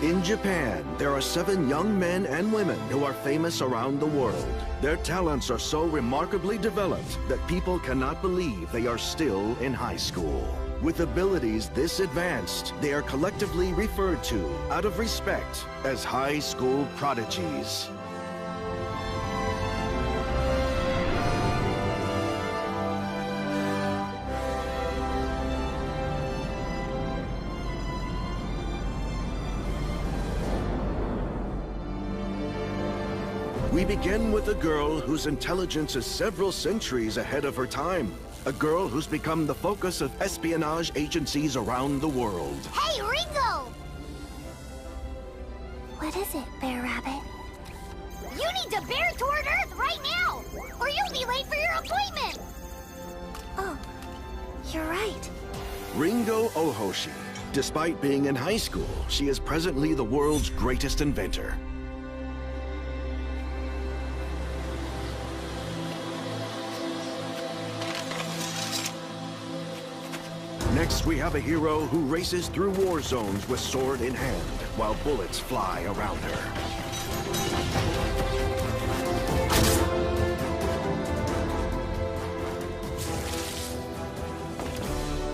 In Japan, there are 7 young men and women who are famous around the world. Their talents are so remarkably developed that people cannot believe they are still in high school. With abilities this advanced, they are collectively referred to, out of respect, as high school prodigies. We begin with a girl whose intelligence is several centuries ahead of her time. A girl who's become the focus of espionage agencies around the world. Hey, Ringo! What is it, Bear Rabbit? You need to bear toward Earth right now, or you'll be late for your appointment! Oh, you're right. Ringo Ohoshi. Despite being in high school, she is presently the world's greatest inventor. Next, we have a hero who races through war zones with sword in hand, while bullets fly around her.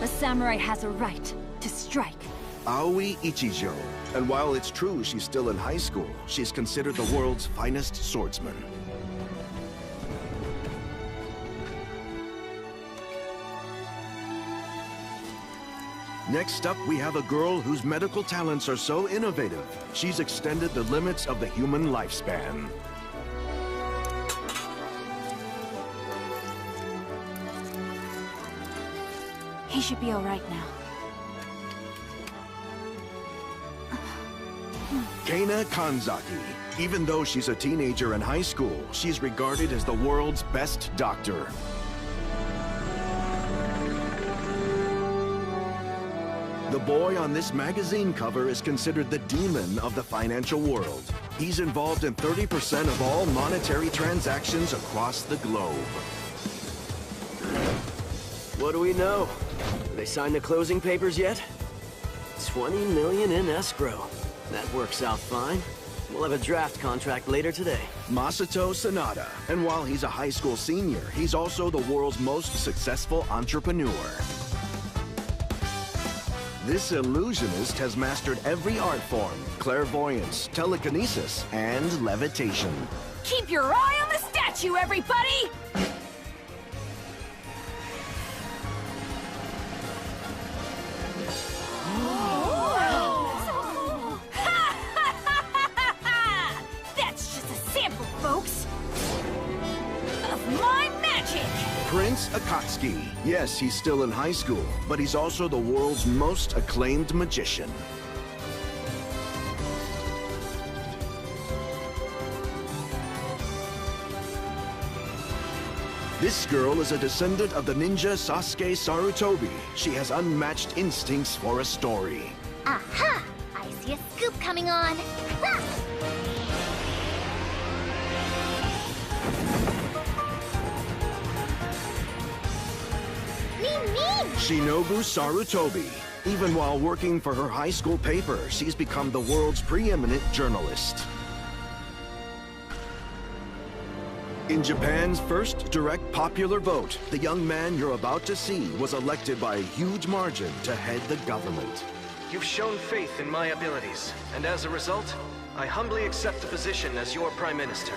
A samurai has a right to strike. Aoi Ichijo. And while it's true she's still in high school, she's considered the world's finest swordsman. Next up, we have a girl whose medical talents are so innovative, she's extended the limits of the human lifespan. He should be all right now. Kana Kanzaki. Even though she's a teenager in high school, she's regarded as the world's best doctor. The boy on this magazine cover is considered the demon of the financial world. He's involved in 30% of all monetary transactions across the globe. What do we know? Have they signed the closing papers yet? 20 million in escrow. That works out fine. We'll have a draft contract later today. Masato Sanada. And while he's a high school senior, he's also the world's most successful entrepreneur. This illusionist has mastered every art form: clairvoyance, telekinesis, and levitation. Keep your eye on the statue, everybody! That's just a sample, folks, of my magic! Prince Akatsuki. Yes, he's still in high school, but he's also the world's most acclaimed magician. This girl is a descendant of the ninja Sasuke Sarutobi. She has unmatched instincts for a story. Aha! I see a scoop coming on. Ha! Shinobu Sarutobi. Even while working for her high school paper, she's become the world's preeminent journalist. In Japan's first direct popular vote, the young man you're about to see was elected by a huge margin to head the government. You've shown faith in my abilities, and as a result, I humbly accept the position as your Prime Minister.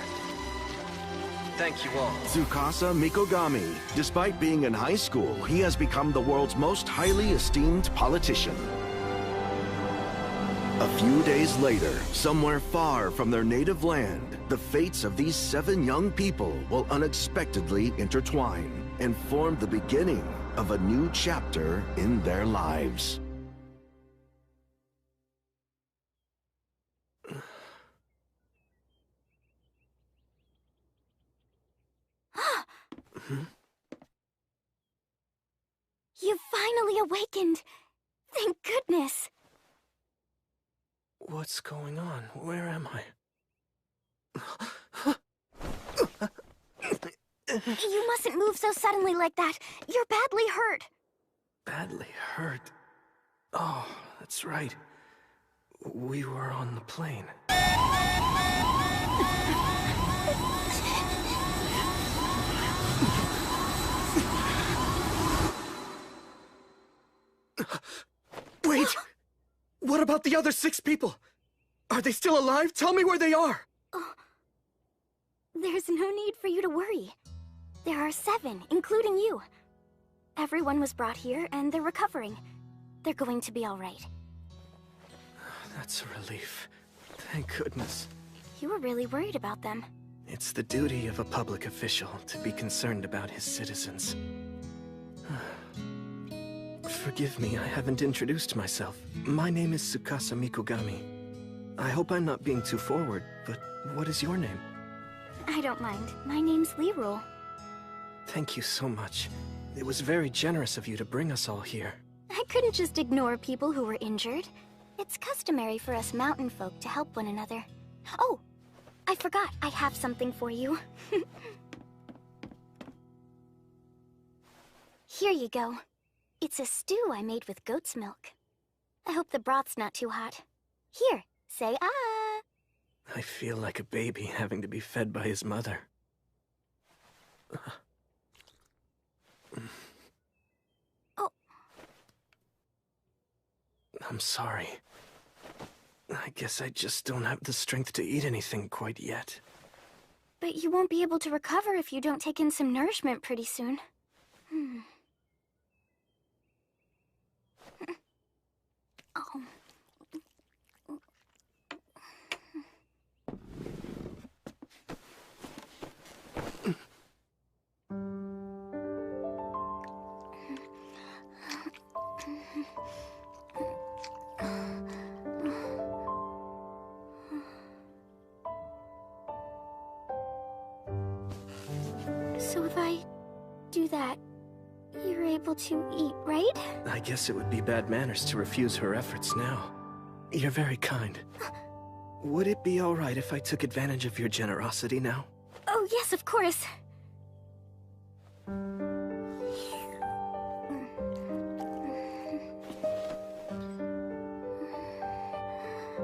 Thank you all. Tsukasa Mikogami. Despite being in high school, he has become the world's most highly esteemed politician. A few days later, somewhere far from their native land, the fates of these 7 young people will unexpectedly intertwine and form the beginning of a new chapter in their lives. You finally awakened. Thank goodness. What's going on? Where am I? You mustn't move so suddenly like that. You're badly hurt. Badly hurt? Oh, that's right. We were on the plane. Wait! What about the other 6 people? Are they still alive? Tell me where they are! Oh. There's no need for you to worry. There are 7, including you. Everyone was brought here, and they're recovering. They're going to be all right. That's a relief. Thank goodness. You were really worried about them. It's the duty of a public official to be concerned about his citizens. Forgive me, I haven't introduced myself. My name is Tsukasa Mikogami. I hope I'm not being too forward, but what is your name? I don't mind. My name's Lirul. Thank you so much. It was very generous of you to bring us all here. I couldn't just ignore people who were injured. It's customary for us mountain folk to help one another. Oh, I forgot. I have something for you. Here you go. It's a stew I made with goat's milk. I hope the broth's not too hot. Here, say ah. I feel like a baby having to be fed by his mother. Oh. I'm sorry. I guess I just don't have the strength to eat anything quite yet. But you won't be able to recover if you don't take in some nourishment pretty soon. Oh. So if I do that, you're able to eat, right? I guess it would be bad manners to refuse her efforts now. You're very kind. Would it be all right if I took advantage of your generosity now? Oh, yes, of course.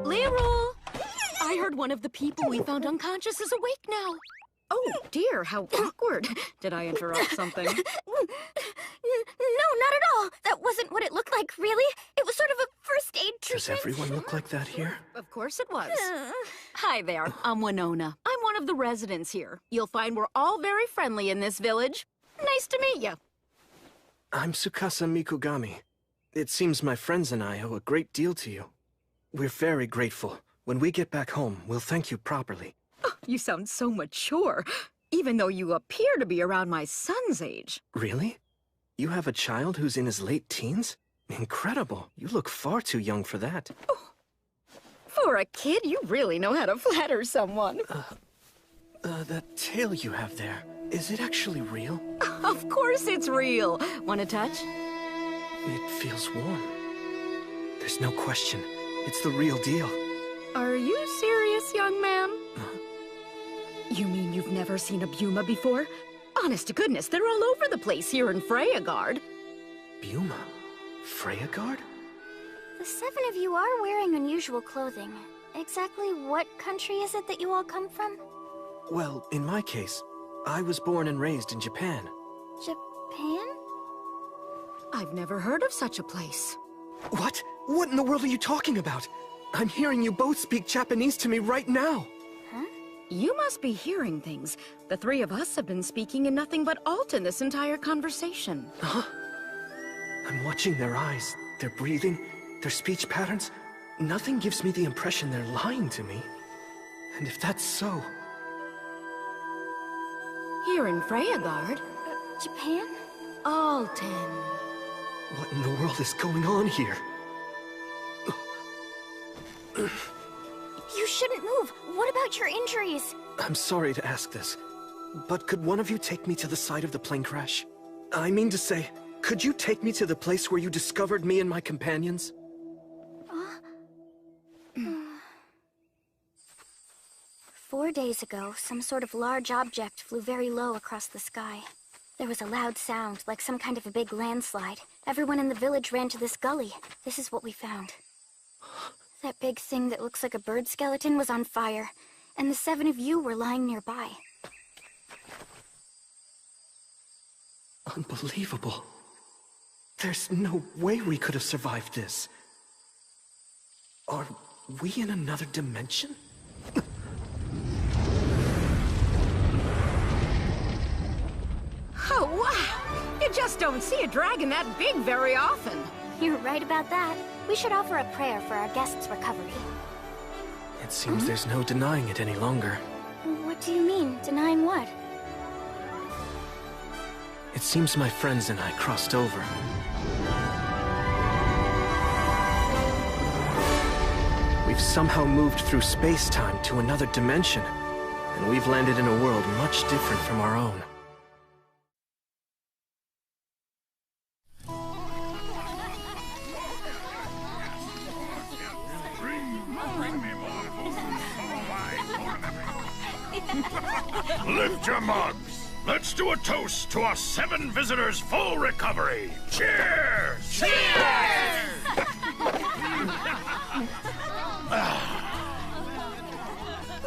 Lirul! I heard one of the people we found unconscious is awake now. Oh, dear, how awkward. Did I interrupt something? No, not at all. That wasn't what it looked like, really. It was sort of a first aid Does treatment. everyone look like that here? Of course it was. Hi there, I'm Winona. I'm one of the residents here. You'll find we're all very friendly in this village. Nice to meet you. I'm Tsukasa Mikogami. It seems my friends and I owe a great deal to you. We're very grateful. When we get back home, we'll thank you properly. Oh, you sound so mature, even though you appear to be around my son's age. Really? You have a child who's in his late teens? Incredible. You look far too young for that. Oh, for a kid, you really know how to flatter someone. That tail you have there, is it actually real? Of course it's real. Want to touch? It feels warm. There's no question. It's the real deal. Are you serious, young man? You mean you've never seen a Buma before? Honest to goodness, they're all over the place here in Freyagard. Buma? Freyagard? The 7 of you are wearing unusual clothing. Exactly what country is it that you all come from? Well, in my case, I was born and raised in Japan. Japan? I've never heard of such a place. What? What in the world are you talking about? I'm hearing you both speak Japanese to me right now. Huh? You must be hearing things. The 3 of us have been speaking in nothing but Alton this entire conversation. Huh? I'm watching their eyes, their breathing, their speech patterns. Nothing gives me the impression they're lying to me. And if that's so... Here in Freyagard? Japan? Alton. What in the world is going on here? You shouldn't move. What about your injuries? I'm sorry to ask this, but could one of you take me to the site of the plane crash? I mean to say, could you take me to the place where you discovered me and my companions? 4 days ago, some sort of large object flew very low across the sky. There was a loud sound, like some kind of a big landslide. Everyone in the village ran to this gully. This is what we found. That big thing that looks like a bird skeleton was on fire, and the 7 of you were lying nearby. Unbelievable. There's no way we could have survived this. Are we in another dimension? Oh, wow! You just don't see a dragon that big very often. You're right about that. We should offer a prayer for our guest's recovery. It seems there's no denying it any longer. What do you mean, denying what? It seems my friends and I crossed over. We've somehow moved through space-time to another dimension, and we've landed in a world much different from our own. Lift your mugs. Let's do a toast to our 7 visitors' full recovery. Cheers! Cheers!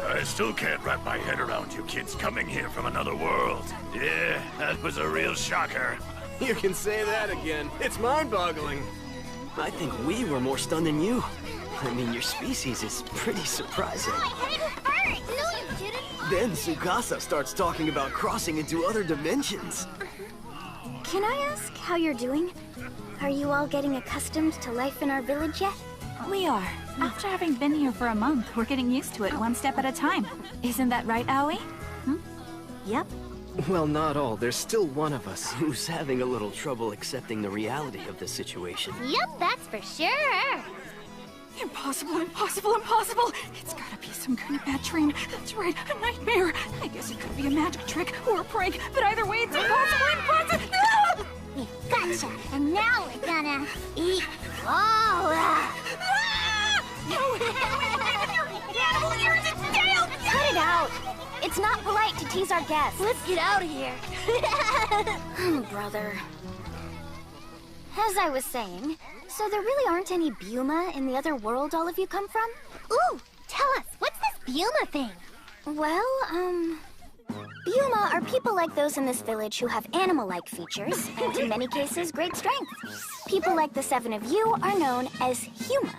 I still can't wrap my head around you kids coming here from another world. Yeah, that was a real shocker. You can say that again. It's mind-boggling. I think we were more stunned than you. I mean, your species is pretty surprising. My head hurt! No, you didn't! Then Tsukasa starts talking about crossing into other dimensions. Can I ask how you're doing? Are you all getting accustomed to life in our village yet? We are. After having been here for a month, we're getting used to it one step at a time. Isn't that right, Aoi? Yep. Well, not all. There's still one of us. Who's having a little trouble accepting the reality of the situation. Yep, that's for sure. Impossible, impossible, impossible! It's gotta be some kind of bad dream. That's right, a nightmare. I guess it could be a magic trick or a prank, but either way, it's impossible, impossible! Ah! Gotcha. And now we're gonna eat all animal ears and tail! Cut it out! It's not polite to tease our guests. Let's get out of here. Brother. As I was saying, so there really aren't any Buma in the other world all of you come from? Ooh, tell us, what's this Buma thing? Well, Buma are people like those in this village who have animal-like features, and in many cases, great strength. People like the 7 of you are known as Huma.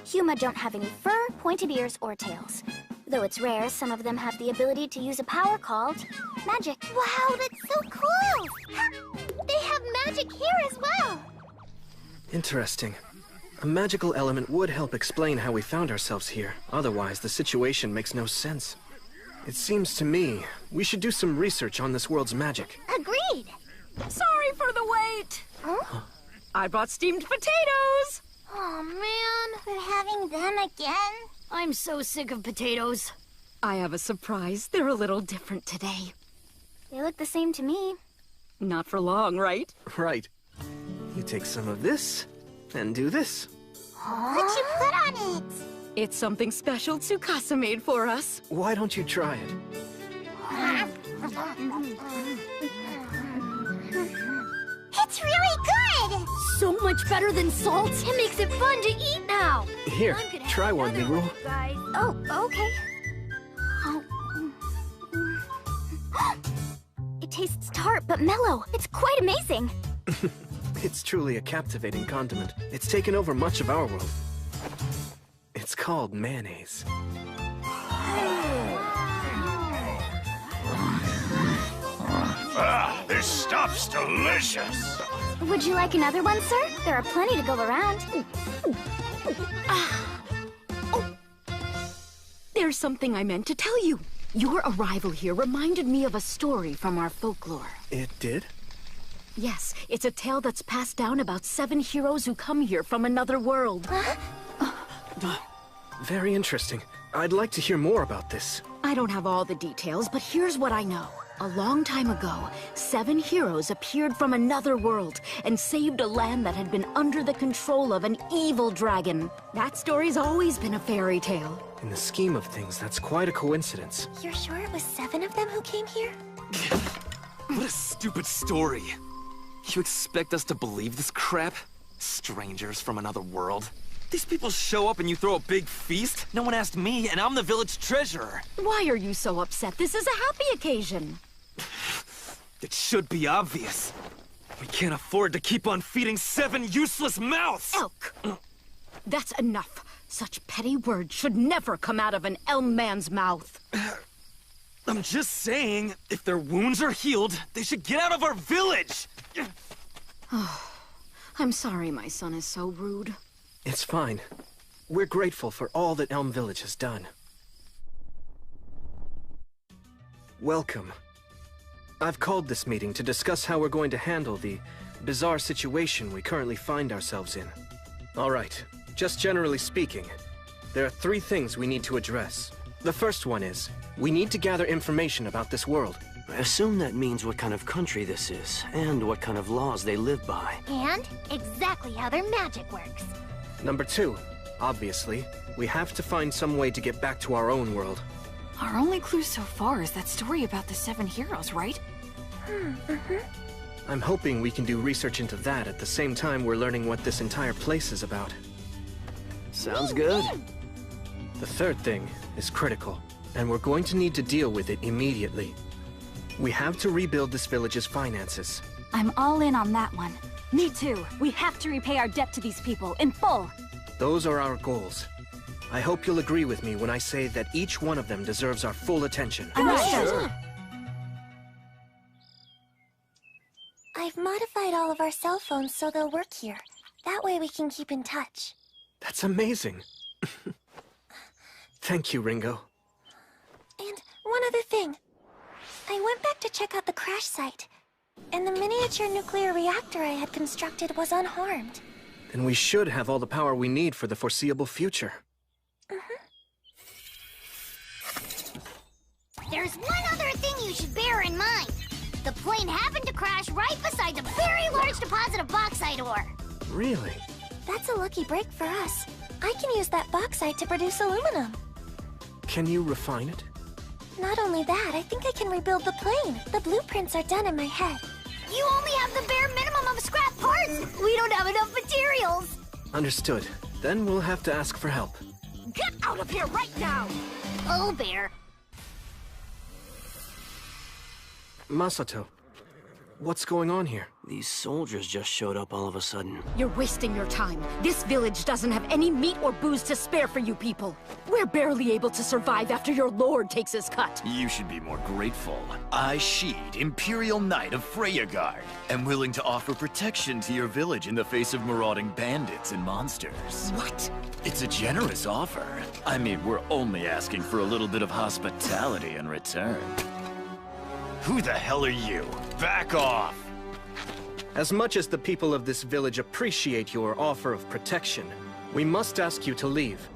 Huma don't have any fur, pointed ears, or tails. Though it's rare, some of them have the ability to use a power called magic. Wow, that's so cool! They have magic here as well! Interesting. A magical element would help explain how we found ourselves here. Otherwise, the situation makes no sense. It seems to me we should do some research on this world's magic. Agreed! Sorry for the wait. Huh? I brought steamed potatoes. Oh man, we're having them again? I'm so sick of potatoes. I have a surprise. They're a little different today. They look the same to me. Not for long, right? Right. You take some of this, and do this. What'd you put on it? It's something special Tsukasa made for us. Why don't you try it? It's really good! So much better than salt. It makes it fun to eat now! Here, try one, Miru. Oh, okay. It tastes tart but mellow. It's quite amazing. It's truly a captivating condiment. It's taken over much of our world. It's called mayonnaise. Ah, this stuff's delicious. Would you like another one, sir? There are plenty to go around. There's something I meant to tell you. Your arrival here reminded me of a story from our folklore. It did? Yes, it's a tale that's passed down about 7 heroes who come here from another world. Very interesting. I'd like to hear more about this. I don't have all the details, but here's what I know. A long time ago, 7 heroes appeared from another world and saved a land that had been under the control of an evil dragon. That story's always been a fairy tale. In the scheme of things, that's quite a coincidence. You're sure it was 7 of them who came here? What a stupid story. You expect us to believe this crap? Strangers from another world? These people show up and you throw a big feast? No one asked me, and I'm the village treasurer. Why are you so upset? This is a happy occasion. It should be obvious. We can't afford to keep on feeding 7 useless mouths! Elk! That's enough. Such petty words should never come out of an elm man's mouth. I'm just saying, if their wounds are healed, they should get out of our village! I'm sorry my son is so rude. It's fine. We're grateful for all that Elm Village has done. Welcome. I've called this meeting to discuss how we're going to handle the bizarre situation we currently find ourselves in. All right, just generally speaking, there are 3 things we need to address. The first one is, we need to gather information about this world. I assume that means what kind of country this is, and what kind of laws they live by. And exactly how their magic works. Number 2, obviously, we have to find some way to get back to our own world. Our only clue so far is that story about the 7 heroes, right? I'm hoping we can do research into that at the same time we're learning what this entire place is about. Sounds good. The third thing is critical, and we're going to need to deal with it immediately. We have to rebuild this village's finances. I'm all in on that one. Me too. We have to repay our debt to these people in full. Those are our goals. I hope you'll agree with me when I say that each one of them deserves our full attention. Understood. I've modified all of our cell phones so they'll work here. That way we can keep in touch. That's amazing. Thank you, Ringo. And one other thing. I went back to check out the crash site, and the miniature nuclear reactor I had constructed was unharmed. Then we should have all the power we need for the foreseeable future. There's one other thing you should bear in mind. The plane happened to crash right beside a very large deposit of bauxite ore. Really? That's a lucky break for us. I can use that bauxite to produce aluminum. Can you refine it? Not only that, I think I can rebuild the plane. The blueprints are done in my head. You only have the bare minimum of scrap parts! We don't have enough materials! Understood. Then we'll have to ask for help. Get out of here right now! Oh, Bear. Masato, what's going on here? These soldiers just showed up all of a sudden. You're wasting your time. This village doesn't have any meat or booze to spare for you people. We're barely able to survive after your lord takes his cut. You should be more grateful. I, Sheed, Imperial Knight of Freyagard, am willing to offer protection to your village in the face of marauding bandits and monsters. What? It's a generous offer. I mean, we're only asking for a little bit of hospitality in return. Who the hell are you? Back off! As much as the people of this village appreciate your offer of protection, we must ask you to leave.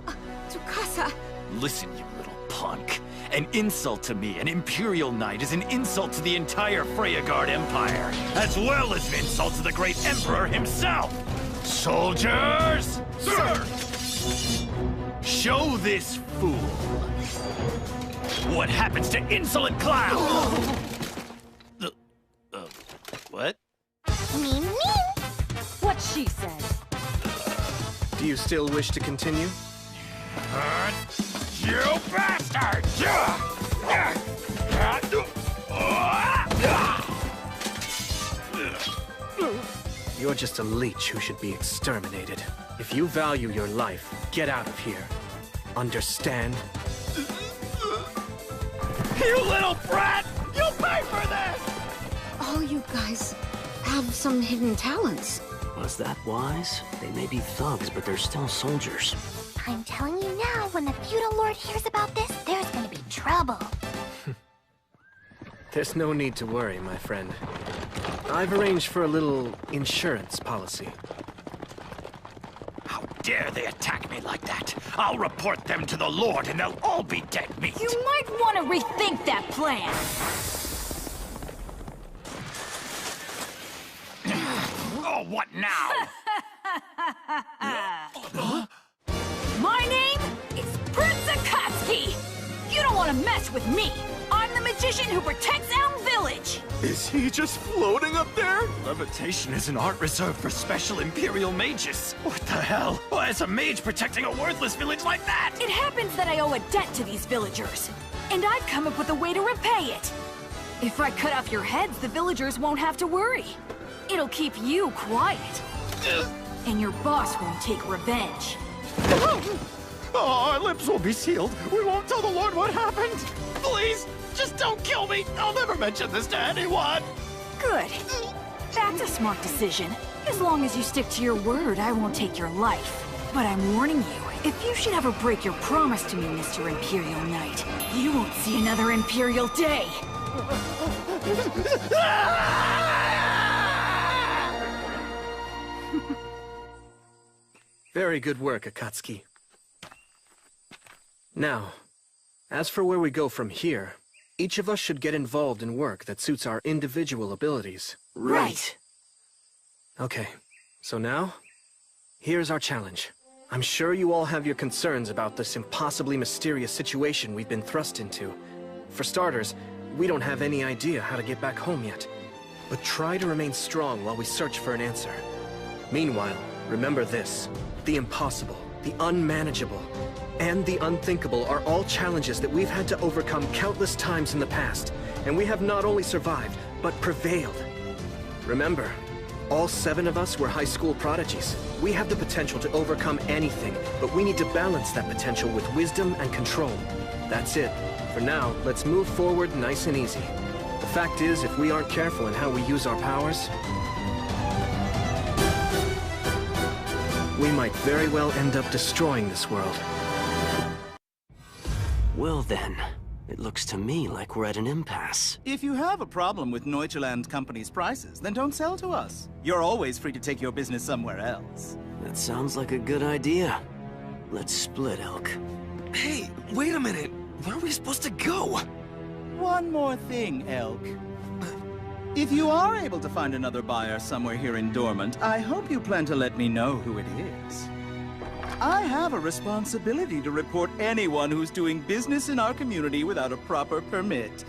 Tsukasa! Listen, you little punk. An insult to me, an Imperial Knight, is an insult to the entire Freyagard Empire, as well as an insult to the great Emperor himself! Soldiers! Sir! Show this fool what happens to insolent clowns! What? Me. What she said. Do you still wish to continue? You bastard! You're just a leech who should be exterminated. If you value your life, get out of here. Understand? You little brat! You'll pay for this! All you guys have some hidden talents. Was that wise? They may be thugs, but they're still soldiers. I'm telling you now, when the feudal lord hears about this, there's gonna be trouble. There's no need to worry, my friend. I've arranged for a little insurance policy. How dare they attack me like that? I'll report them to the Lord and they'll all be dead meat! You might want to rethink that plan. Oh, what now? My name is Prodigies. You don't want to mess with me. I'm the magician who protects Elm Village. Is he just floating up there? Levitation is an art reserved for special Imperial mages. What the hell? Why is a mage protecting a worthless village like that? It happens that I owe a debt to these villagers, and I've come up with a way to repay it. If I cut off your heads, the villagers won't have to worry. It'll keep you quiet. And your boss won't take revenge. Oh, our lips will be sealed. We won't tell the Lord what happened. Please, just don't kill me. I'll never mention this to anyone. Good. That's a smart decision. As long as you stick to your word, I won't take your life. But I'm warning you, if you should ever break your promise to me, Mr. Imperial Knight, you won't see another Imperial day. Very good work, Akatsuki. Now, as for where we go from here, each of us should get involved in work that suits our individual abilities. Right. Okay, so now, here's our challenge. I'm sure you all have your concerns about this impossibly mysterious situation we've been thrust into. For starters, we don't have any idea how to get back home yet. But try to remain strong while we search for an answer. Meanwhile, remember this. The impossible, the unmanageable, and the unthinkable are all challenges that we've had to overcome countless times in the past, and we have not only survived, but prevailed. Remember, all 7 of us were high school prodigies. We have the potential to overcome anything, but we need to balance that potential with wisdom and control. That's it. For now, let's move forward nice and easy. The fact is, if we aren't careful in how we use our powers, we might very well end up destroying this world. Well then, it looks to me like we're at an impasse. If you have a problem with Neuchaland Company's prices, then don't sell to us. You're always free to take your business somewhere else. That sounds like a good idea. Let's split, Elk. Hey, wait a minute. Where are we supposed to go? One more thing, Elk. If you are able to find another buyer somewhere here in Dormant, I hope you plan to let me know who it is. I have a responsibility to report anyone who's doing business in our community without a proper permit.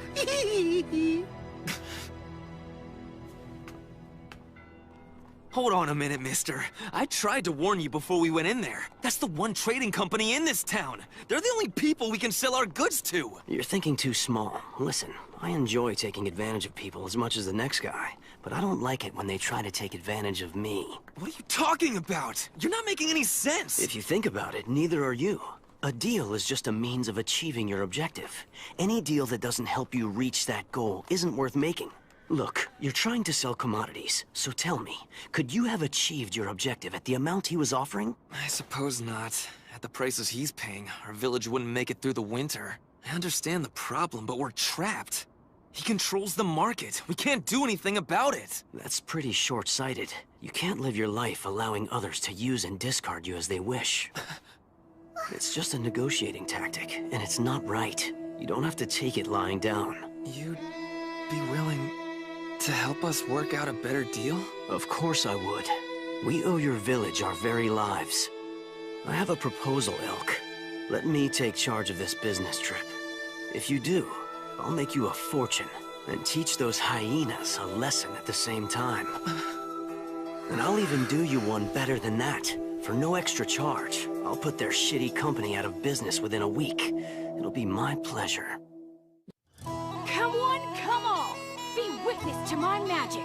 Hold on a minute, mister. I tried to warn you before we went in there. That's the one trading company in this town. They're the only people we can sell our goods to. You're thinking too small. Listen, I enjoy taking advantage of people as much as the next guy, but I don't like it when they try to take advantage of me. What are you talking about? You're not making any sense. If you think about it, neither are you. A deal is just a means of achieving your objective. Any deal that doesn't help you reach that goal isn't worth making. Look, you're trying to sell commodities, so tell me, could you have achieved your objective at the amount he was offering? I suppose not. At the prices he's paying, our village wouldn't make it through the winter. I understand the problem, but we're trapped. He controls the market. We can't do anything about it. That's pretty short-sighted. You can't live your life allowing others to use and discard you as they wish. It's just a negotiating tactic, and it's not right. You don't have to take it lying down. You'd be willing to help us work out a better deal? Of course I would. We owe your village our very lives. I have a proposal, Elk. Let me take charge of this business trip. If you do, I'll make you a fortune, and teach those hyenas a lesson at the same time. And I'll even do you one better than that. For no extra charge, I'll put their shitty company out of business within a week. It'll be my pleasure. Come on, come on! Be witness to my magic!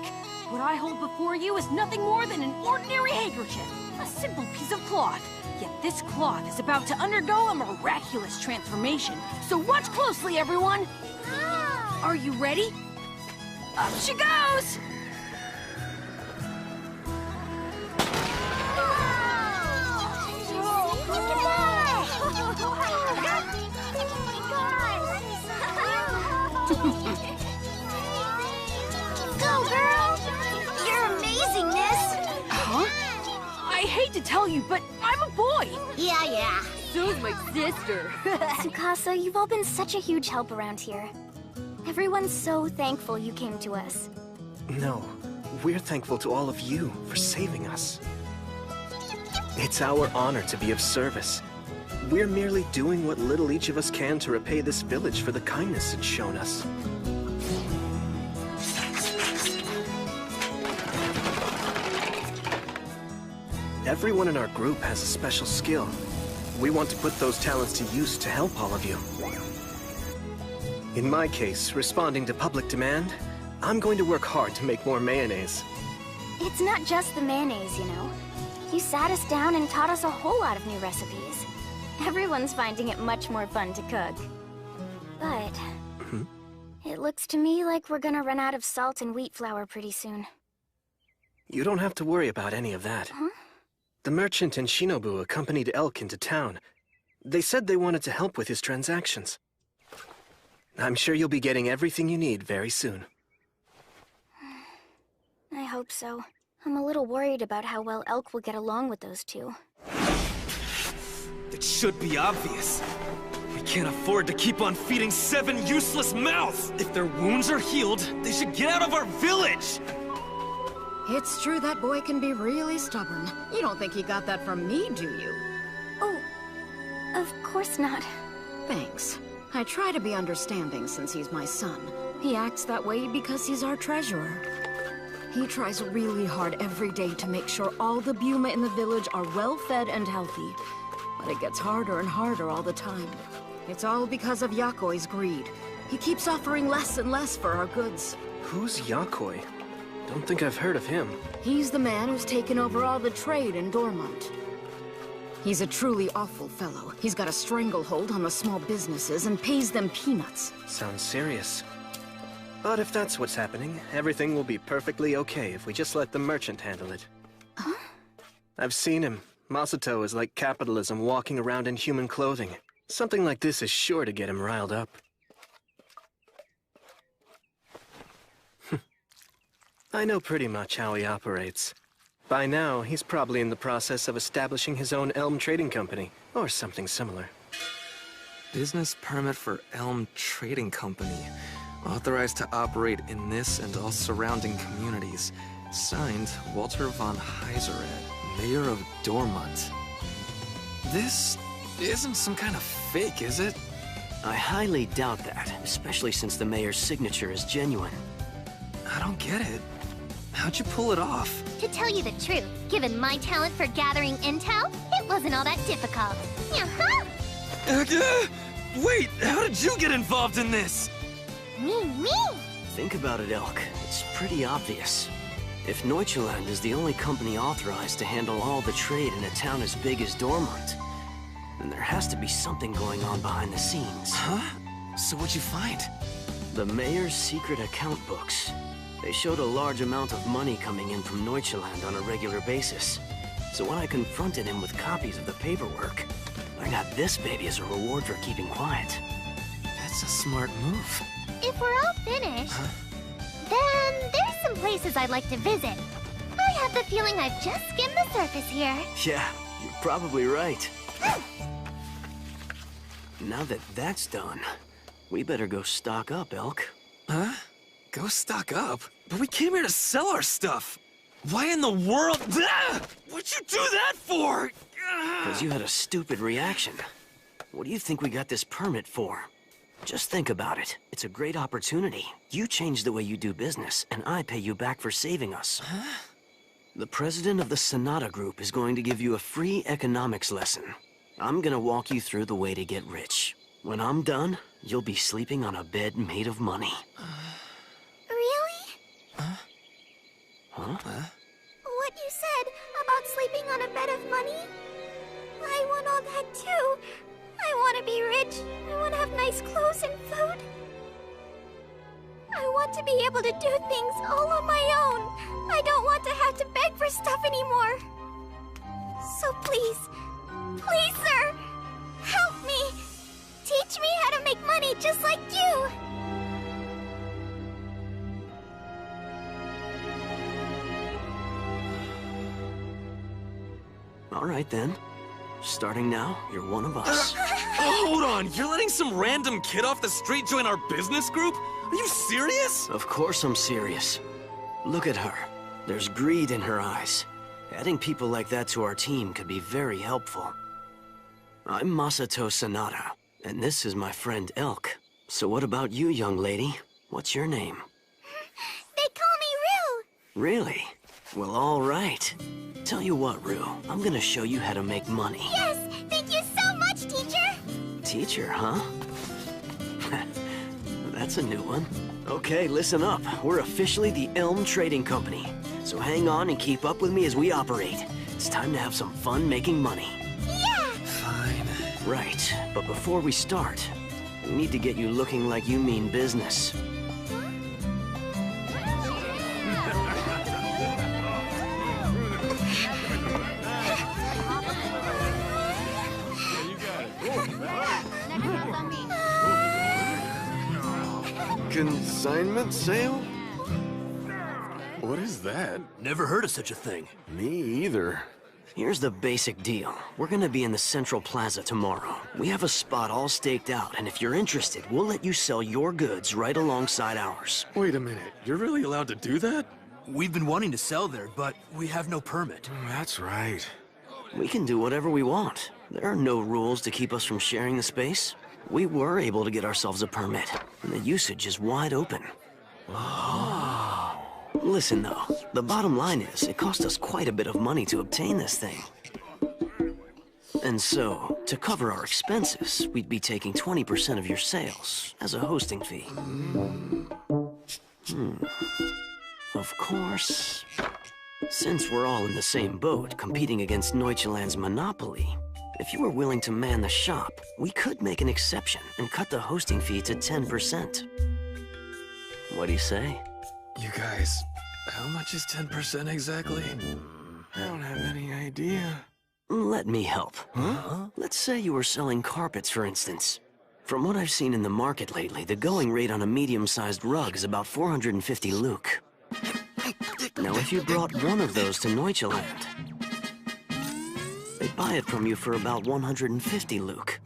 What I hold before you is nothing more than an ordinary handkerchief. A simple piece of cloth. Yet this cloth is about to undergo a miraculous transformation. So watch closely, everyone! Are you ready? Up she goes! Go, girl! You're amazing, miss! Huh? I hate to tell you, but I'm a boy! Yeah. So's my sister. Tsukasa, you've all been such a huge help around here. Everyone's so thankful you came to us. No, we're thankful to all of you for saving us. It's our honor to be of service. We're merely doing what little each of us can to repay this village for the kindness it's shown us. Everyone in our group has a special skill. We want to put those talents to use to help all of you. In my case, responding to public demand, I'm going to work hard to make more mayonnaise. It's not just the mayonnaise, you know. You sat us down and taught us a whole lot of new recipes. Everyone's finding it much more fun to cook. But it looks to me like we're gonna run out of salt and wheat flour pretty soon. You don't have to worry about any of that. Huh? The merchant and Shinobu accompanied Elk into town. They said they wanted to help with his transactions. I'm sure you'll be getting everything you need very soon. I hope so. I'm a little worried about how well Elk will get along with those two. It should be obvious. We can't afford to keep on feeding 7 useless mouths! If their wounds are healed, they should get out of our village! It's true that boy can be really stubborn. You don't think he got that from me, do you? Oh, of course not. Thanks. I try to be understanding since he's my son. He acts that way because he's our treasurer. He tries really hard every day to make sure all the Buma in the village are well-fed and healthy. But it gets harder and harder all the time. It's all because of Yakoi's greed. He keeps offering less and less for our goods. Who's Yakoi? Don't think I've heard of him. He's the man who's taken over all the trade in Dormont. He's a truly awful fellow. He's got a stranglehold on the small businesses and pays them peanuts. Sounds serious. But if that's what's happening, everything will be perfectly okay if we just let the merchant handle it. Huh? I've seen him. Masato is like capitalism walking around in human clothing. Something like this is sure to get him riled up. I know pretty much how he operates. By now, he's probably in the process of establishing his own Elm Trading Company, or something similar. Business permit for Elm Trading Company. Authorized to operate in this and all surrounding communities. Signed, Walter von Heisered, Mayor of Dormont. This isn't some kind of fake, is it? I highly doubt that, especially since the mayor's signature is genuine. I don't get it. How'd you pull it off? To tell you the truth, given my talent for gathering intel, it wasn't all that difficult. Wait, how did you get involved in this? Me? Think about it, Elk. It's pretty obvious. If Neuchaland is the only company authorized to handle all the trade in a town as big as Dormont, then there has to be something going on behind the scenes. Huh? So what'd you find? The mayor's secret account books. They showed a large amount of money coming in from Neuchaland on a regular basis. So when I confronted him with copies of the paperwork, I got this baby as a reward for keeping quiet. That's a smart move. If we're all finished, then there's some places I'd like to visit. I have the feeling I've just skimmed the surface here. Yeah, you're probably right. Now that that's done, we better go stock up, Elk. Huh? Go stock up? But we came here to sell our stuff. Why in the world? What'd you do that for? Because you had a stupid reaction. What do you think we got this permit for? Just think about it. It's a great opportunity. You change the way you do business, and I pay you back for saving us. Huh? The president of the Sonata Group is going to give you a free economics lesson. I'm gonna walk you through the way to get rich. When I'm done, you'll be sleeping on a bed made of money. Really? Huh? What you said about sleeping on a bed of money? I want all that too. I want to be rich. I want to have nice clothes and food. I want to be able to do things all on my own. I don't want to have to beg for stuff anymore. So please, please, sir, help me. Teach me how to make money just like you. All right, then. Starting now, you're one of us. Hold on, you're letting some random kid off the street join our business group? Are you serious? Of course I'm serious. Look at her. There's greed in her eyes. Adding people like that to our team could be very helpful. I'm Masato Sonata, and this is my friend Elk. So what about you, young lady? What's your name? They call me Rue. Really? Well, all right. Tell you what, Rue, I'm gonna show you how to make money. Yes! Thank you so much, teacher! Teacher, huh? That's a new one. Okay, listen up. We're officially the Elm Trading Company. So hang on and keep up with me as we operate. It's time to have some fun making money. Yeah! Fine. Right, but before we start, we need to get you looking like you mean business. Consignment sale? What is that? Never heard of such a thing. Me either. Here's the basic deal. We're gonna be in the Central Plaza tomorrow. We have a spot all staked out, and if you're interested, we'll let you sell your goods right alongside ours. Wait a minute, you're really allowed to do that? We've been wanting to sell there, but we have no permit. That's right. We can do whatever we want. There are no rules to keep us from sharing the space. We were able to get ourselves a permit, and the usage is wide open. Oh. Listen though, the bottom line is, it cost us quite a bit of money to obtain this thing. And so, to cover our expenses, we'd be taking 20% of your sales as a hosting fee. Of course, since we're all in the same boat, competing against Neuchaland's monopoly, if you were willing to man the shop, we could make an exception and cut the hosting fee to 10%. What do you say? You guys, how much is 10% exactly? I don't have any idea. Let me help. Huh? Let's say you were selling carpets, for instance. From what I've seen in the market lately, the going rate on a medium-sized rug is about 450 luke. Now, if you brought one of those to Neuchaland, they'd buy it from you for about 150 luke.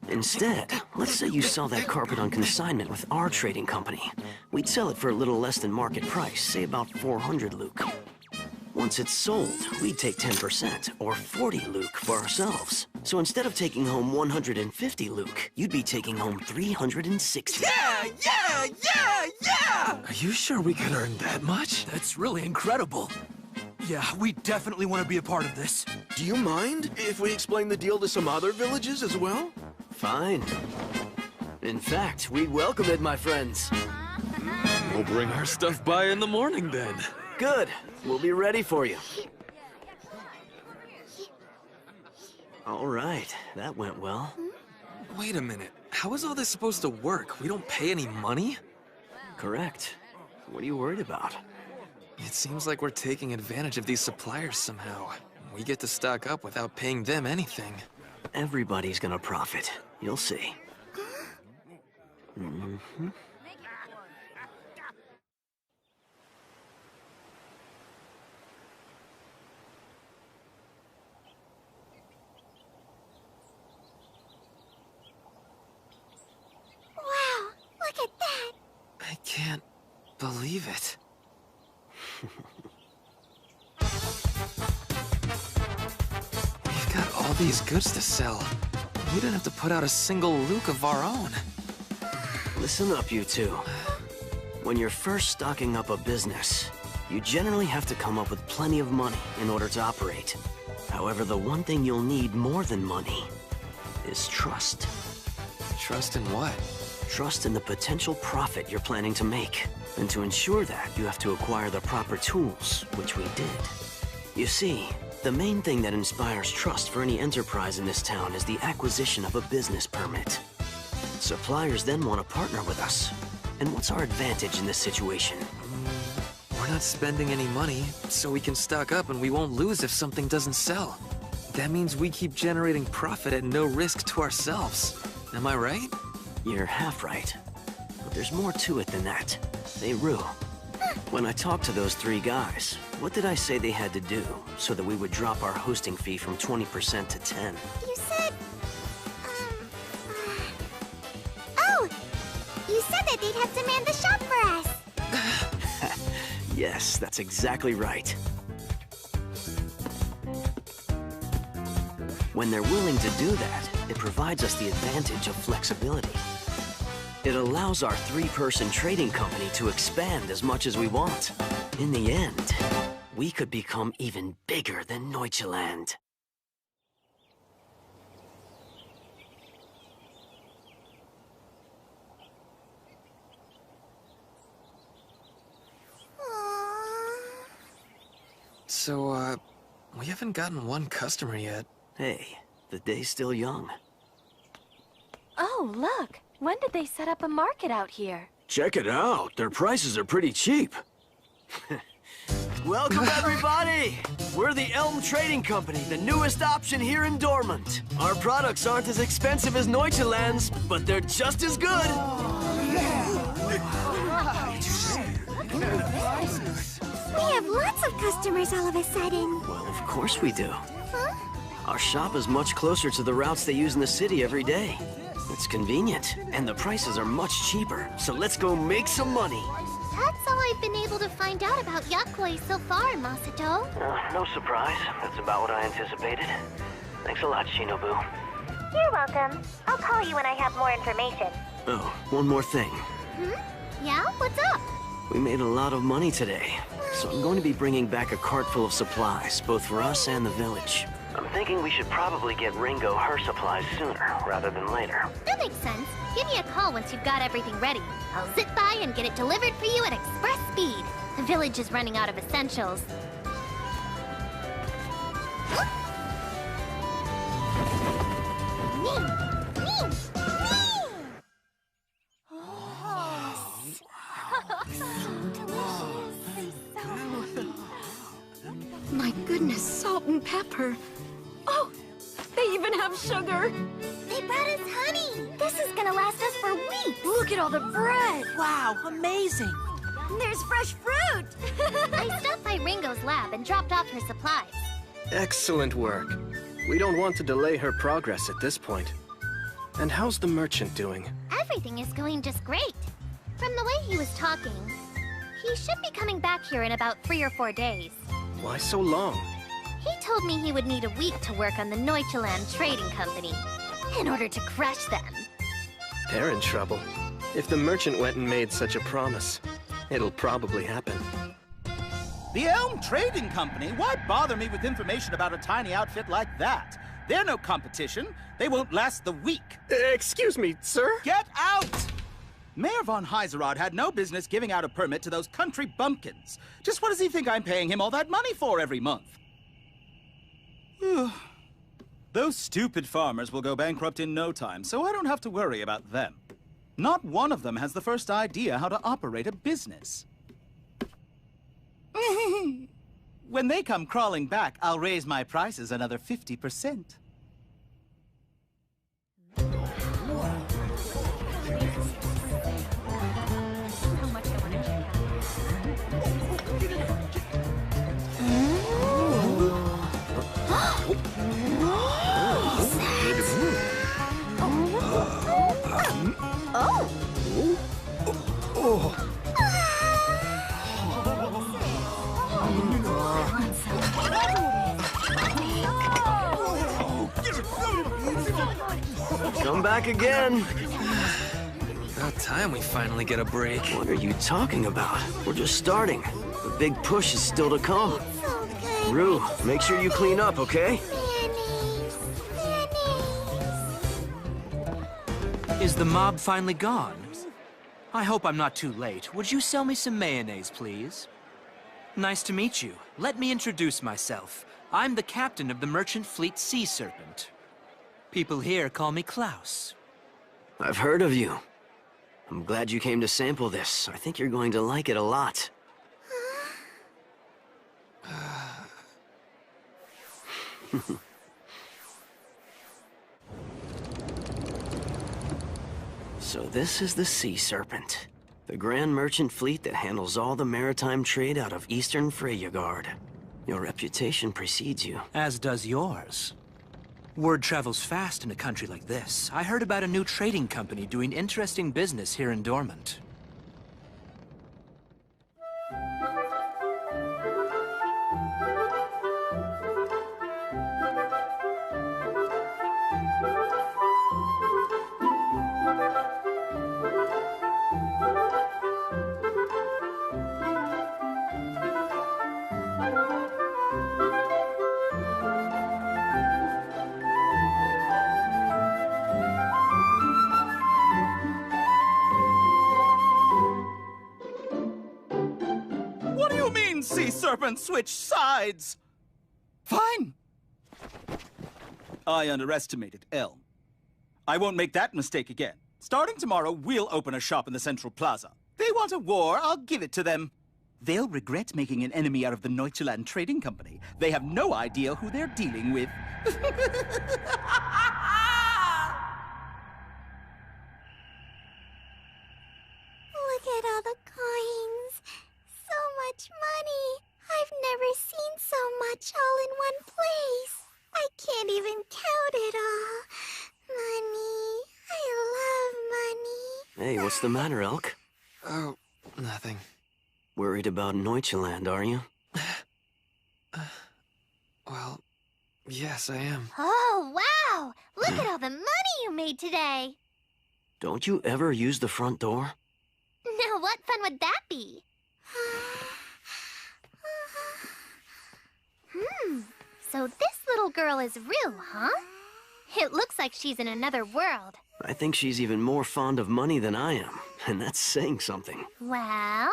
Instead, let's say you sell that carpet on consignment with our trading company. We'd sell it for a little less than market price, say about 400 luke. Once it's sold, we'd take 10%, or 40 luke, for ourselves. So instead of taking home 150 luke, you'd be taking home 360. Yeah! Are you sure we could earn that much? That's really incredible. Yeah, we definitely want to be a part of this. Do you mind if we explain the deal to some other villages as well? Fine. In fact, we'd welcome it, my friends. We'll bring our stuff by in the morning then. Good. We'll be ready for you. All right, that went well. Wait a minute. How is all this supposed to work? We don't pay any money? Correct. What are you worried about? It seems like we're taking advantage of these suppliers somehow. We get to stock up without paying them anything. Everybody's gonna profit. You'll see. Wow, look at that! I can't believe it. We've got all these goods to sell. We didn't have to put out a single luke of our own. Listen up, you two. When you're first stocking up a business, you generally have to come up with plenty of money in order to operate. However, the one thing you'll need more than money is trust. Trust in what? Trust in the potential profit you're planning to make. And to ensure that, you have to acquire the proper tools, which we did. You see, the main thing that inspires trust for any enterprise in this town is the acquisition of a business permit. Suppliers then want to partner with us. And what's our advantage in this situation? We're not spending any money, so we can stock up and we won't lose if something doesn't sell. That means we keep generating profit at no risk to ourselves. Am I right? You're half right. But there's more to it than that. Hey, Rue. When I talked to those three guys, what did I say they had to do so that we would drop our hosting fee from 20% to 10? You said... Oh! You said that they'd have to man the shop for us! Yes, that's exactly right. When they're willing to do that, it provides us the advantage of flexibility. It allows our three-person trading company to expand as much as we want. In the end, we could become even bigger than Neuchaland. So, we haven't gotten one customer yet. Hey, the day's still young. Oh, look! When did they set up a market out here? Check it out. Their prices are pretty cheap. Welcome, everybody! We're the Elm Trading Company, the newest option here in Dormant. Our products aren't as expensive as Neuchaland's, but they're just as good. We have lots of customers all of a sudden. Well, of course we do. Huh? Our shop is much closer to the routes they use in the city every day. It's convenient, and the prices are much cheaper, so let's go make some money. That's all I've been able to find out about Yakoi so far, Masato. No surprise. That's about what I anticipated. Thanks a lot, Shinobu. You're welcome. I'll call you when I have more information. Oh, one more thing. Yeah? What's up? We made a lot of money today, so I'm going to be bringing back a cart full of supplies, both for us and the village. I'm thinking we should probably get Ringo her supplies sooner, rather than later. That makes sense. Give me a call once you've got everything ready. I'll zip by and get it delivered for you at express speed. The village is running out of essentials. My goodness, salt and pepper. Oh, they even have sugar. They brought us honey. This is gonna last us for weeks. Look at all the bread! Wow, amazing! There's fresh fruit. I stopped by Ringo's lab and dropped off her supplies. Excellent work. We don't want to delay her progress at this point. And how's the merchant doing? Everything is going just great. From the way he was talking, he should be coming back here in about 3 or 4 days. Why so long? He told me he would need a week to work on the Neuchaland Trading Company in order to crush them. They're in trouble. If the merchant went and made such a promise, it'll probably happen. The Elm Trading Company? Why bother me with information about a tiny outfit like that? They're no competition. They won't last the week. Excuse me, sir? Get out! Mayor von Heiserod had no business giving out a permit to those country bumpkins. Just what does he think I'm paying him all that money for every month? Those stupid farmers will go bankrupt in no time, so I don't have to worry about them. Not one of them has the first idea how to operate a business. When they come crawling back, I'll raise my prices another 50%. Come back again. About time we finally get a break. What are you talking about? We're just starting. The big push is still to come. Rue, make sure you clean up, okay? Is the mob finally gone? I hope I'm not too late. Would you sell me some mayonnaise, please? Nice to meet you. Let me introduce myself. I'm the captain of the Merchant Fleet Sea Serpent. People here call me Klaus. I've heard of you. I'm glad you came to sample this. I think you're going to like it a lot. So this is the Sea Serpent, the grand merchant fleet that handles all the maritime trade out of Eastern Freyagard. Your reputation precedes you. As does yours. Word travels fast in a country like this. I heard about a new trading company doing interesting business here in Dormant. serpent switch sides! Fine. I underestimated Elm. I won't make that mistake again. Starting tomorrow, we'll open a shop in the Central Plaza. They want a war, I'll give it to them. They'll regret making an enemy out of the Neuchaland Trading Company. They have no idea who they're dealing with. Look at all the coins. So much money. I've never seen so much all in one place. I can't even count it all. Money. I love money. Hey, what's the matter, Elk? Oh, nothing. Worried about Neuchaland, are you? Well, yes, I am. Oh, wow! Look at all the money you made today. Don't you ever use the front door? Now, what fun would that be? So this little girl is real, huh? It looks like she's in another world. I think she's even more fond of money than I am, and that's saying something. Well,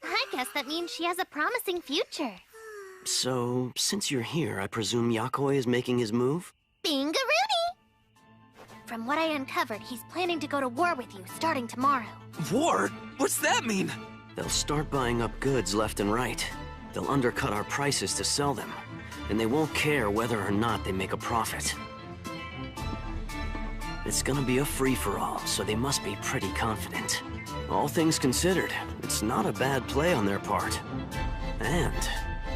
I guess that means she has a promising future. So, since you're here, I presume Yakoi is making his move? Bingaroonie! From what I uncovered, he's planning to go to war with you starting tomorrow. War? What's that mean? They'll start buying up goods left and right. They'll undercut our prices to sell them, and they won't care whether or not they make a profit. It's gonna be a free-for-all, so they must be pretty confident. All things considered, it's not a bad play on their part. And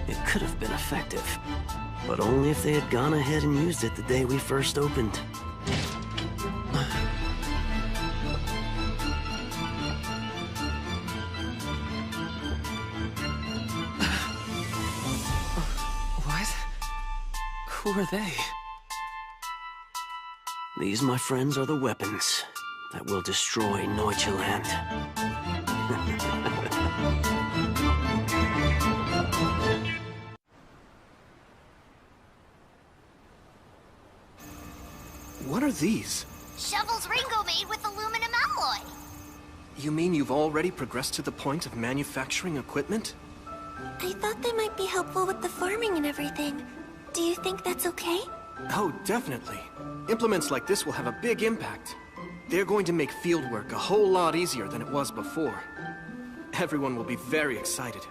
it could have been effective. But only if they had gone ahead and used it the day we first opened. What? Who are they? These, my friends, are the weapons that will destroy Neuchaland. What are these? Shovels Ringo made with aluminum alloy. You mean you've already progressed to the point of manufacturing equipment? I thought they might be helpful with the farming and everything. Do you think that's okay? Oh, definitely. Implements like this will have a big impact. They're going to make fieldwork a whole lot easier than it was before. Everyone will be very excited.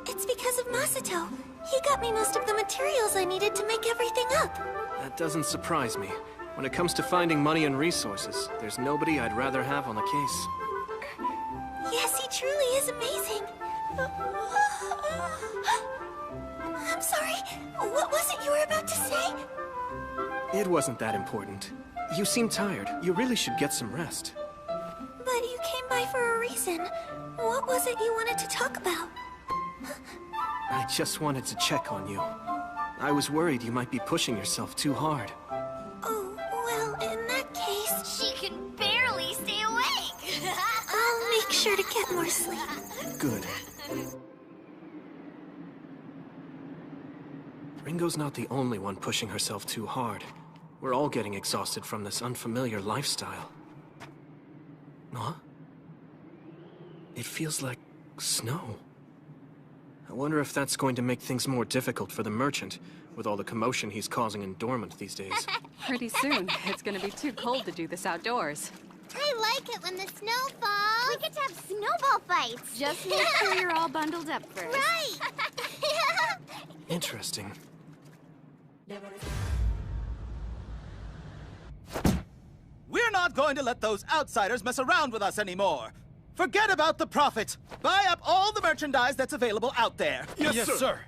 It's because of Masato. He got me most of the materials I needed to make everything up. That doesn't surprise me. When it comes to finding money and resources, there's nobody I'd rather have on the case. Yes, he truly is amazing. I'm sorry. What was it you were about to say? It wasn't that important. You seem tired. You really should get some rest. But you came by for a reason. What was it you wanted to talk about? I just wanted to check on you. I was worried you might be pushing yourself too hard. Oh, well, in that case... She can barely stay awake! I'll make sure to get more sleep. Good. Ringo's not the only one pushing herself too hard. We're all getting exhausted from this unfamiliar lifestyle. Huh? It feels like snow. I wonder if that's going to make things more difficult for the merchant, with all the commotion he's causing in Dormant these days. Pretty soon, it's gonna be too cold to do this outdoors. I like it when the snow falls. We get to have snowball fights. Just make sure you're all bundled up first. Right! Interesting. We're not going to let those outsiders mess around with us anymore. Forget about the profit. Buy up all the merchandise that's available out there. Yes, sir.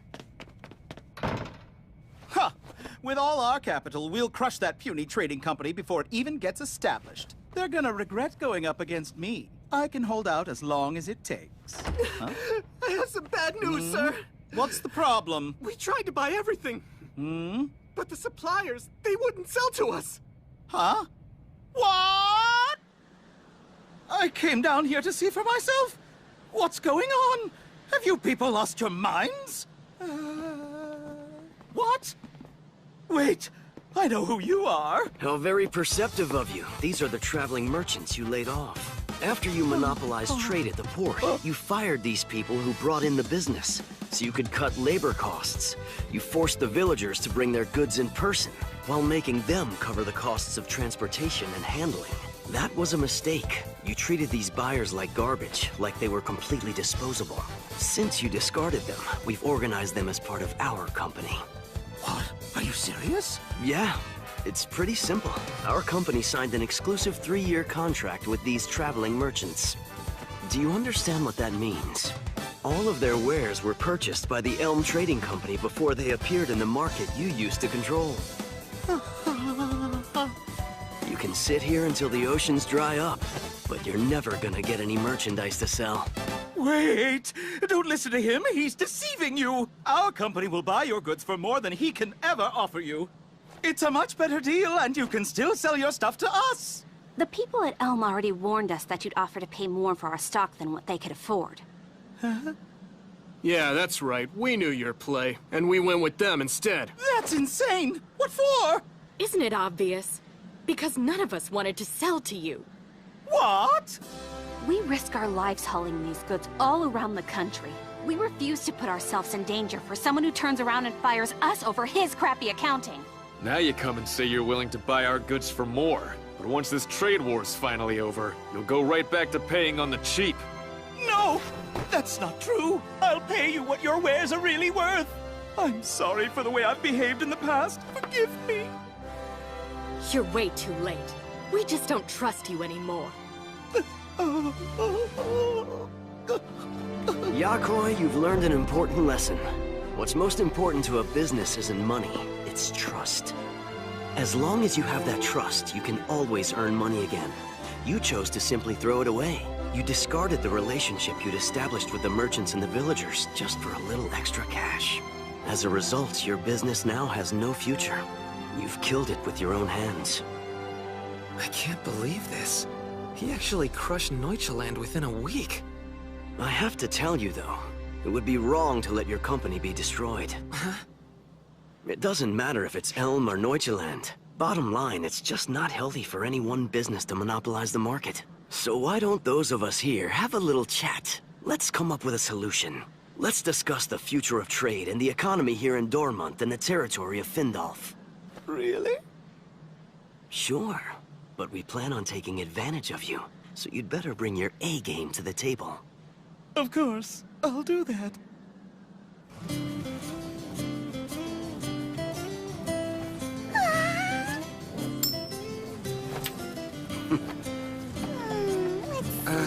Huh. With all our capital, we'll crush that puny trading company before it even gets established. They're gonna regret going up against me. I can hold out as long as it takes. Huh? I have some bad news, sir. What's the problem? We tried to buy everything. But the suppliers, they wouldn't sell to us. Huh? What? I came down here to see for myself. What's going on? Have you people lost your minds? What? Wait, I know who you are. How very perceptive of you. These are the traveling merchants you laid off. After you monopolized trade at the port, you fired these people who brought in the business, so you could cut labor costs. You forced the villagers to bring their goods in person, while making them cover the costs of transportation and handling. That was a mistake. You treated these buyers like garbage, like they were completely disposable. Since you discarded them, we've organized them as part of our company. What? Are you serious? Yeah. It's pretty simple. Our company signed an exclusive 3-year contract with these traveling merchants. Do you understand what that means? All of their wares were purchased by the Elm Trading Company before they appeared in the market you used to control. You can sit here until the oceans dry up, but you're never gonna get any merchandise to sell. Wait! Don't listen to him. He's deceiving you. Our company will buy your goods for more than he can ever offer you. It's a much better deal, and you can still sell your stuff to us. The people at Elm already warned us that you'd offer to pay more for our stock than what they could afford. Huh? Yeah, that's right. We knew your play, and we went with them instead. That's insane! What for? Isn't it obvious? Because none of us wanted to sell to you. What? We risk our lives hauling these goods all around the country. We refuse to put ourselves in danger for someone who turns around and fires us over his crappy accounting. Now you come and say you're willing to buy our goods for more. But once this trade war's finally over, you'll go right back to paying on the cheap. No! That's not true! I'll pay you what your wares are really worth! I'm sorry for the way I've behaved in the past. Forgive me. You're way too late. We just don't trust you anymore. Yakoi, you've learned an important lesson. What's most important to a business isn't money, it's trust. As long as you have that trust, you can always earn money again. You chose to simply throw it away. You discarded the relationship you'd established with the merchants and the villagers just for a little extra cash. As a result, your business now has no future. You've killed it with your own hands. I can't believe this. He actually crushed Neuchaland within a week. I have to tell you, though, it would be wrong to let your company be destroyed. It doesn't matter if it's Elm or Neuchaland. Bottom line, it's just not healthy for any one business to monopolize the market. So why don't those of us here have a little chat? Let's come up with a solution. Let's discuss the future of trade and the economy here in Dormont and the territory of Findolf. Really? Sure, but we plan on taking advantage of you, so you'd better bring your A-game to the table. Of course, I'll do that.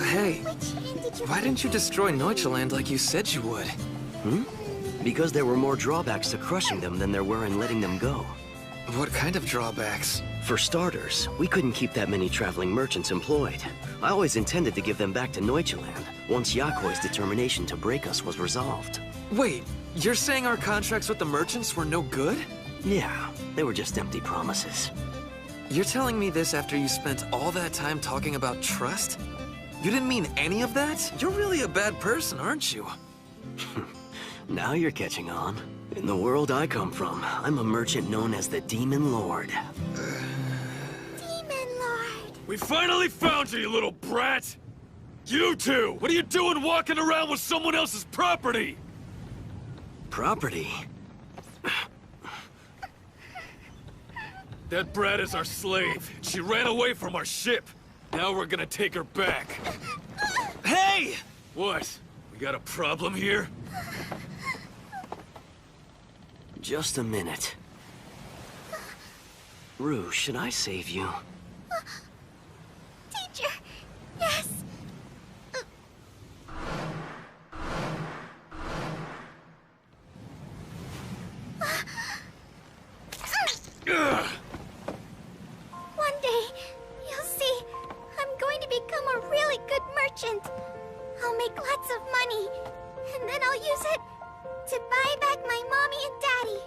Hey, why didn't you destroy Neuchaland like you said you would? Because there were more drawbacks to crushing them than there were in letting them go. What kind of drawbacks? For starters, we couldn't keep that many traveling merchants employed. I always intended to give them back to Neuchaland once Yakoi's determination to break us was resolved. Wait, you're saying our contracts with the merchants were no good? Yeah, they were just empty promises. You're telling me this after you spent all that time talking about trust? You didn't mean any of that? You're really a bad person, aren't you? Now you're catching on. In the world I come from, I'm a merchant known as the Demon Lord. Demon Lord! We finally found you, you little brat! You two! What are you doing walking around with someone else's property? Property? That brat is our slave. She ran away from our ship. Now we're gonna take her back. Hey! What? We got a problem here? Just a minute. Rue, should I save you? Teacher! Yes! One day, you'll see, I'm going to become a really good merchant. I'll make lots of money, and then I'll use it to buy back my mommy and daddy.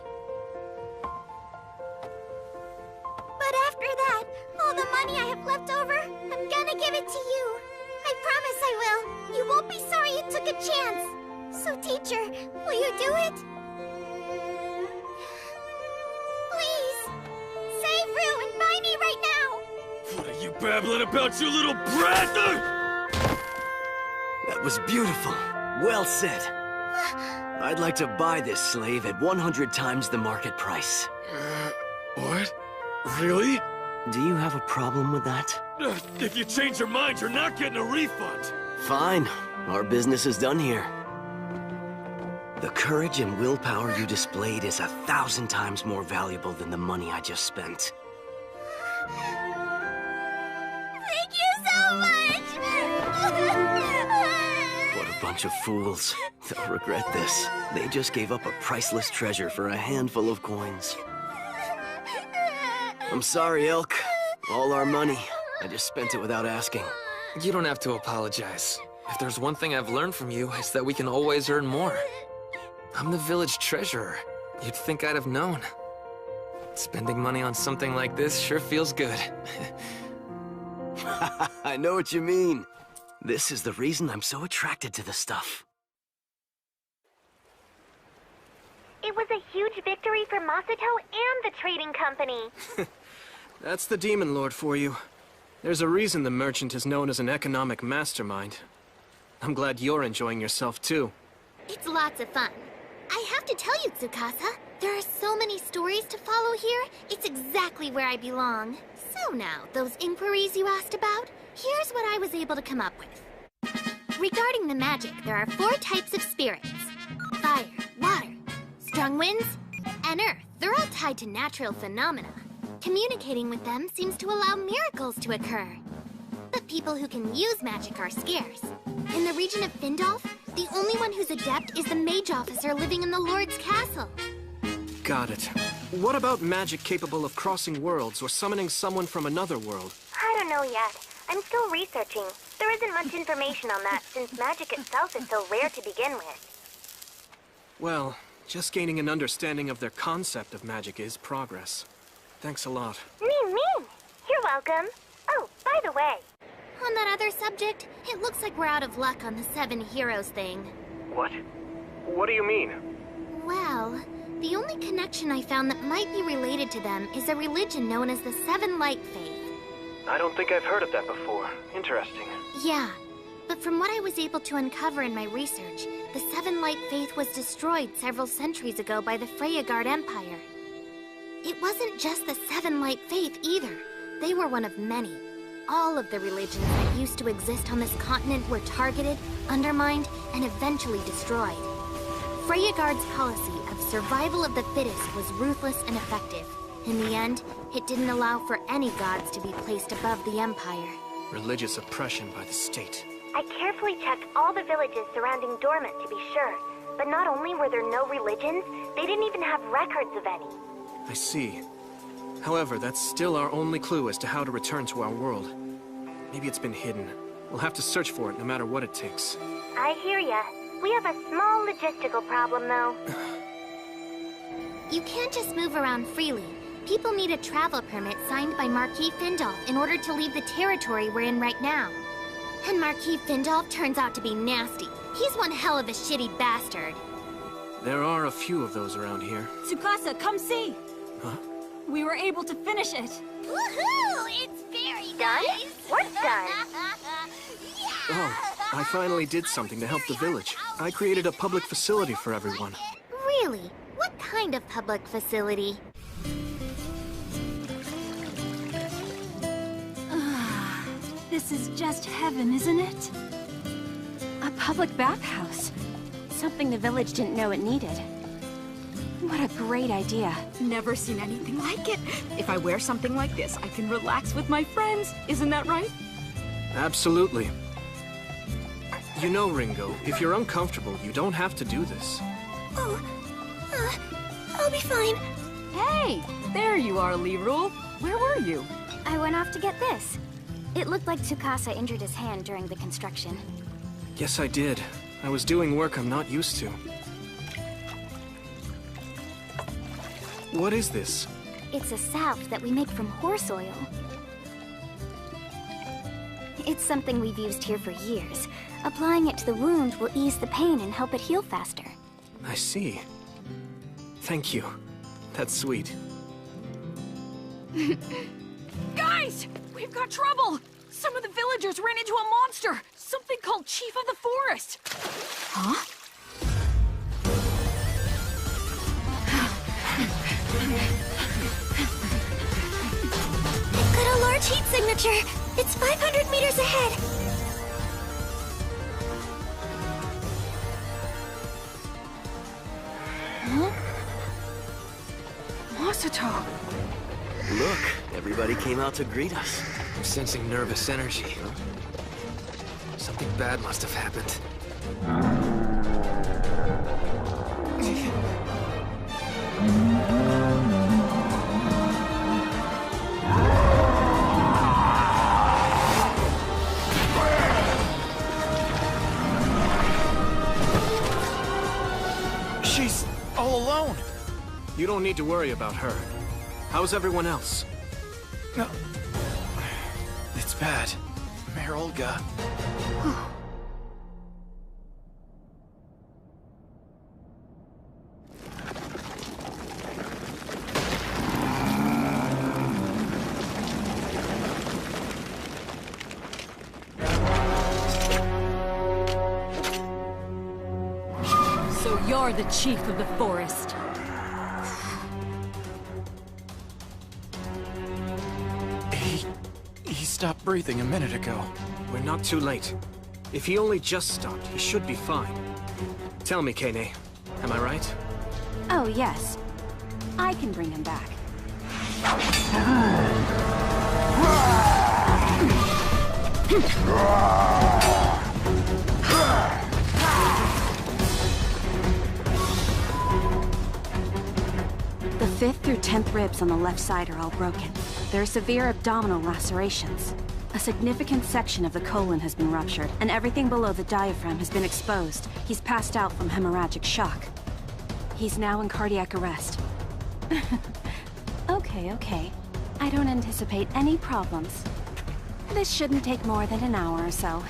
But after that, all the money I have left over, I'm gonna give it to you. I promise I will. You won't be sorry you took a chance. So, teacher, will you do it? Please, babbling about, you little brat! That was beautiful. Well said. I'd like to buy this slave at 100 times the market price. What? Really? Do you have a problem with that? If you change your mind, you're not getting a refund. Fine. Our business is done here. The courage and willpower you displayed is 1,000 times more valuable than the money I just spent. Thank you so much! What a bunch of fools. They'll regret this. They just gave up a priceless treasure for a handful of coins. I'm sorry, Elk. All our money. I just spent it without asking. You don't have to apologize. If there's one thing I've learned from you, it's that we can always earn more. I'm the village treasurer. You'd think I'd have known. Spending money on something like this sure feels good. I know what you mean. This is the reason I'm so attracted to the stuff. It was a huge victory for Masato and the trading company. That's the Demon Lord for you. There's a reason the merchant is known as an economic mastermind. I'm glad you're enjoying yourself too. It's lots of fun. I have to tell you, Tsukasa, there are so many stories to follow here. It's exactly where I belong. So now, those inquiries you asked about, here's what I was able to come up with. Regarding the magic, there are 4 types of spirits. Fire, water, strong winds, and earth. They're all tied to natural phenomena. Communicating with them seems to allow miracles to occur. But people who can use magic are scarce. In the region of Findolf, the only one who's adept is the mage officer living in the Lord's castle. Got it. What about magic capable of crossing worlds or summoning someone from another world? I don't know yet. I'm still researching. There isn't much information on that since magic itself is so rare to begin with. Well, just gaining an understanding of their concept of magic is progress. Thanks a lot. Me! You're welcome. Oh, by the way, on that other subject, it looks like we're out of luck on the 7 heroes thing. What? What do you mean? Well, the only connection I found that might be related to them is a religion known as the 7 Light Faith. I don't think I've heard of that before. Interesting. Yeah, but from what I was able to uncover in my research, the 7 Light Faith was destroyed several centuries ago by the Freyagard Empire. It wasn't just the 7 Light Faith either. They were one of many. All of the religions that used to exist on this continent were targeted, undermined, and eventually destroyed. Freyagard's policy of survival of the fittest was ruthless and effective. In the end, it didn't allow for any gods to be placed above the Empire. Religious oppression by the state. I carefully checked all the villages surrounding Dormant to be sure. But not only were there no religions, they didn't even have records of any. I see. However, that's still our only clue as to how to return to our world. Maybe it's been hidden. We'll have to search for it no matter what it takes. I hear ya. We have a small logistical problem, though. You can't just move around freely. People need a travel permit signed by Marquis Findolf in order to leave the territory we're in right now. And Marquis Findolf turns out to be nasty. He's one hell of a shitty bastard. There are a few of those around here. Tsukasa, come see! Huh? We were able to finish it. Woohoo! It's very nice! What's done? Oh, I finally did something to help the village. I created a public facility for everyone. Really? What kind of public facility? This is just heaven, isn't it? A public bathhouse. Something the village didn't know it needed. What a great idea. Never seen anything like it. If I wear something like this, I can relax with my friends. Isn't that right? Absolutely. You know, Ringo, if you're uncomfortable, you don't have to do this. Oh, I'll be fine. Hey, there you are, Lee-Rule. Where were you? I went off to get this. It looked like Tsukasa injured his hand during the construction. Yes, I did. I was doing work I'm not used to. What is this? It's a salve that we make from horse oil. It's something we've used here for years. Applying it to the wound will ease the pain and help it heal faster. I see. Thank you. That's sweet. Guys! We've got trouble! Some of the villagers ran into a monster! Something called Chief of the Forest! Huh? I've got a large heat signature. It's 500 meters ahead. Huh? Masato! Look, everybody came out to greet us. I'm sensing nervous energy. Something bad must have happened. She's all alone. You don't need to worry about her. How's everyone else? No. It's bad. Mayor Olga. So you're the chief of the forest. He stopped breathing a minute ago. We're not too late. If he only just stopped, he should be fine. Tell me, Kane, am I right? Oh, yes. I can bring him back. The 5th through 10th ribs on the left side are all broken. There are severe abdominal lacerations. A significant section of the colon has been ruptured, and everything below the diaphragm has been exposed. He's passed out from hemorrhagic shock. He's now in cardiac arrest. Okay. I don't anticipate any problems. This shouldn't take more than an hour or so.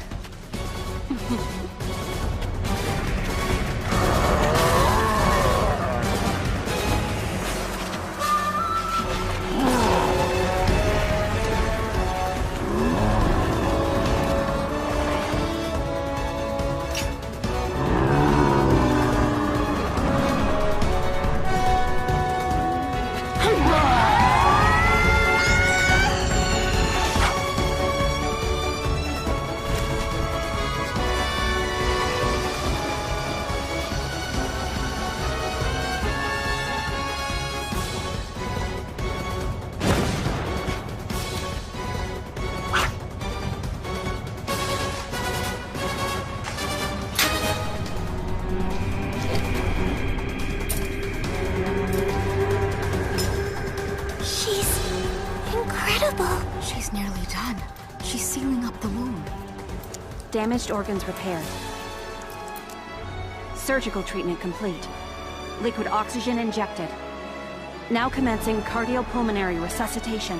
She's nearly done. She's sealing up the wound. Damaged organs repaired. Surgical treatment complete. Liquid oxygen injected. Now commencing cardiopulmonary resuscitation.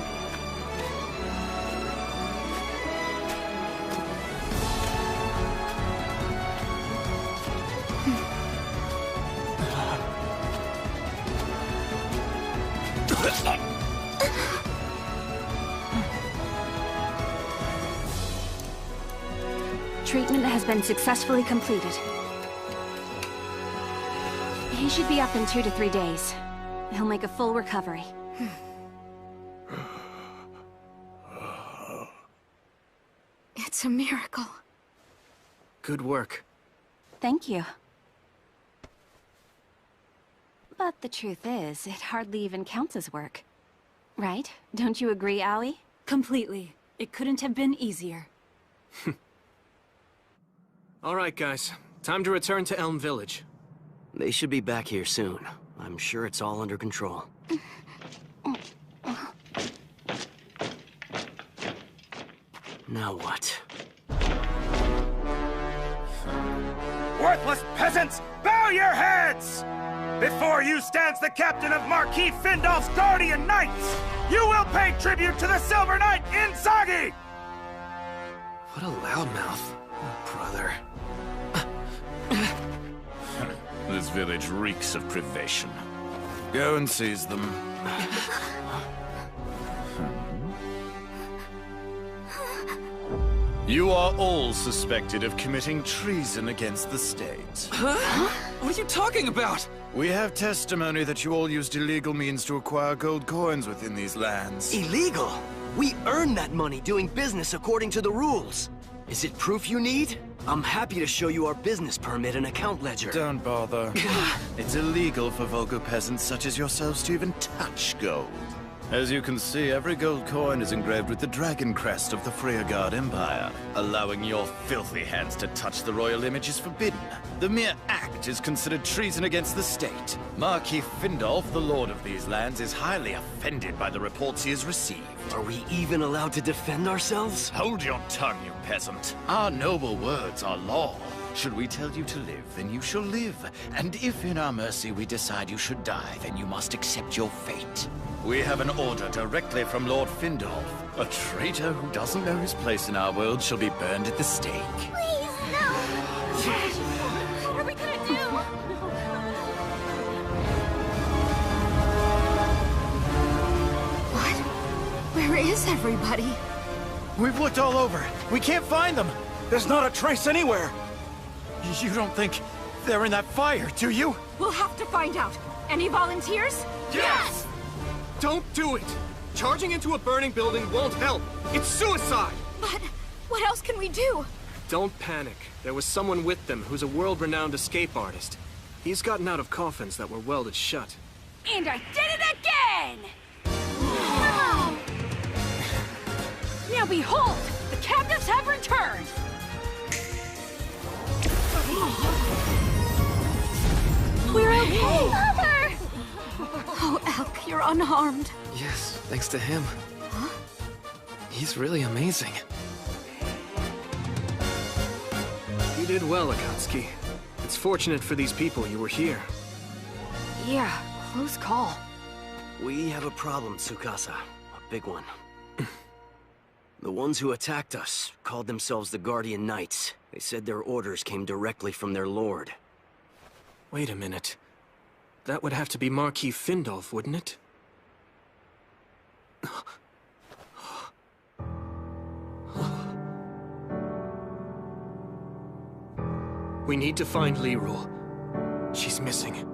Treatment has been successfully completed. He should be up in 2 to 3 days. He'll make a full recovery. It's a miracle. Good work. Thank you. But the truth is, it hardly even counts as work. Right? Don't you agree, Aoi? Completely. It couldn't have been easier. All right, guys. Time to return to Elm Village. They should be back here soon. I'm sure it's all under control. Now what? Worthless peasants, bow your heads! Before you stands the captain of Marquis Findolf's Guardian Knights! You will pay tribute to the Silver Knight Inzaghi! What a loudmouth, brother. This village reeks of privation. Go and seize them. You are all suspected of committing treason against the state. Huh? What are you talking about? We have testimony that you all used illegal means to acquire gold coins within these lands. Illegal? We earned that money doing business according to the rules. Is it proof you need? I'm happy to show you our business permit and account ledger. Don't bother. It's illegal for vulgar peasants such as yourselves to even touch gold. As you can see, every gold coin is engraved with the dragon crest of the Freyagard Empire. Allowing your filthy hands to touch the royal image is forbidden. The mere act is considered treason against the state. Marquis Findolf, the lord of these lands, is highly offended by the reports he has received. Are we even allowed to defend ourselves? Hold your tongue, you peasant. Our noble words are law. Should we tell you to live, then you shall live. And if in our mercy we decide you should die, then you must accept your fate. We have an order directly from Lord Findolf. A traitor who doesn't know his place in our world shall be burned at the stake. Please, no! What are we gonna do? What? Where is everybody? We've looked all over. We can't find them. There's not a trace anywhere. You don't think they're in that fire, do you? We'll have to find out. Any volunteers? Yes! Don't do it! Charging into a burning building won't help. It's suicide! But what else can we do? Don't panic. There was someone with them who's a world-renowned escape artist. He's gotten out of coffins that were welded shut. And I did it again! Now behold! The captives have returned! We're okay! Mother! Oh, Elk, you're unharmed. Yes, thanks to him. Huh? He's really amazing. You did well, Akatsuki. It's fortunate for these people you were here. Yeah, close call. We have a problem, Tsukasa. A big one. The ones who attacked us called themselves the Guardian Knights. They said their orders came directly from their lord. Wait a minute. That would have to be Marquis Findolf, wouldn't it? We need to find Lirul. She's missing.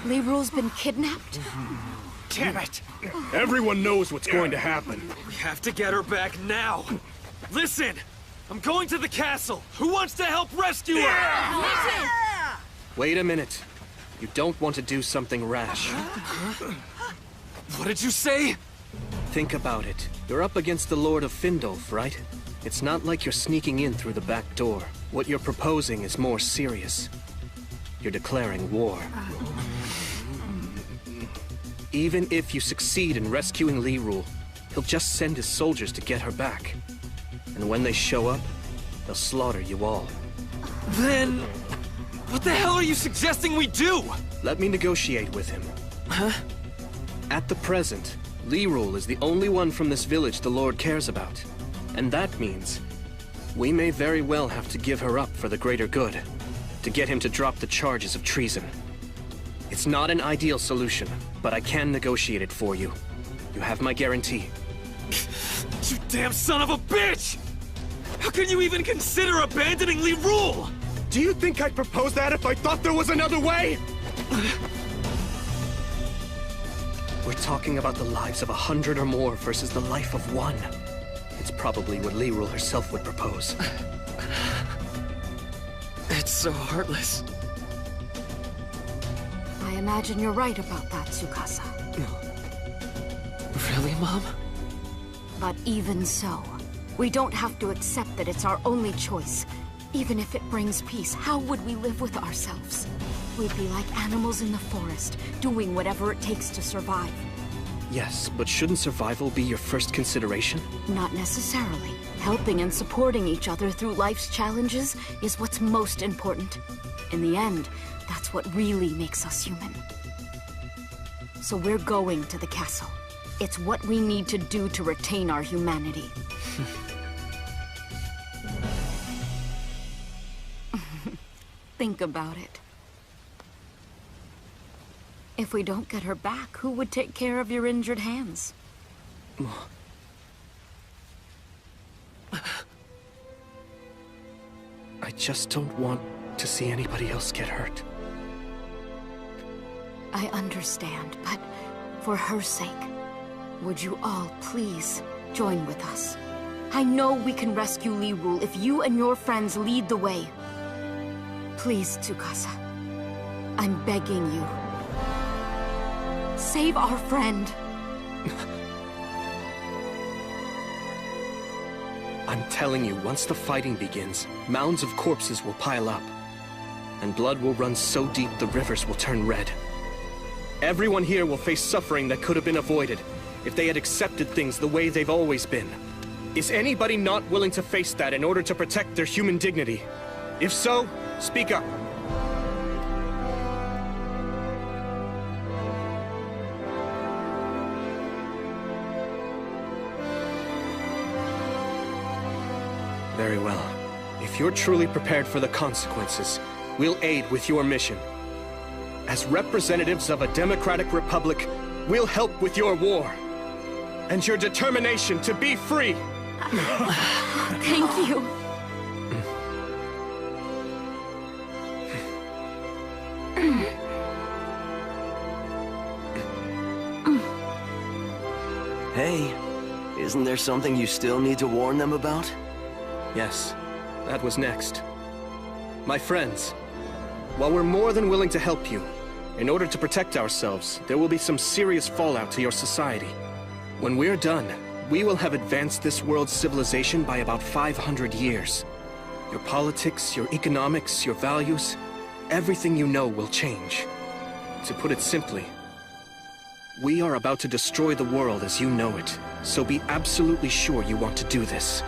Li Rule's been kidnapped? Damn it! Everyone knows what's going to happen. We have to get her back now. Listen! I'm going to the castle. Who wants to help rescue her? Wait a minute. You don't want to do something rash. What did you say? Think about it. You're up against the Lord of Findolf, right? It's not like you're sneaking in through the back door. What you're proposing is more serious. You're declaring war. Even if you succeed in rescuing Li Rule, he'll just send his soldiers to get her back. And when they show up, they'll slaughter you all. Then... what the hell are you suggesting we do? Let me negotiate with him. Huh? At the present, Li Rule is the only one from this village the Lord cares about. And that means we may very well have to give her up for the greater good, to get him to drop the charges of treason. It's not an ideal solution, but I can negotiate it for you. You have my guarantee. You damn son of a bitch! How can you even consider abandoning Li Rule? Do you think I'd propose that if I thought there was another way? We're talking about the lives of 100 or more versus the life of one. It's probably what Li Rule herself would propose. It's so heartless. I imagine you're right about that, Tsukasa. Really, Mom? But even so, we don't have to accept that it's our only choice. Even if it brings peace, how would we live with ourselves? We'd be like animals in the forest, doing whatever it takes to survive. Yes, but shouldn't survival be your first consideration? Not necessarily. Helping and supporting each other through life's challenges is what's most important. In the end, that's what really makes us human. So we're going to the castle. It's what we need to do to retain our humanity. Think about it. If we don't get her back, who would take care of your injured hands? I just don't want to see anybody else get hurt. I understand, but for her sake, would you all please join with us? I know we can rescue Li Rule if you and your friends lead the way. Please, Tsukasa. I'm begging you. Save our friend. I'm telling you, once the fighting begins, mounds of corpses will pile up. And blood will run so deep the rivers will turn red. Everyone here will face suffering that could have been avoided if they had accepted things the way they've always been. Is anybody not willing to face that in order to protect their human dignity? If so, speak up. Very well. If you're truly prepared for the consequences, we'll aid with your mission. As representatives of a democratic republic, we'll help with your war. And your determination to be free. Thank you. Hey, isn't there something you still need to warn them about? Yes, that was next. My friends, while we're more than willing to help you, in order to protect ourselves, there will be some serious fallout to your society. When we're done, we will have advanced this world's civilization by about 500 years. Your politics, your economics, your values, everything you know will change. To put it simply, we are about to destroy the world as you know it, so be absolutely sure you want to do this.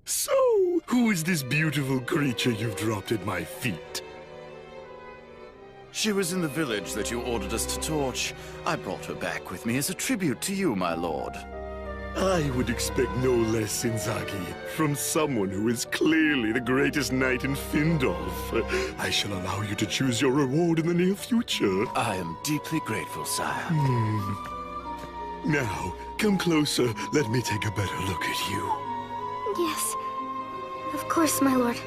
So, who is this beautiful creature you've dropped at my feet? She was in the village that you ordered us to torch. I brought her back with me as a tribute to you, my lord. I would expect no less, Inzaghi, from someone who is clearly the greatest knight in Findolf. I shall allow you to choose your reward in the near future. I am deeply grateful, sire. Now, come closer. Let me take a better look at you. Yes. Of course, my lord.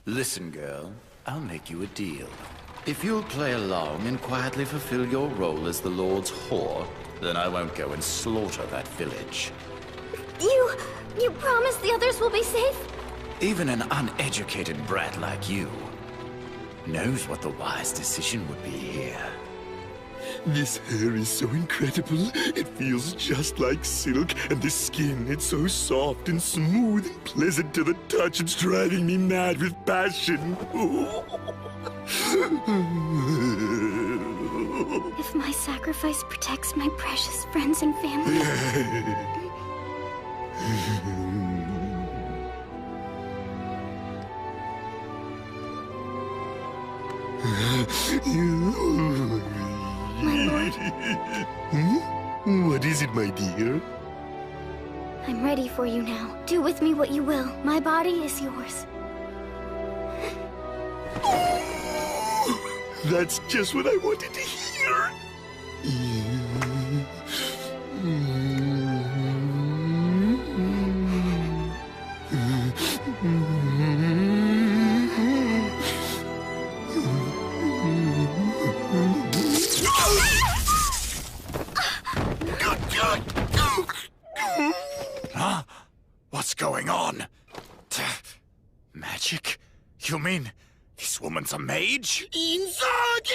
Listen, girl. I'll make you a deal. If you'll play along and quietly fulfill your role as the Lord's whore, then I won't go and slaughter that village. You promise the others will be safe? Even an uneducated brat like you knows what the wise decision would be here. This hair is so incredible. It feels just like silk, and the skin, it's so soft and smooth and pleasant to the touch. It's driving me mad with passion. If my sacrifice protects my precious friends and family... My lord. What is it, my dear? I'm ready for you now. Do with me what you will. My body is yours. That's just what I wanted to hear. Huh? What's going on? Magic? You mean this woman's a mage? Inzaghi!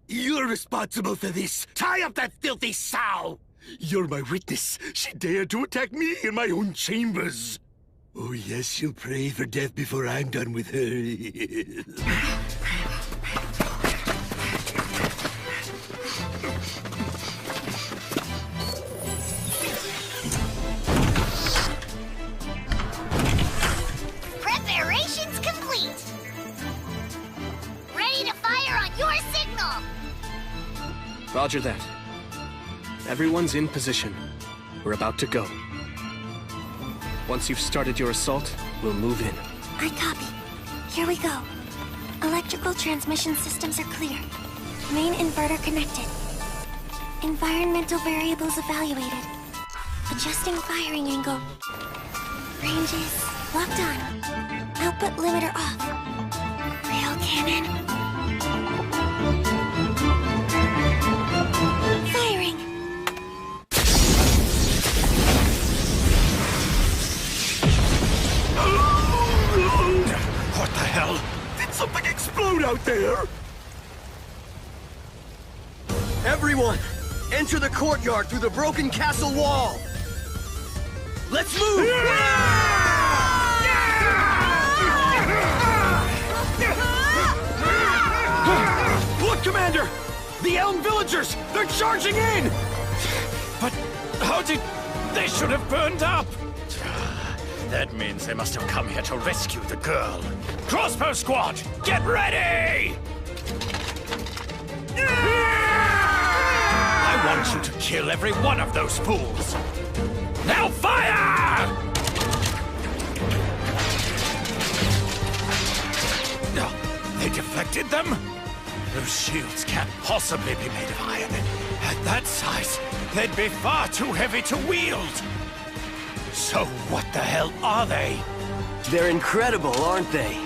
You're responsible for this. Tie up that filthy sow! You're my witness. She dared to attack me in my own chambers. Oh yes, she'll pray for death before I'm done with her. Preparations complete. Ready to fire on your signal. Roger that. Everyone's in position. We're about to go. Once you've started your assault, we'll move in. I copy. Here we go. Electrical transmission systems are clear. Main inverter connected. Environmental variables evaluated. Adjusting firing angle. Ranges locked on. Output limiter off. Rail cannon. Firing. What the hell? Did something explode out there? Everyone, enter the courtyard through the broken castle wall. Let's move! Look, Commander! The Elm villagers! They're charging in! But how did... They should have burned up! That means they must have come here to rescue the girl. Crossbow squad, get ready! I want you to kill every one of those fools. Now fire! They deflected them? Those shields can't possibly be made of iron. At that size, they'd be far too heavy to wield. So what the hell are they? They're incredible, aren't they?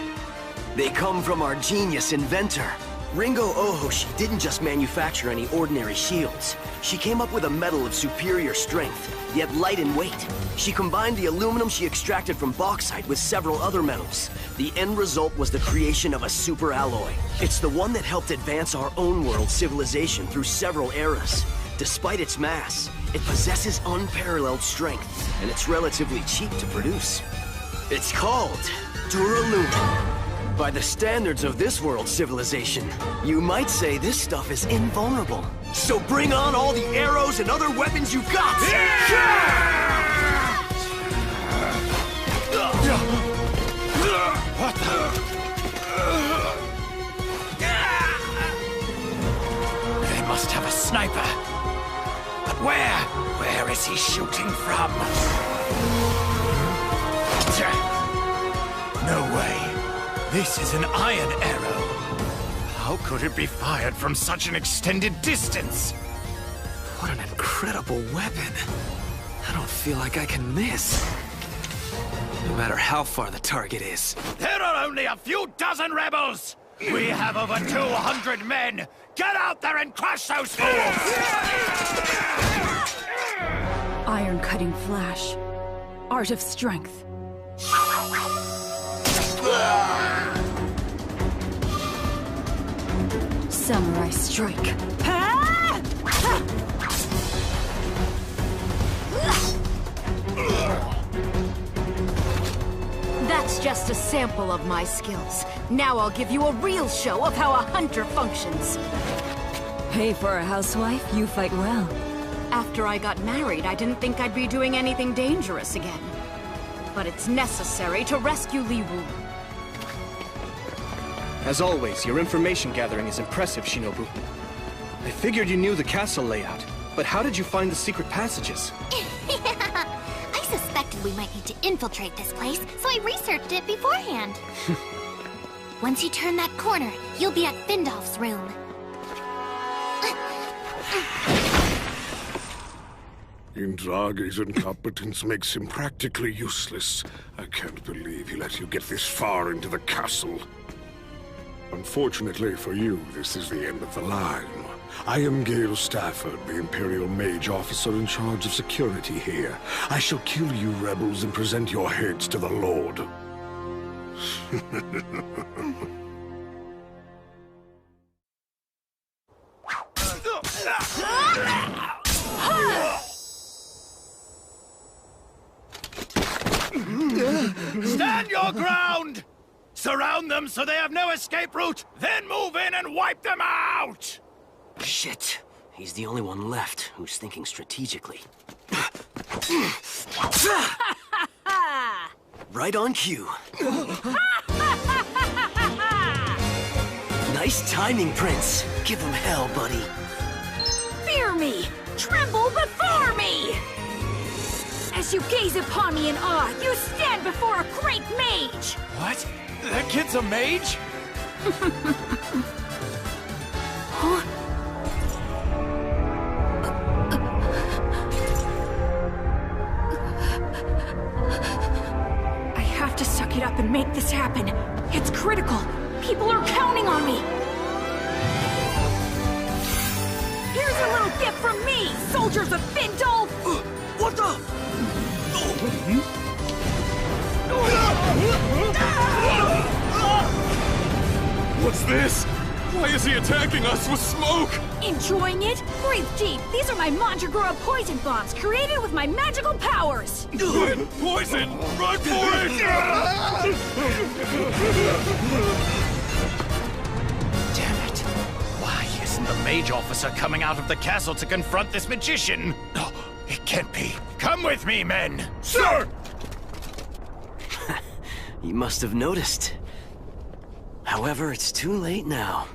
They come from our genius inventor. Ringo Ohoshi didn't just manufacture any ordinary shields. She came up with a metal of superior strength, yet light in weight. She combined the aluminum she extracted from bauxite with several other metals. The end result was the creation of a super alloy. It's the one that helped advance our own world's civilization through several eras. Despite its mass, it possesses unparalleled strength, and it's relatively cheap to produce. It's called Duralumin. By the standards of this world's civilization, you might say this stuff is invulnerable. So bring on all the arrows and other weapons you've got! What the... They must have a sniper. But where? Where Where is he shooting from? No way. This is an iron arrow. How could it be fired from such an extended distance? What an incredible weapon. I don't feel like I can miss. No matter how far the target is. There are only a few dozen rebels! We have over 200 men! Get out there and crush those fools! Iron-cutting flash. Art of strength. Samurai strike. That's just a sample of my skills. Now I'll give you a real show of how a hunter functions. Hey, for a housewife, you fight well. After I got married, I didn't think I'd be doing anything dangerous again. But it's necessary to rescue Li Wu. As always, your information gathering is impressive, Shinobu. I figured you knew the castle layout, but how did you find the secret passages? I suspected we might need to infiltrate this place, so I researched it beforehand. Once you turn that corner, you'll be at Findolf's room. Indrage's incompetence makes him practically useless. I can't believe he let you get this far into the castle. Unfortunately for you, this is the end of the line. I am Gale Stafford, the Imperial Mage Officer in charge of security here. I shall kill you rebels and present your heads to the Lord. Stand your ground! Surround them so they have no escape route, then move in and wipe them out! Shit. He's the only one left who's thinking strategically. Right on cue. Nice timing, Prince. Give him hell, buddy. Fear me! Tremble before me! As you gaze upon me in awe, you stand before a great mage! What? That kid's a mage? Huh? I have to suck it up and make this happen. It's critical. People are counting on me. Here's a little gift from me, soldiers of Findolf! What the? What's this? Why is he attacking us with smoke? Enjoying it? Breathe deep. These are my Mandragora poison bombs, created with my magical powers. Poison! Run for it! Damn it. Why isn't the mage officer coming out of the castle to confront this magician? No, it can't be. Come with me, men! Sir! You must have noticed. However, it's too late now.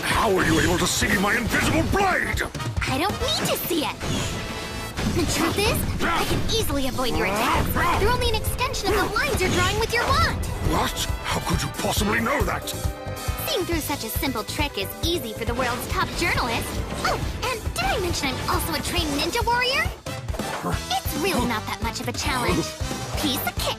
How are you able to see my invisible blade? I don't need to see it. The truth is, I can easily avoid your attacks. They're only an extension of the lines you're drawing with your wand. What? How could you possibly know that? Seeing through such a simple trick is easy for the world's top journalist. Oh, and did I mention I'm also a trained ninja warrior? It's really not that much of a challenge. Piece of cake.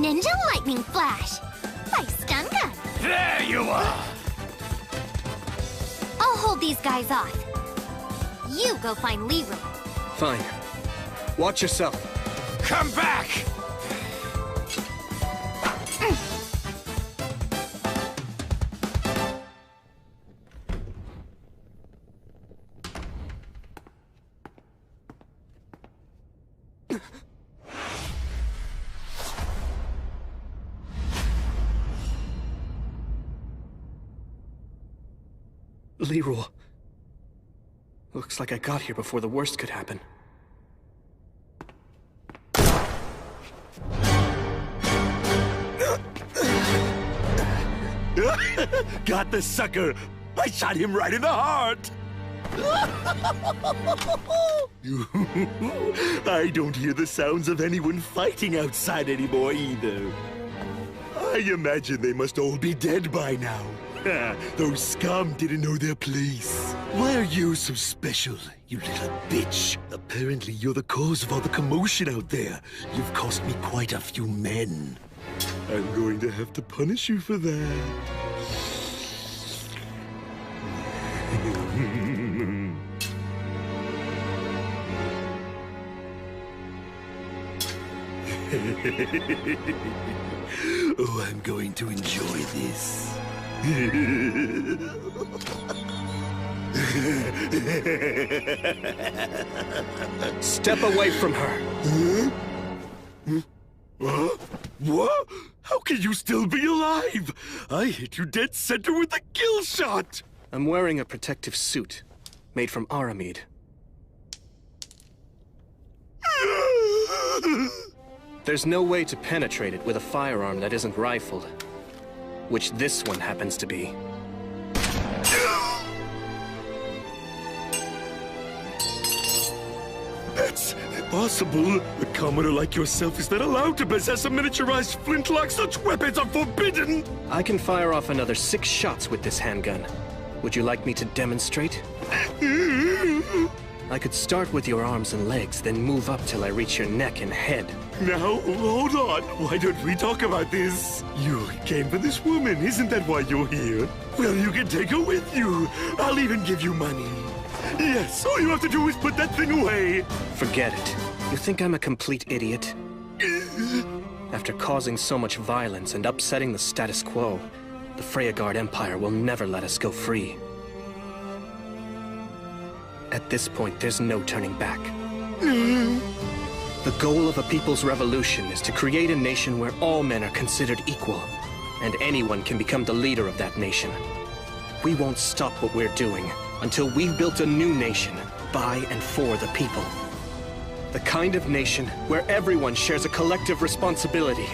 Ninja lightning flash by stun gun. There you are! I'll hold these guys off. You go find Leroy. Fine. Watch yourself. Come back! Leroy. Looks like I got here before the worst could happen. Got the sucker! I shot him right in the heart! I don't hear the sounds of anyone fighting outside anymore either. I imagine they must all be dead by now. Those scum didn't know their place. Why are you so special, you little bitch? Apparently you're the cause of all the commotion out there. You've cost me quite a few men. I'm going to have to punish you for that. Oh, I'm going to enjoy this. Step away from her. What? How can you still be alive? I hit you dead center with a kill shot. I'm wearing a protective suit, made from aramid. There's no way to penetrate it with a firearm that isn't rifled, which this one happens to be. That's impossible. A commoner like yourself is not allowed to possess a miniaturized flintlock. Such weapons are forbidden. I can fire off another 6 shots with this handgun. Would you like me to demonstrate? I could start with your arms and legs, then move up till I reach your neck and head. Now, hold on. Why don't we talk about this? You came for this woman. Isn't that why you're here? Well, you can take her with you. I'll even give you money. Yes, all you have to do is put that thing away. Forget it. You think I'm a complete idiot? After causing so much violence and upsetting the status quo, the Freyagard Empire will never let us go free. At this point, there's no turning back. The goal of a people's revolution is to create a nation where all men are considered equal, and anyone can become the leader of that nation. We won't stop what we're doing until we've built a new nation by and for the people. The kind of nation where everyone shares a collective responsibility.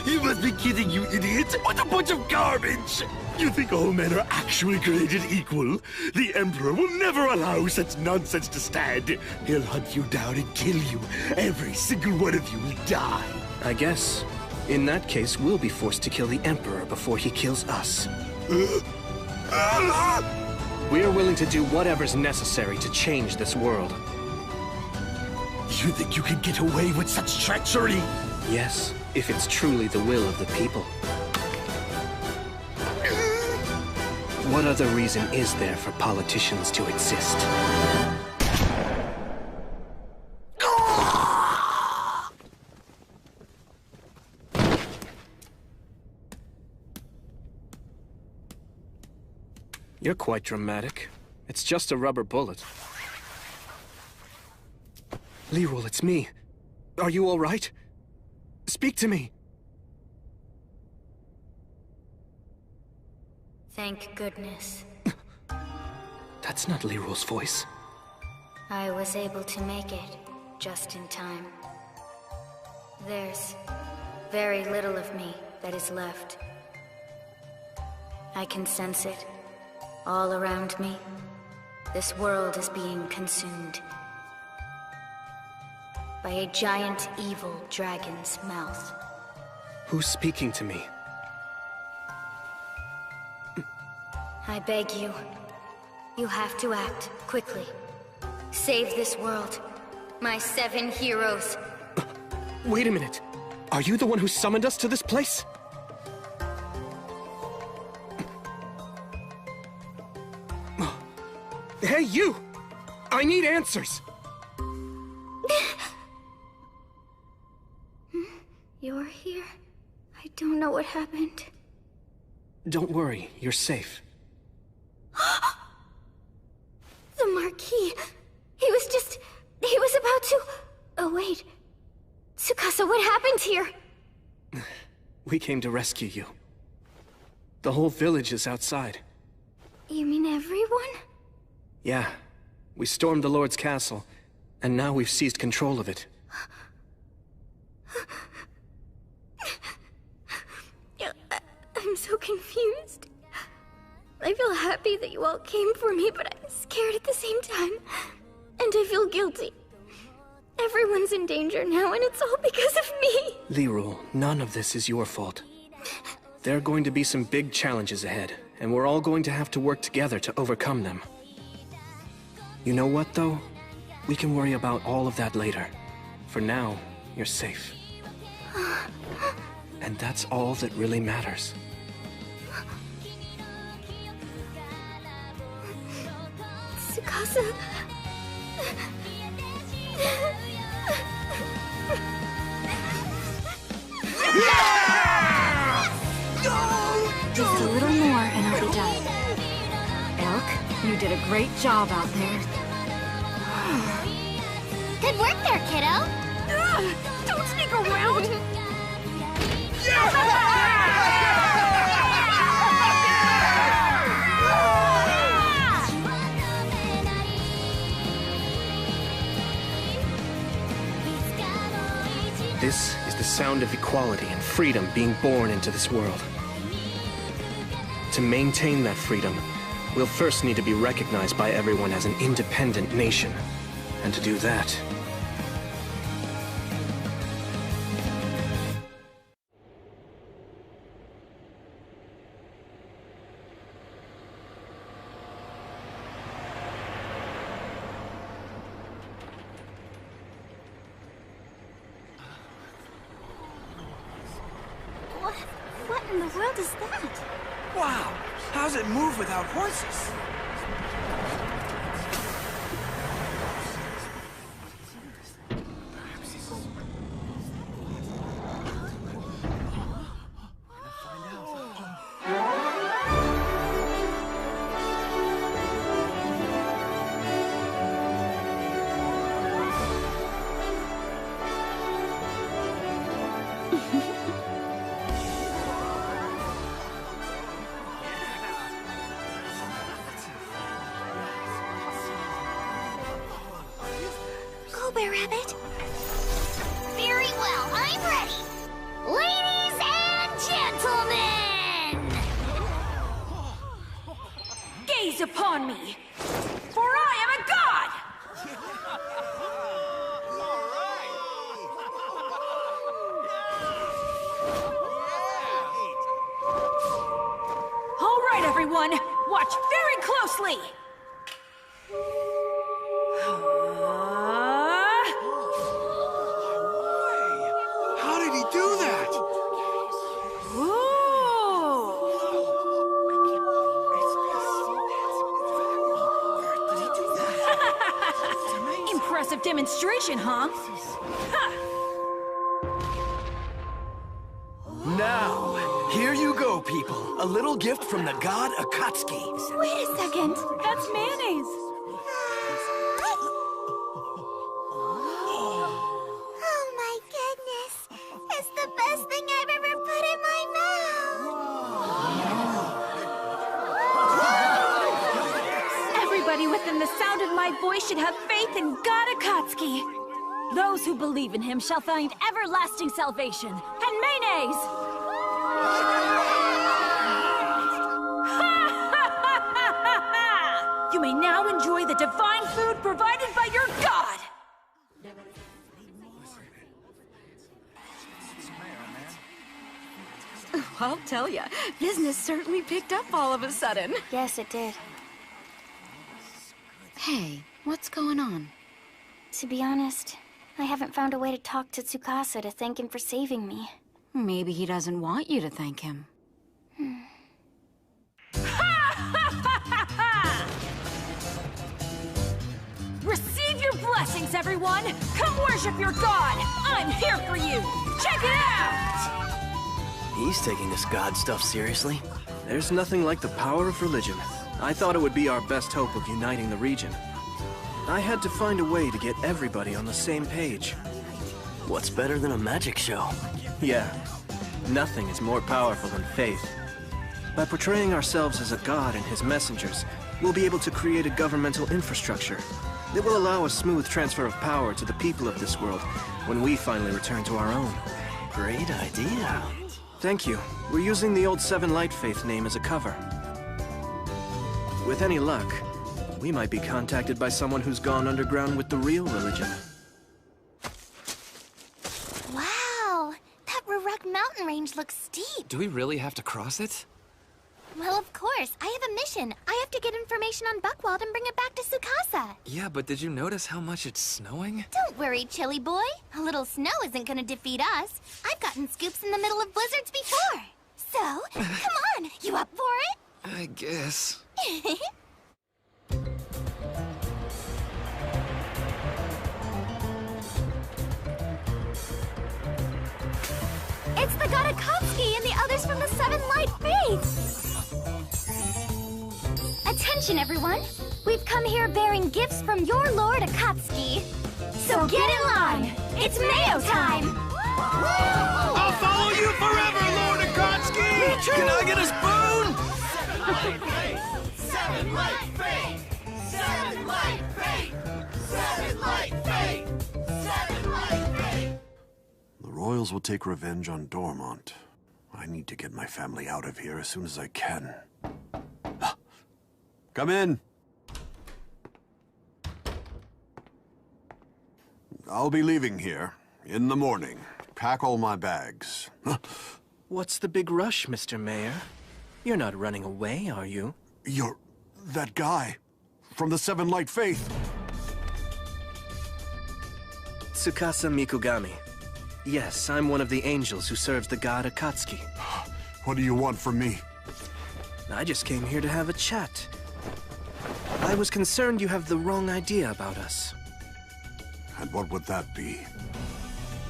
You must be kidding, you idiot! What a bunch of garbage! You think all men are actually created equal? The Emperor will never allow such nonsense to stand. He'll hunt you down and kill you. Every single one of you will die. I guess, in that case, we'll be forced to kill the Emperor before he kills us. We're willing to do whatever's necessary to change this world. You think you can get away with such treachery? Yes, if it's truly the will of the people. What other reason is there for politicians to exist? You're quite dramatic. It's just a rubber bullet. Leroy, it's me. Are you all right? Speak to me. Thank goodness. That's not Leroy's voice. I was able to make it just in time. There's very little of me that is left. I can sense it. All around me, this world is being consumed by a giant evil dragon's mouth. Who's speaking to me? I beg you, you have to act quickly. Save this world. My 7 heroes. Wait a minute. Are you the one who summoned us to this place? Hey, you! I need answers! You're here? I don't know what happened. Don't worry, you're safe. The Marquis! He was about to... Oh, wait. Tsukasa, what happened here? We came to rescue you. The whole village is outside. You mean everyone? Yeah. We stormed the Lord's castle, and now we've seized control of it. I'm so confused. I feel happy that you all came for me, but I'm scared at the same time. And I feel guilty. Everyone's in danger now, and it's all because of me. Lirul, none of this is your fault. There are going to be some big challenges ahead, and we're all going to have to work together to overcome them. You know what, though? We can worry about all of that later. For now, you're safe. And that's all that really matters. Tsukasa... Just a little more and I'll be done. Elk, you did a great job out there. Good work there, kiddo! Don't sneak around! This is the sound of equality and freedom being born into this world. To maintain that freedom, we'll first need to be recognized by everyone as an independent nation. And to do that... What in the world is that? Wow! How's it move without horses? Rabbit? Very well, I'm ready. Ladies and gentlemen! Gaze upon me, for I am a god! All right, everyone, watch very closely! How did he do that? Impressive demonstration, huh? Now, here you go, people. A little gift from the god Akatsuki. Wait a second. That's mayonnaise. Oh my goodness. It's the best thing I've ever put in my mouth. Everybody within the sound of my voice should have faith in God Akatsuki. Those who believe in him shall find everlasting salvation. And mayonnaise! You may now enjoy the divine food provided by your God! I'll tell ya, business certainly picked up all of a sudden. Yes, it did. Hey, what's going on? To be honest, I haven't found a way to talk to Tsukasa to thank him for saving me. Maybe he doesn't want you to thank him. Receive your blessings, everyone! Come worship your God! I'm here for you! Check it out! He's taking this god stuff seriously. There's nothing like the power of religion. I thought it would be our best hope of uniting the region. I had to find a way to get everybody on the same page. What's better than a magic show? Yeah, nothing is more powerful than faith. By portraying ourselves as a god and his messengers, we'll be able to create a governmental infrastructure that will allow a smooth transfer of power to the people of this world when we finally return to our own. Great idea. Thank you. We're using the old Seven Light Faith name as a cover. With any luck, we might be contacted by someone who's gone underground with the real religion. Wow, that Ruruk mountain range looks steep. Do we really have to cross it? Well, of course. I have a mission. I have to get information on Buckwald and bring it back to Tsukasa. Yeah, but did you notice how much it's snowing? Don't worry, Chilly Boy. A little snow isn't gonna defeat us. I've gotten scoops in the middle of blizzards before. So, come on, you up for it? I guess. It's the god Akatsuki and the others from the Seven Light Faith! Attention, everyone! We've come here bearing gifts from your lord Akatsuki. So get in line! It's Mayo time! I'll follow you forever, Lord Akatsuki! Me too! Can I get a spoon? Seven Light Faith! Seven Light Faith! Seven Light Faith! Seven Light Faith! The Royals will take revenge on Dormont. I need to get my family out of here as soon as I can. Come in. I'll be leaving here in the morning. Pack all my bags. What's the big rush, Mr. Mayor? You're not running away, are you? You're that guy from the Seven Light Faith. Tsukasa Mikugami. Yes, I'm one of the angels who serves the god Akatsuki. What do you want from me? I just came here to have a chat. I was concerned you have the wrong idea about us. And what would that be?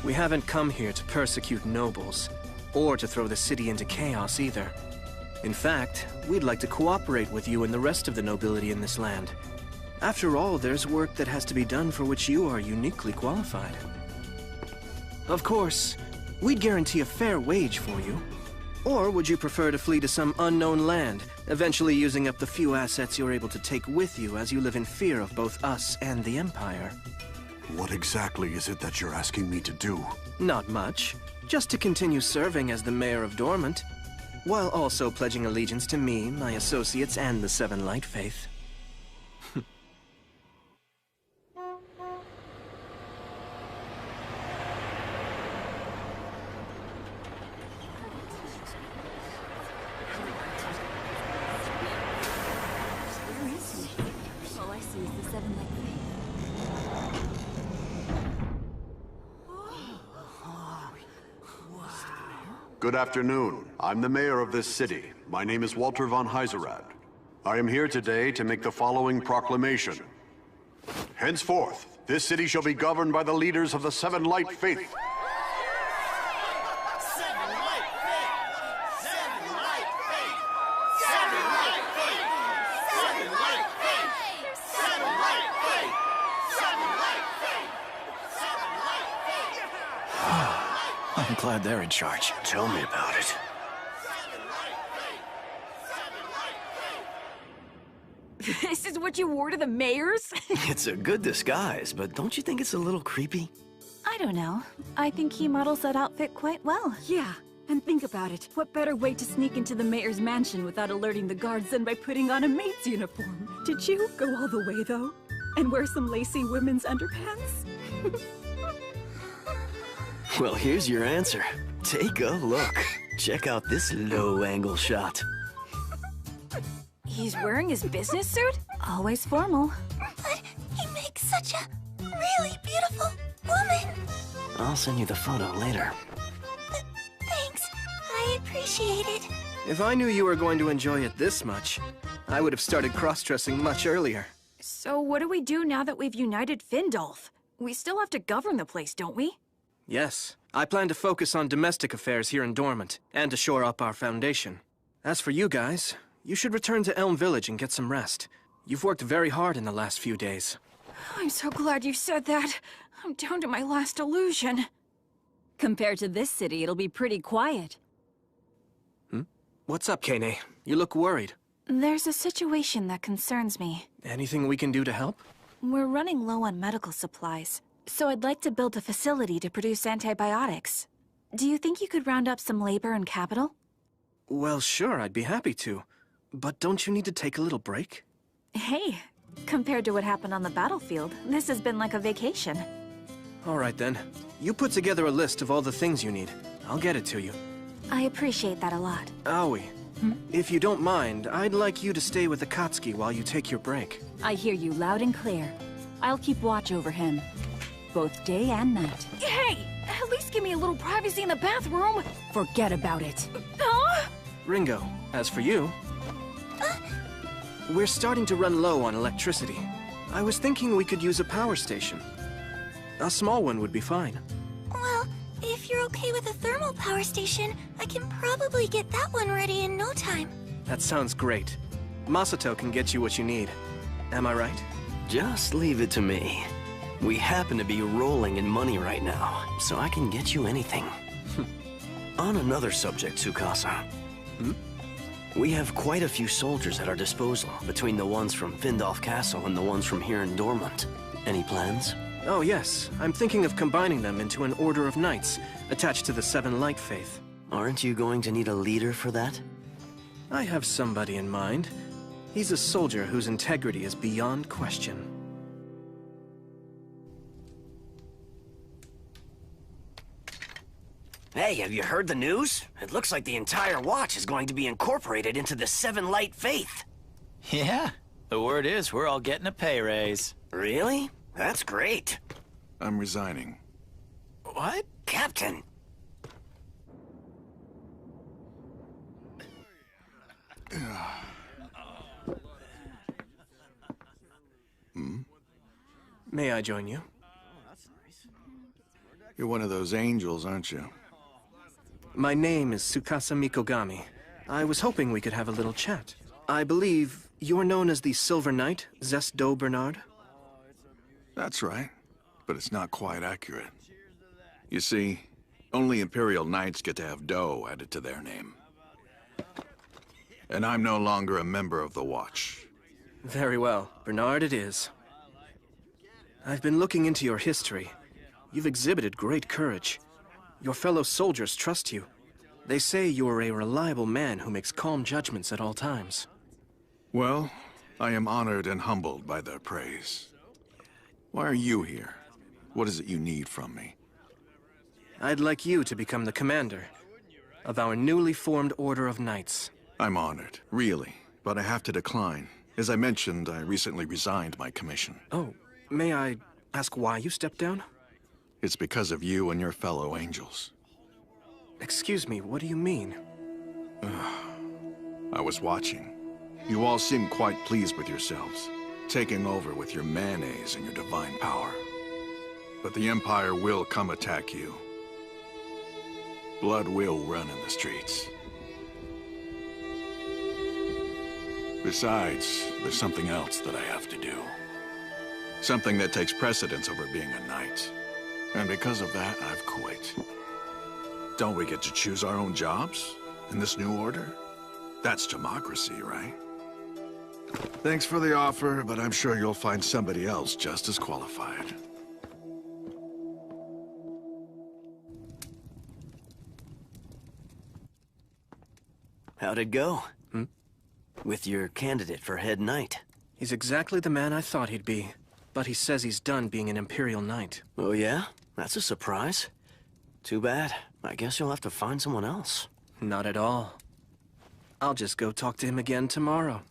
We haven't come here to persecute nobles, or to throw the city into chaos either. In fact, we'd like to cooperate with you and the rest of the nobility in this land. After all, there's work that has to be done for which you are uniquely qualified. Of course, we'd guarantee a fair wage for you. Or would you prefer to flee to some unknown land, eventually using up the few assets you're able to take with you as you live in fear of both us and the Empire? What exactly is it that you're asking me to do? Not much. Just to continue serving as the Mayor of Dormont, while also pledging allegiance to me, my associates, and the Seven Light Faith. Good afternoon. I'm the mayor of this city. My name is Walter von Heiserad. I am here today to make the following proclamation. Henceforth, this city shall be governed by the leaders of the Seven Light Faith. I'm glad they're in charge. Tell me about it. This is what you wore to the mayor's? It's a good disguise, but don't you think it's a little creepy? I don't know. I think he models that outfit quite well. Yeah, and think about it. What better way to sneak into the mayor's mansion without alerting the guards than by putting on a maid's uniform? Did you go all the way, though? And wear some lacy women's underpants? Well, here's your answer. Take a look. Check out this low-angle shot. He's wearing his business suit? Always formal. But he makes such a really beautiful woman. I'll send you the photo later. Thanks. I appreciate it. If I knew you were going to enjoy it this much, I would have started cross-dressing much earlier. So what do we do now that we've united Findolf? We still have to govern the place, don't we? Yes. I plan to focus on domestic affairs here in Dormont, and to shore up our foundation. As for you guys, you should return to Elm Village and get some rest. You've worked very hard in the last few days. I'm so glad you said that. I'm down to my last illusion. Compared to this city, it'll be pretty quiet. What's up, Kane? You look worried. There's a situation that concerns me. Anything we can do to help? We're running low on medical supplies, so I'd like to build a facility to produce antibiotics. Do you think you could round up some labor and capital? Well, sure, I'd be happy to. But don't you need to take a little break? Hey, compared to what happened on the battlefield, this has been like a vacation. All right then. You put together a list of all the things you need. I'll get it to you. I appreciate that a lot. Aoi, if you don't mind, I'd like you to stay with Akatsuki while you take your break. I hear you loud and clear. I'll keep watch over him, both day and night. Hey! At least give me a little privacy in the bathroom! Forget about it. Huh? Ringo, as for you... We're starting to run low on electricity. I was thinking we could use a power station. A small one would be fine. Well, if you're okay with a thermal power station, I can probably get that one ready in no time. That sounds great. Masato can get you what you need. Am I right? Just leave it to me. We happen to be rolling in money right now, so I can get you anything. On another subject, Tsukasa. We have quite a few soldiers at our disposal, between the ones from Findolf Castle and the ones from here in Dormont. Any plans? Oh yes, I'm thinking of combining them into an order of knights, attached to the Seven Light Faith. Aren't you going to need a leader for that? I have somebody in mind. He's a soldier whose integrity is beyond question. Hey, have you heard the news? It looks like the entire watch is going to be incorporated into the Seven Light Faith. Yeah, the word is we're all getting a pay raise. Really? That's great. I'm resigning. What? Captain! May I join you? You're one of those angels, aren't you? My name is Tsukasa Mikogami. I was hoping we could have a little chat. I believe you're known as the Silver Knight, Zest-Do Bernard? That's right, but it's not quite accurate. You see, only Imperial Knights get to have Do added to their name. And I'm no longer a member of the Watch. Very well. Bernard it is. I've been looking into your history. You've exhibited great courage. Your fellow soldiers trust you. They say you are a reliable man who makes calm judgments at all times. Well, I am honored and humbled by their praise. Why are you here? What is it you need from me? I'd like you to become the commander of our newly formed Order of Knights. I'm honored, really, but I have to decline. As I mentioned, I recently resigned my commission. Oh, may I ask why you stepped down? It's because of you and your fellow angels. Excuse me, what do you mean? I was watching. You all seem quite pleased with yourselves, taking over with your mayonnaise and your divine power. But the Empire will come attack you. Blood will run in the streets. Besides, there's something else that I have to do. Something that takes precedence over being a knight. And because of that, I've quit. Don't we get to choose our own jobs in this new order? That's democracy, right? Thanks for the offer, but I'm sure you'll find somebody else just as qualified. How'd it go? With your candidate for head knight? He's exactly the man I thought he'd be, but he says he's done being an Imperial Knight. Oh yeah? That's a surprise. Too bad. I guess you'll have to find someone else. Not at all. I'll just go talk to him again tomorrow.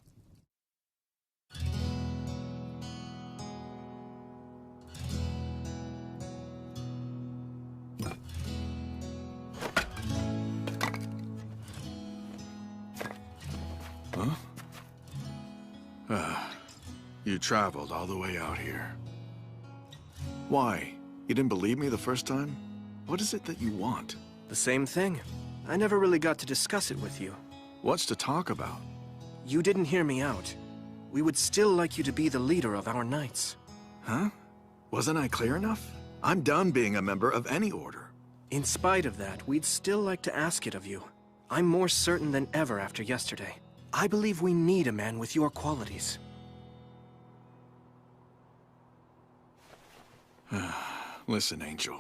You traveled all the way out here. Why? You didn't believe me the first time? What is it that you want? The same thing. I never really got to discuss it with you. What's to talk about? You didn't hear me out. We would still like you to be the leader of our knights. Huh? Wasn't I clear enough? I'm done being a member of any order. In spite of that, we'd still like to ask it of you. I'm more certain than ever after yesterday. I believe we need a man with your qualities. Listen, Angel.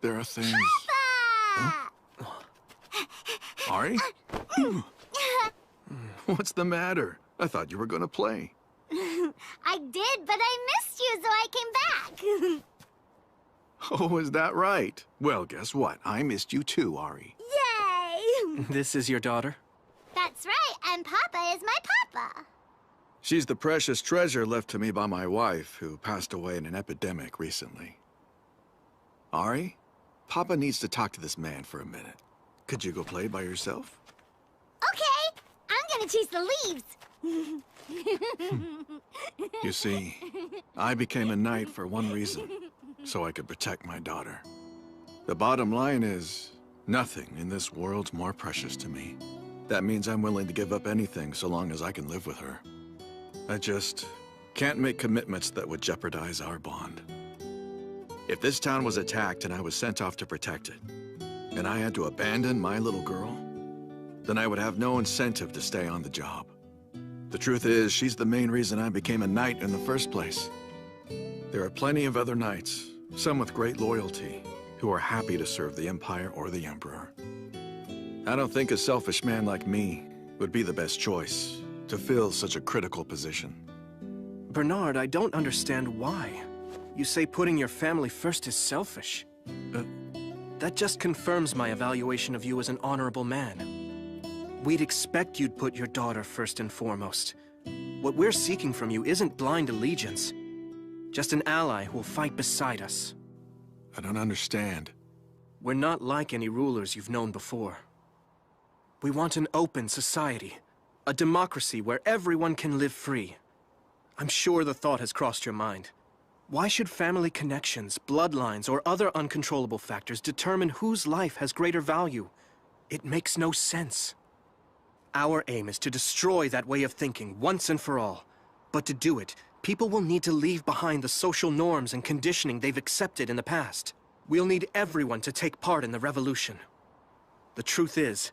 There are things... Huh? Ari? What's the matter? I thought you were gonna play. I did, but I missed you, so I came back. Oh, is that right? Well, guess what? I missed you too, Ari. Yay! This is your daughter? That's right, and Papa is my papa. She's the precious treasure left to me by my wife, who passed away in an epidemic recently. Ari, Papa needs to talk to this man for a minute. Could you go play by yourself? Okay, I'm gonna chase the leaves. You see, I became a knight for one reason, so I could protect my daughter. The bottom line is, nothing in this world's more precious to me. That means I'm willing to give up anything so long as I can live with her. I just can't make commitments that would jeopardize our bond. If this town was attacked and I was sent off to protect it, and I had to abandon my little girl, then I would have no incentive to stay on the job. The truth is, she's the main reason I became a knight in the first place. There are plenty of other knights, some with great loyalty, who are happy to serve the Empire or the Emperor. I don't think a selfish man like me would be the best choice to fill such a critical position. Bernard, I don't understand why. You say putting your family first is selfish. That just confirms my evaluation of you as an honorable man. We'd expect you'd put your daughter first and foremost. What we're seeking from you isn't blind allegiance, just an ally who will fight beside us. I don't understand. We're not like any rulers you've known before. We want an open society, a democracy where everyone can live free. I'm sure the thought has crossed your mind. Why should family connections, bloodlines, or other uncontrollable factors determine whose life has greater value? It makes no sense. Our aim is to destroy that way of thinking once and for all. But to do it, people will need to leave behind the social norms and conditioning they've accepted in the past. We'll need everyone to take part in the revolution. The truth is,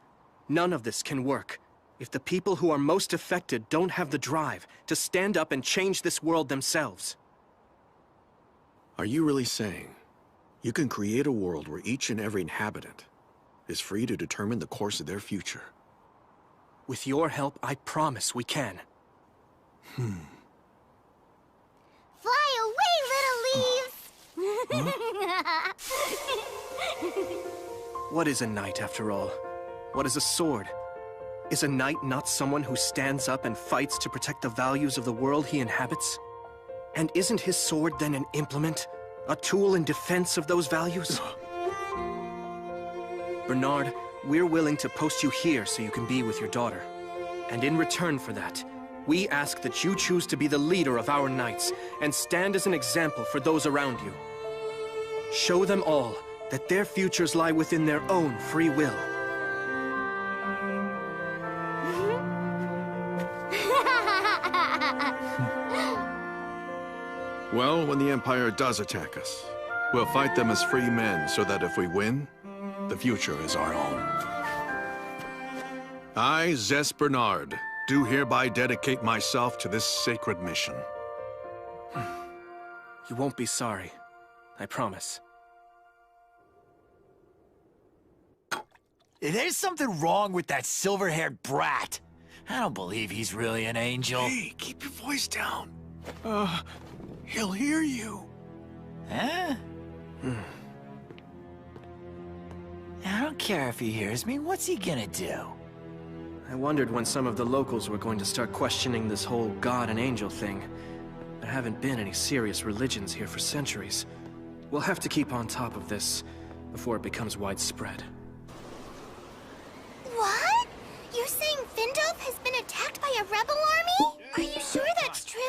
none of this can work if the people who are most affected don't have the drive to stand up and change this world themselves. Are you really saying you can create a world where each and every inhabitant is free to determine the course of their future? With your help, I promise we can. Fly away, little leaves! What is a knight, after all? What is a sword? Is a knight not someone who stands up and fights to protect the values of the world he inhabits? And isn't his sword then an implement? A tool in defense of those values? Bernard, we're willing to post you here so you can be with your daughter. And in return for that, we ask that you choose to be the leader of our knights and stand as an example for those around you. Show them all that their futures lie within their own free will. Well, when the Empire does attack us, we'll fight them as free men so that if we win, the future is our own. I, Zes Bernard, do hereby dedicate myself to this sacred mission. You won't be sorry. I promise. There's something wrong with that silver-haired brat. I don't believe he's really an angel. Hey, keep your voice down. He'll hear you. Huh? I don't care if he hears me. What's he gonna do? I wondered when some of the locals were going to start questioning this whole god and angel thing. There haven't been any serious religions here for centuries. We'll have to keep on top of this before it becomes widespread. What? You're saying Findolf has been attacked by a rebel army? Are you sure that's true?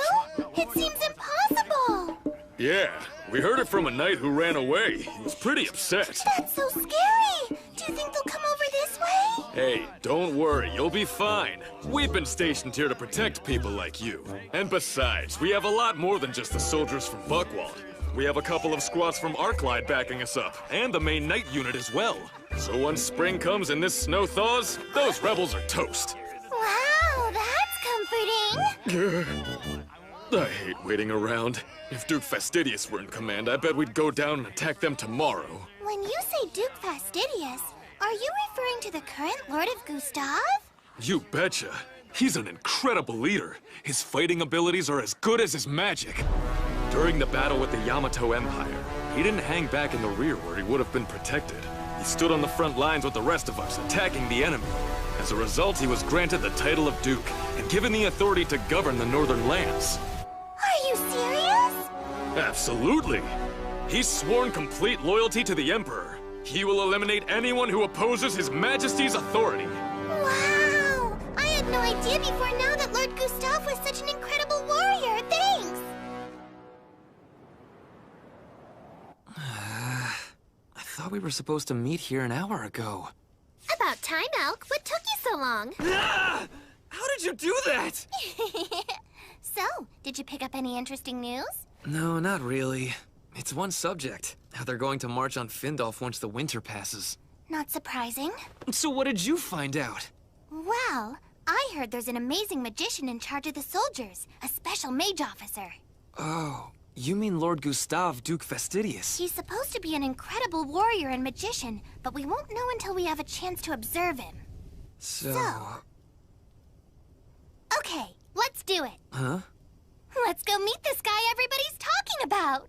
It seems impossible. Yeah, we heard it from a knight who ran away. He was pretty upset. That's so scary. Do you think they'll come over this way? Hey, don't worry, you'll be fine. We've been stationed here to protect people like you. And besides, we have a lot more than just the soldiers from Buckwald. We have a couple of squads from Arclight backing us up, and the main knight unit as well. So once spring comes and this snow thaws, those rebels are toast. Wow, that's I hate waiting around. If Duke Fastidious were in command, I bet we'd go down and attack them tomorrow. When you say Duke Fastidious, are you referring to the current Lord of Gustav? You betcha. He's an incredible leader. His fighting abilities are as good as his magic. During the battle with the Yamato Empire, he didn't hang back in the rear where he would have been protected. He stood on the front lines with the rest of us, attacking the enemy. As a result, he was granted the title of Duke and given the authority to govern the northern lands. Are you serious? Absolutely. He's sworn complete loyalty to the Emperor. He will eliminate anyone who opposes His Majesty's authority. Wow! I had no idea before now that Lord Gustav was such an incredible warrior. Thanks! I thought we were supposed to meet here an hour ago. About time, Elk. What took you so long? How did you do that? So, did you pick up any interesting news? No, not really. It's one subject. How they're going to march on Findolf once the winter passes. Not surprising. So what did you find out? Well, I heard there's an amazing magician in charge of the soldiers. A special mage officer. Oh, you mean Lord Gustav, Duke Fastidious? He's supposed to be an incredible warrior and magician, but we won't know until we have a chance to observe him. Okay, let's do it. Huh? Let's go meet this guy everybody's talking about.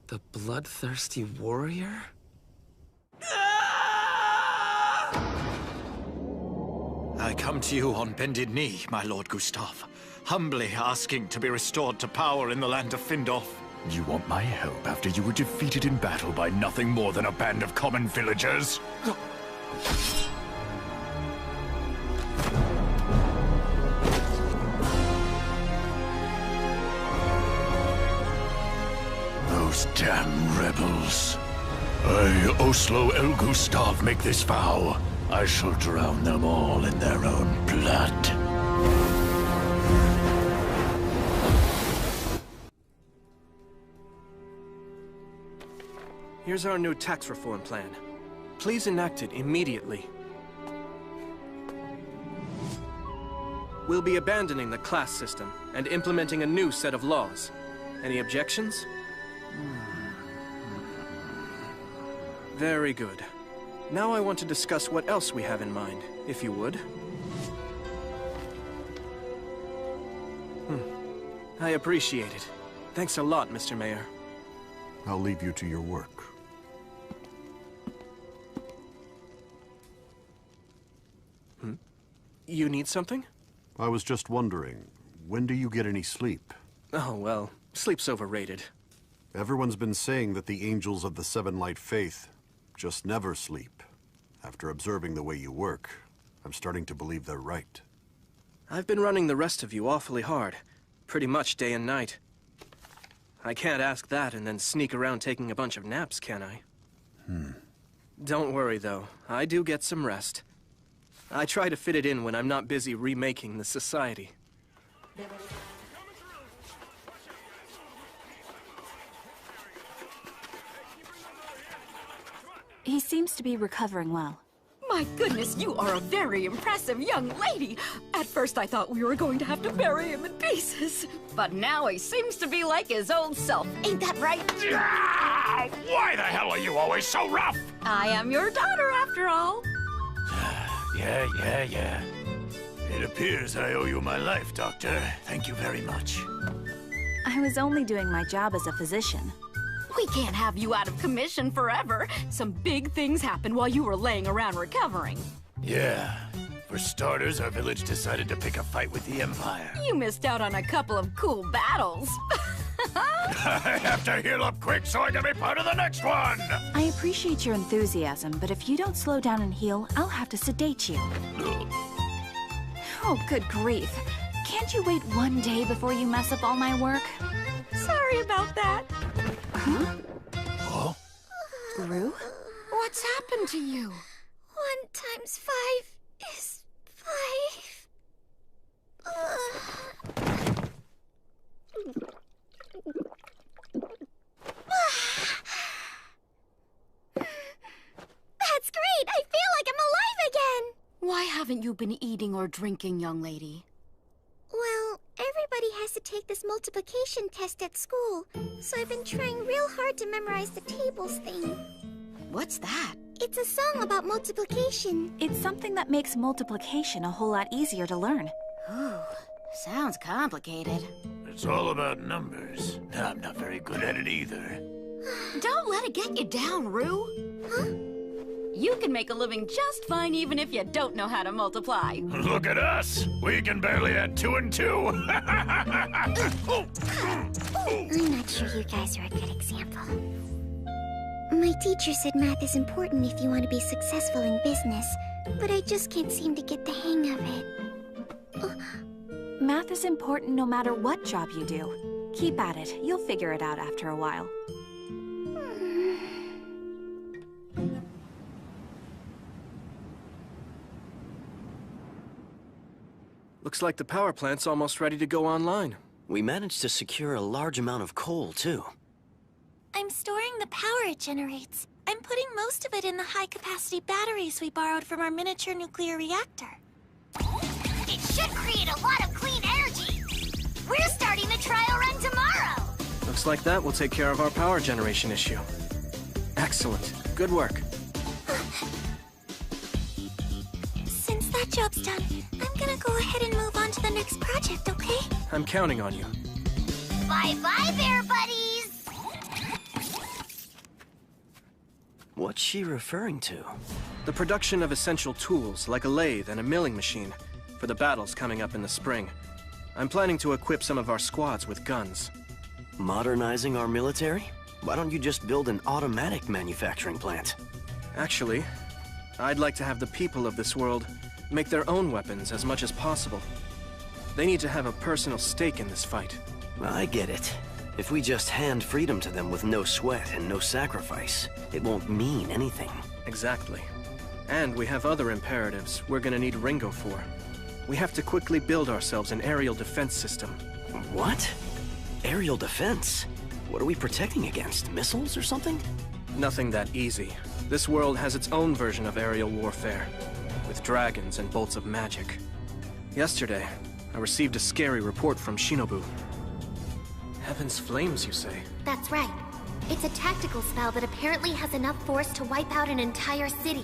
The bloodthirsty warrior? I come to you on bended knee, my Lord Gustav, humbly asking to be restored to power in the land of Findolf. You want my help after you were defeated in battle by nothing more than a band of common villagers? Those damn rebels. I, Oslo El Gustav, make this vow. I shall drown them all in their own blood. Here's our new tax reform plan. Please enact it immediately. We'll be abandoning the class system and implementing a new set of laws. Any objections? Very good. Now I want to discuss what else we have in mind, if you would. I appreciate it. Thanks a lot, Mr. Mayor. I'll leave you to your work. You need something? I was just wondering, when do you get any sleep? Oh, well, sleep's overrated. Everyone's been saying that the angels of the Seven Light Faith just never sleep. After observing the way you work, I'm starting to believe they're right. I've been running the rest of you awfully hard. Pretty much day and night. I can't ask that and then sneak around taking a bunch of naps, can I? Don't worry, though. I do get some rest. I try to fit it in when I'm not busy remaking the society. He seems to be recovering well. My goodness, you are a very impressive young lady. At first I thought we were going to have to bury him in pieces. But now he seems to be like his old self. Ain't that right? Why the hell are you always so rough? I am your daughter, after all. Yeah. It appears I owe you my life, Doctor. Thank you very much. I was only doing my job as a physician. We can't have you out of commission forever. Some big things happened while you were laying around recovering. Yeah. For starters, our village decided to pick a fight with the Empire. You missed out on a couple of cool battles. I have to heal up quick so I can be part of the next one! I appreciate your enthusiasm, but if you don't slow down and heal, I'll have to sedate you. Oh, good grief. Can't you wait one day before you mess up all my work? Sorry about that. Huh? Oh? Rue? What's happened to you? 1 times 5 is 5. That's great! I feel like I'm alive again! Why haven't you been eating or drinking, young lady? take this multiplication test at school, so I've been trying real hard to memorize the tables thing. What's that? It's a song about multiplication. It's something that makes multiplication a whole lot easier to learn. Ooh, sounds complicated. It's all about numbers. I'm not very good at it either. Don't let it get you down, Rue. Huh? You can make a living just fine even if you don't know how to multiply. Look at us! We can barely add 2 and 2! I'm not sure you guys are a good example. My teacher said math is important if you want to be successful in business, but I just can't seem to get the hang of it. Math is important no matter what job you do. Keep at it. You'll figure it out after a while. Looks like the power plant's almost ready to go online. We managed to secure a large amount of coal, too. I'm storing the power it generates. I'm putting most of it in the high-capacity batteries we borrowed from our miniature nuclear reactor. It should create a lot of clean energy. We're starting the trial run tomorrow. Looks like that will take care of our power generation issue. Excellent. Good work. Since that job's done, I'm gonna go ahead and move on to the next project, okay? I'm counting on you. Bye-bye, bear buddies. What's she referring to? The production of essential tools, like a lathe and a milling machine, for the battles coming up in the spring. I'm planning to equip some of our squads with guns. Modernizing our military? Why don't you just build an automatic manufacturing plant? Actually, I'd like to have the people of this world make their own weapons as much as possible. They need to have a personal stake in this fight. I get it. If we just hand freedom to them with no sweat and no sacrifice, it won't mean anything. Exactly. And we have other imperatives we're gonna need Ringo for. We have to quickly build ourselves an aerial defense system. What? Aerial defense? What are we protecting against? Missiles or something? Nothing that easy. This world has its own version of aerial warfare, with dragons and bolts of magic. Yesterday, I received a scary report from Shinobu. Heaven's flames, you say? That's right. It's a tactical spell that apparently has enough force to wipe out an entire city.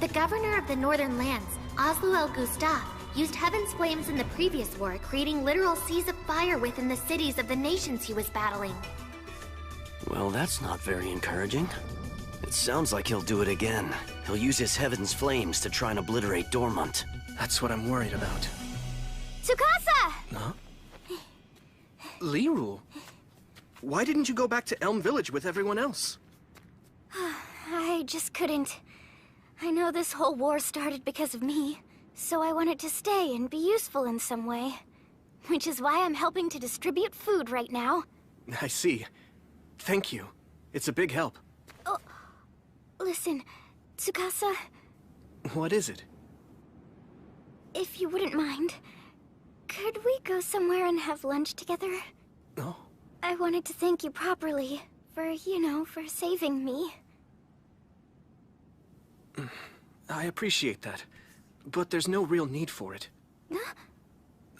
The governor of the Northern Lands, Oslo El Gustav, used Heaven's flames in the previous war, creating literal seas of fire within the cities of the nations he was battling. Well, that's not very encouraging. It sounds like he'll do it again. He'll use his Heaven's flames to try and obliterate Dormont. That's what I'm worried about. Tsukasa! Huh? Liru, why didn't you go back to Elm Village with everyone else? I just couldn't. I know this whole war started because of me, so I wanted to stay and be useful in some way. Which is why I'm helping to distribute food right now. I see. Thank you. It's a big help. Oh, listen, Tsukasa. What is it? If you wouldn't mind, could we go somewhere and have lunch together? Oh. I wanted to thank you properly for, for saving me. I appreciate that, but there's no real need for it. Huh?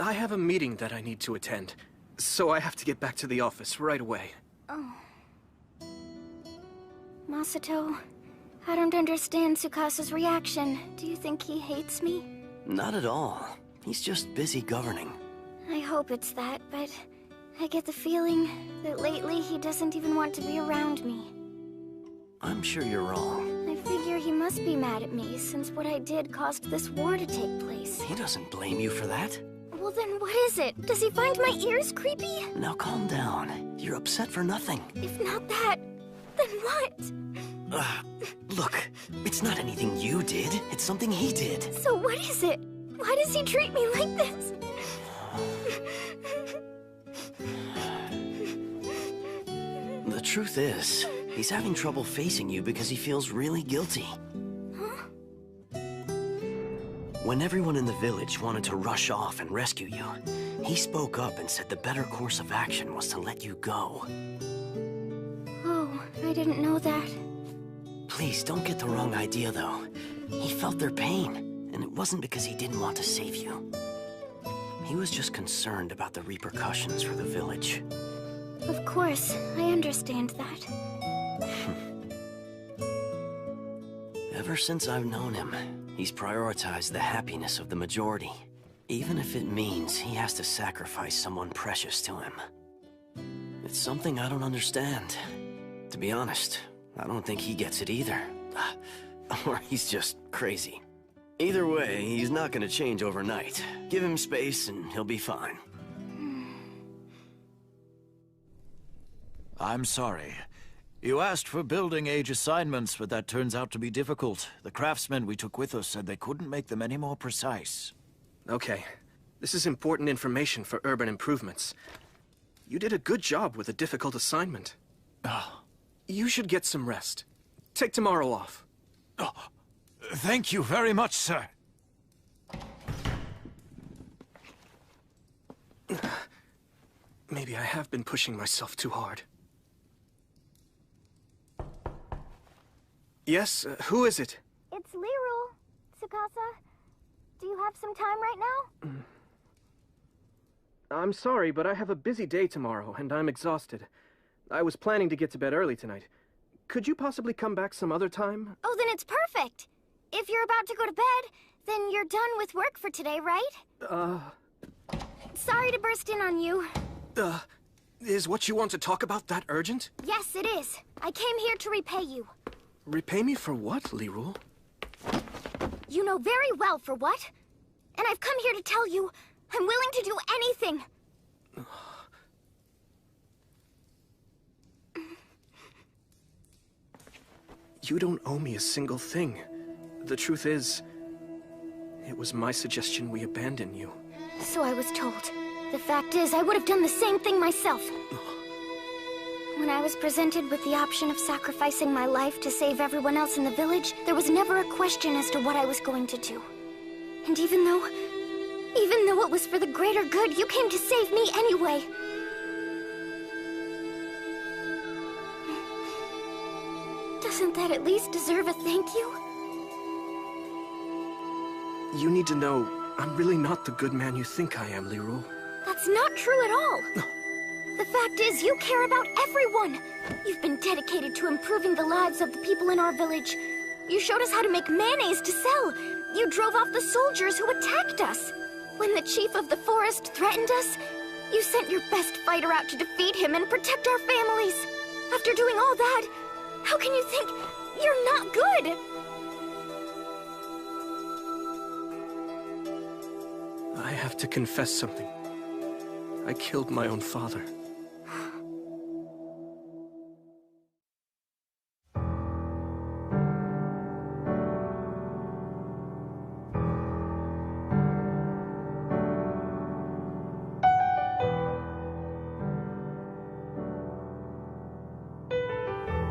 I have a meeting that I need to attend, so I have to get back to the office right away. Oh. Masato, I don't understand Tsukasa's reaction. Do you think he hates me? Not at all. He's just busy governing. I hope it's that, but I get the feeling that lately he doesn't even want to be around me. I'm sure you're wrong. I figure he must be mad at me, since what I did caused this war to take place. He doesn't blame you for that. Well then, what is it? Does he find my ears creepy? Now calm down. You're upset for nothing. If not that, then what? Look, it's not anything you did. It's something he did. So what is it? Why does he treat me like this? The truth is, he's having trouble facing you because he feels really guilty. Huh? When everyone in the village wanted to rush off and rescue you, he spoke up and said the better course of action was to let you go. Oh, I didn't know that. Please, don't get the wrong idea, though. He felt their pain, and it wasn't because he didn't want to save you. He was just concerned about the repercussions for the village. Of course, I understand that. Ever since I've known him, he's prioritized the happiness of the majority, even if it means he has to sacrifice someone precious to him. It's something I don't understand. To be honest, I don't think he gets it either. Or he's just crazy. Either way, he's not gonna change overnight. Give him space and he'll be fine. I'm sorry. You asked for building age assignments, but that turns out to be difficult. The craftsmen we took with us said they couldn't make them any more precise. Okay. This is important information for urban improvements. You did a good job with a difficult assignment. You should get some rest. Take tomorrow off. Thank you very much, sir. Maybe I have been pushing myself too hard. Yes, who is it? It's Liru. Tsukasa, do you have some time right now? I'm sorry, but I have a busy day tomorrow, and I'm exhausted. I was planning to get to bed early tonight. Could you possibly come back some other time? Oh, then it's perfect. If you're about to go to bed, then you're done with work for today, right? Sorry to burst in on you. Is what you want to talk about that urgent? Yes, it is. I came here to repay you. Repay me for what, Liru? You know very well for what. And I've come here to tell you, I'm willing to do anything. You don't owe me a single thing. The truth is, it was my suggestion we abandon you. So I was told. The fact is, I would have done the same thing myself. When I was presented with the option of sacrificing my life to save everyone else in the village, there was never a question as to what I was going to do. And even though it was for the greater good, you came to save me anyway. Doesn't that at least deserve a thank you? You need to know, I'm really not the good man you think I am, Liru. That's not true at all. The fact is, you care about everyone. You've been dedicated to improving the lives of the people in our village. You showed us how to make mayonnaise to sell. You drove off the soldiers who attacked us. When the chief of the forest threatened us, you sent your best fighter out to defeat him and protect our families. After doing all that, how can you think you're not good? I have to confess something. I killed my own father.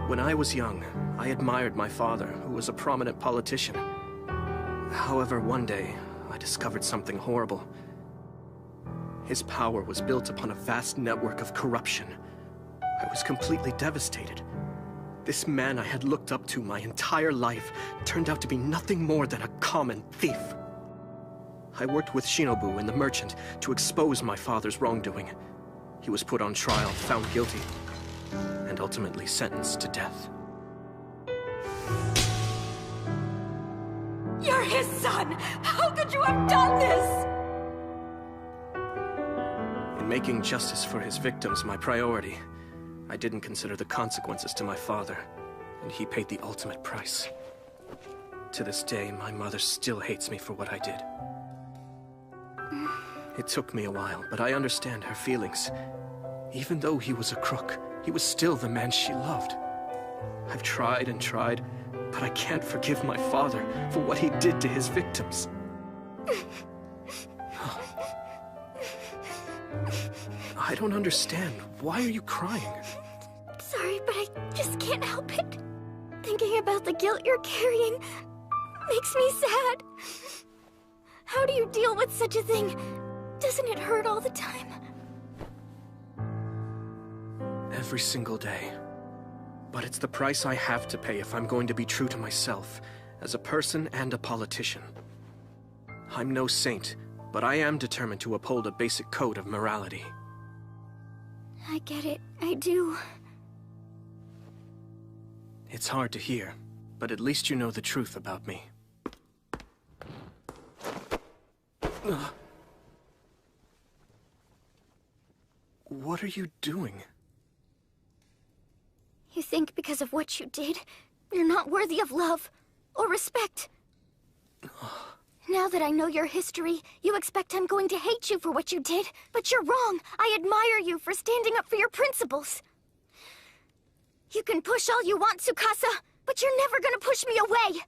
When I was young, I admired my father, who was a prominent politician. However, one day, I discovered something horrible. His power was built upon a vast network of corruption. I was completely devastated. This man I had looked up to my entire life turned out to be nothing more than a common thief. I worked with Shinobu and the merchant to expose my father's wrongdoing. He was put on trial, found guilty, and ultimately sentenced to death. You're his son! How could you have done this? In making justice for his victims my priority, I didn't consider the consequences to my father, and he paid the ultimate price. To this day, my mother still hates me for what I did. It took me a while, but I understand her feelings. Even though he was a crook, he was still the man she loved. I've tried and tried, but I can't forgive my father for what he did to his victims. I don't understand. Why are you crying? Sorry, but I just can't help it. Thinking about the guilt you're carrying makes me sad. How do you deal with such a thing? Doesn't it hurt all the time? Every single day. But it's the price I have to pay if I'm going to be true to myself, as a person and a politician. I'm no saint, but I am determined to uphold a basic code of morality. I get it. I do. It's hard to hear, but at least you know the truth about me. What are you doing? You think because of what you did, you're not worthy of love or respect. Now that I know your history, you expect I'm going to hate you for what you did, but you're wrong. I admire you for standing up for your principles. You can push all you want, Tsukasa, but you're never gonna push me away.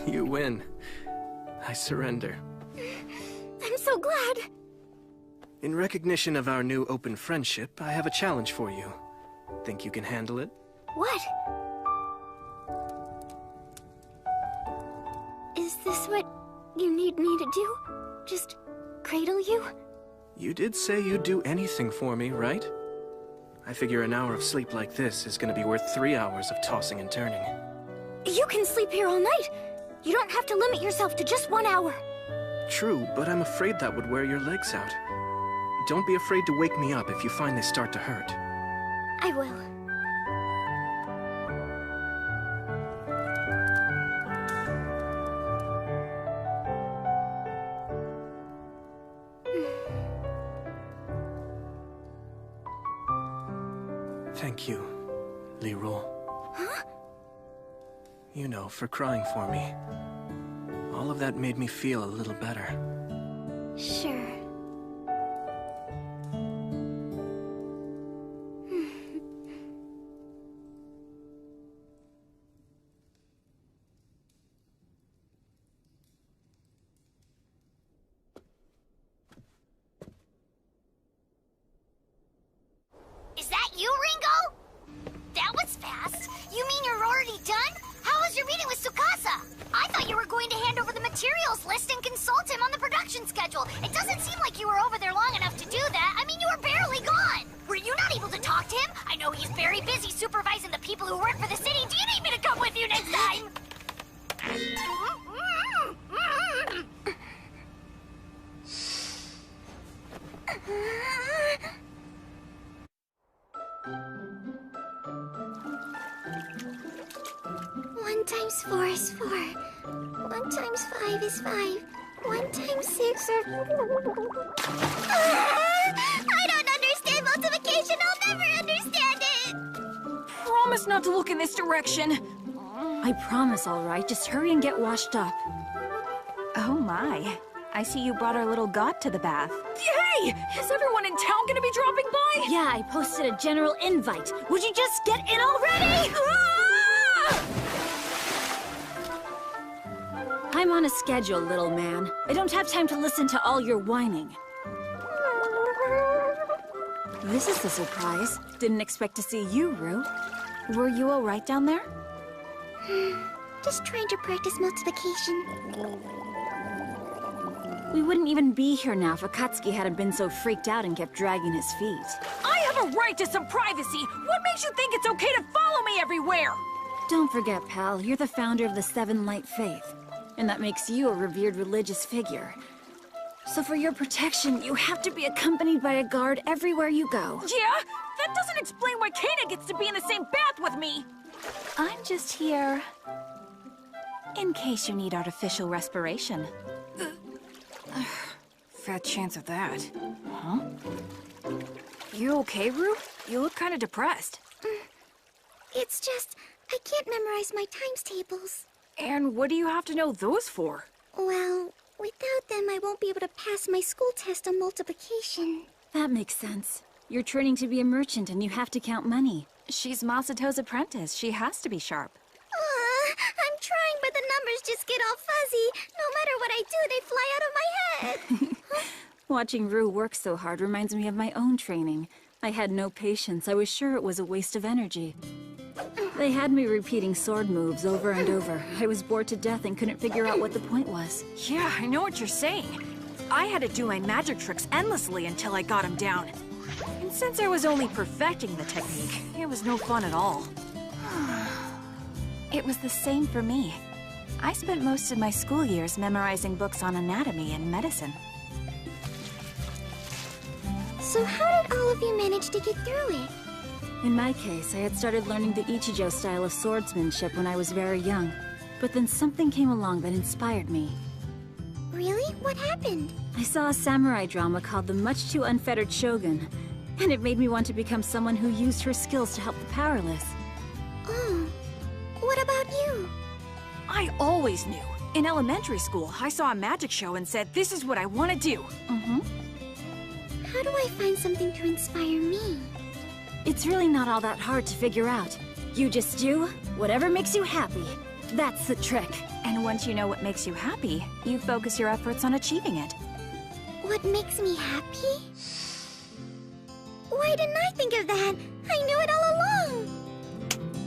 You win. I surrender. I'm so glad. In recognition of our new open friendship, I have a challenge for you. Think you can handle it? What? Is this what you need me to do? Just cradle you? You did say you'd do anything for me, right? I figure an hour of sleep like this is gonna be worth 3 hours of tossing and turning. You can sleep here all night. You don't have to limit yourself to just 1 hour. True, but I'm afraid that would wear your legs out. Don't be afraid to wake me up if you find they start to hurt. I will. Thank you, Leroy. Huh? You know, for crying for me. All of that made me feel a little better. Sure. Is that you, Ringo? That was fast. You mean you're already done? How was your meeting with Tsukasa? I thought you were going to hand over the materials list and consult him on the production schedule. It doesn't seem like you were over there long enough to do that. I mean, you were barely gone. Were you not able to talk to him? I know he's very busy supervising the people who work for the city. Do you need me to come with you next time? One times 4 is 4. 1 times 5 is 5. 1 times 6 are... I don't understand multiplication. I'll never understand it. Promise not to look in this direction. I promise, all right. Just hurry and get washed up. Oh my. I see you brought our little god to the bath. Hey! Is everyone in town gonna be dropping by? Yeah, I posted a general invite. Would you just get in already? I'm on a schedule, little man. I don't have time to listen to all your whining. This is a surprise. Didn't expect to see you, Rue. Were you all right down there? Just trying to practice multiplication. We wouldn't even be here now if Akatsuki hadn't been so freaked out and kept dragging his feet. I have a right to some privacy! What makes you think it's okay to follow me everywhere? Don't forget, pal, you're the founder of the Seven Light Faith. And that makes you a revered religious figure. So for your protection, you have to be accompanied by a guard everywhere you go. Yeah? That doesn't explain why Kana gets to be in the same bath with me! I'm just here... in case you need artificial respiration. Fat chance of that. Huh? You okay, Rue? You look kind of depressed. It's just, I can't memorize my times tables. And what do you have to know those for? Well, without them, I won't be able to pass my school test on multiplication. That makes sense. You're training to be a merchant and you have to count money. She's Masato's apprentice. She has to be sharp. I'm trying, but the numbers just get all fuzzy. No matter what I do, they fly out of my head. Watching Rue work so hard reminds me of my own training. I had no patience. I was sure it was a waste of energy. They had me repeating sword moves over and over. I was bored to death and couldn't figure out what the point was. Yeah, I know what you're saying. I had to do my magic tricks endlessly until I got him down. And since I was only perfecting the technique, it was no fun at all. It was the same for me. I spent most of my school years memorizing books on anatomy and medicine. So how did all of you manage to get through it? In my case, I had started learning the Ichijo style of swordsmanship when I was very young. But then something came along that inspired me. Really? What happened? I saw a samurai drama called The Much Too Unfettered Shogun, and it made me want to become someone who used her skills to help the powerless. Oh, what about you? I always knew. In elementary school, I saw a magic show and said, this is what I want to do. How do I find something to inspire me? It's really not all that hard to figure out. You just do whatever makes you happy. That's the trick. And once you know what makes you happy, you focus your efforts on achieving it. What makes me happy? Why didn't I think of that? I knew it all along!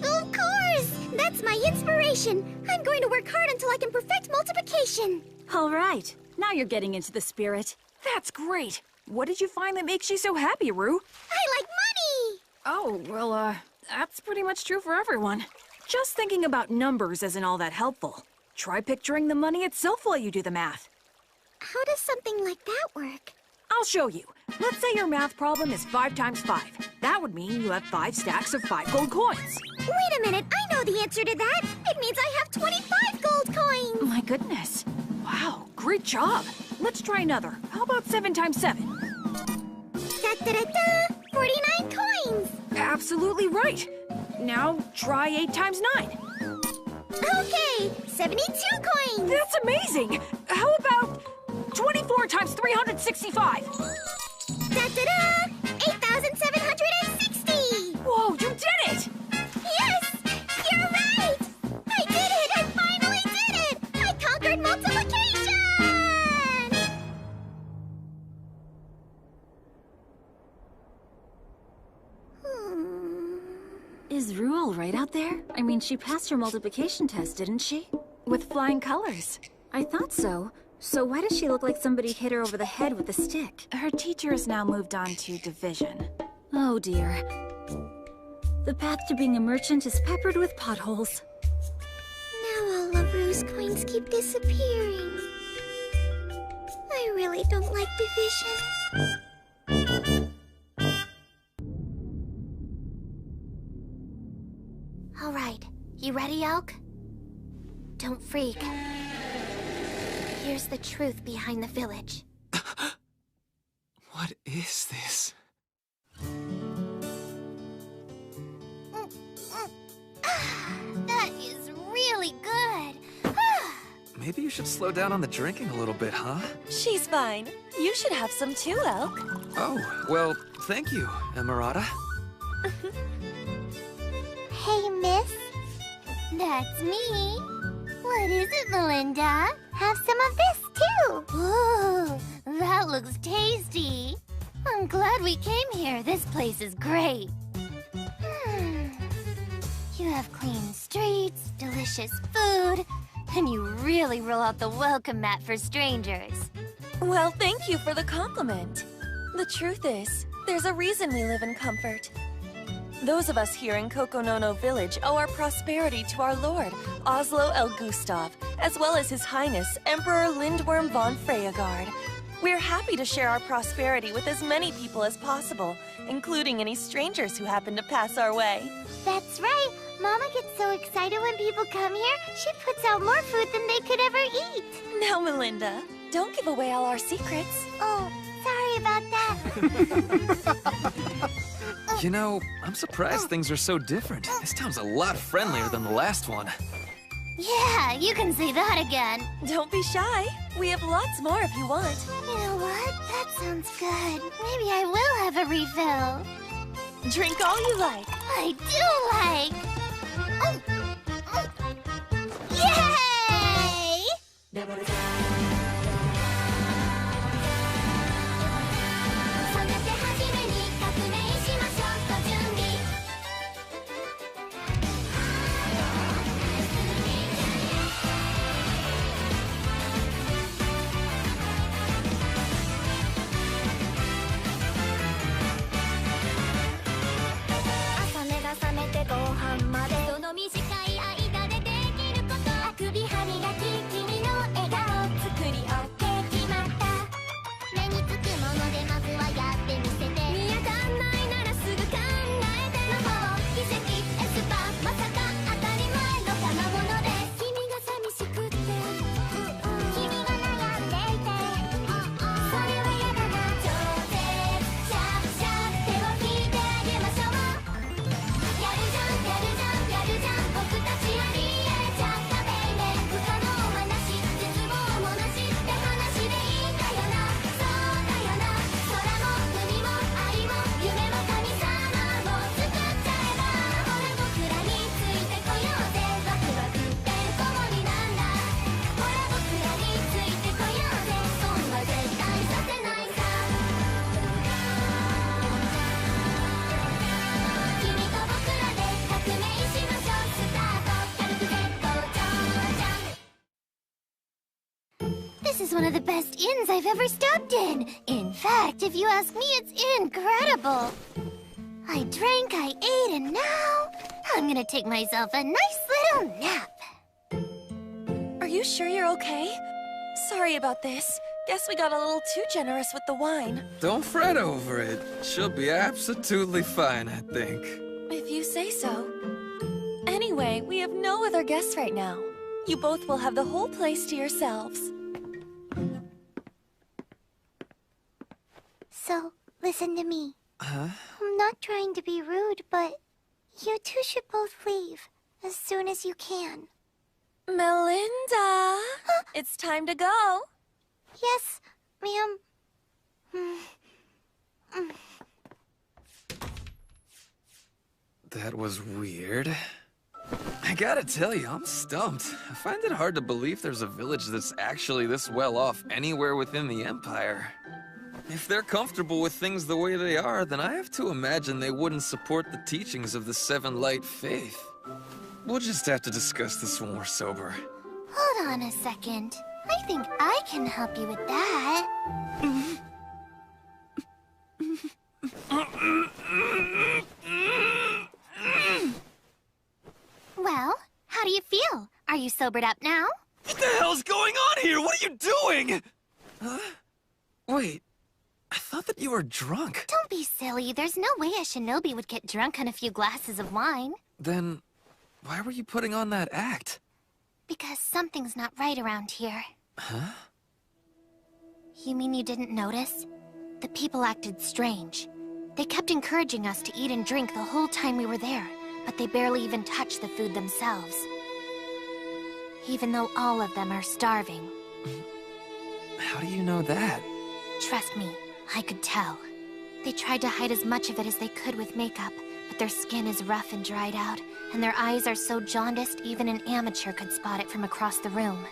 Of course! That's my inspiration! I'm going to work hard until I can perfect multiplication! All right. Now you're getting into the spirit. That's great! What did you find that makes you so happy, Rue? I like money! Oh, well, that's pretty much true for everyone. Just thinking about numbers isn't all that helpful. Try picturing the money itself while you do the math. How does something like that work? I'll show you. Let's say your math problem is 5 times 5. That would mean you have 5 stacks of 5 gold coins. Wait a minute, I know the answer to that! It means I have 25 gold coins! My goodness. Wow, great job. Let's try another. How about 7 times 7? Da-da-da-da! 49 coins! Absolutely right. Now try 8 times 9. Okay, 72 coins! That's amazing! How about 24 times 365? Da-da-da! 8,760! Whoa, you did it! Yes! You're right! I did it! I finally did it! I conquered multiplication! Is Rue all right out there? I mean, she passed her multiplication test, didn't she? With flying colors. I thought so. So why does she look like somebody hit her over the head with a stick? Her teacher has now moved on to division. Oh dear. The path to being a merchant is peppered with potholes. Now all of Rue's coins keep disappearing. I really don't like division. All right, you ready, Elk? Don't freak. Here's the truth behind the village. What is this? That is really good. Maybe you should slow down on the drinking a little bit, huh? She's fine. You should have some too, Elk. Oh, well, thank you, Emerauda. Hey, miss. That's me. What is it, Melinda? Have some of this, too. Ooh, that looks tasty. I'm glad we came here. This place is great. You have clean streets, delicious food, and you really roll out the welcome mat for strangers. Well, thank you for the compliment. The truth is, there's a reason we live in comfort. Those of us here in Kokonono Village owe our prosperity to our lord, Oslo El Gustav, as well as His Highness, Emperor Lindworm von Freyagard. We're happy to share our prosperity with as many people as possible, including any strangers who happen to pass our way. That's right. Mama gets so excited when people come here, she puts out more food than they could ever eat. Now, Melinda, don't give away all our secrets. Oh, sorry about that. You know, I'm surprised things are so different. This town's a lot friendlier than the last one. Yeah, you can say that again. Don't be shy. We have lots more if you want. You know what? That sounds good. Maybe I will have a refill. Drink all you like. I do like. Yay! This is one of the best inns I've ever stopped in. In fact, if you ask me, it's incredible. I drank, I ate, and now I'm gonna take myself a nice little nap. Are you sure you're okay? Sorry about this. Guess we got a little too generous with the wine. Don't fret over it. She'll be absolutely fine, I think. If you say so. Anyway, we have no other guests right now. You both will have the whole place to yourselves. So, listen to me. Huh? I'm not trying to be rude, but you two should both leave as soon as you can. Melinda! It's time to go. Yes, ma'am. That was weird. I gotta tell you, I'm stumped. I find it hard to believe there's a village that's actually this well off anywhere within the Empire. If they're comfortable with things the way they are, then I have to imagine they wouldn't support the teachings of the Seven Light Faith. We'll just have to discuss this when we're sober. Hold on a second. I think I can help you with that. Well, how do you feel? Are you sobered up now? What the hell's going on here? What are you doing? Wait, I thought that you were drunk. Don't be silly. There's no way a shinobi would get drunk on a few glasses of wine. Then, why were you putting on that act? Because something's not right around here. Huh? You mean you didn't notice? The people acted strange. They kept encouraging us to eat and drink the whole time we were there, but they barely even touched the food themselves. Even though all of them are starving. How do you know that? Trust me, I could tell. They tried to hide as much of it as they could with makeup, but their skin is rough and dried out, and their eyes are so jaundiced even an amateur could spot it from across the room.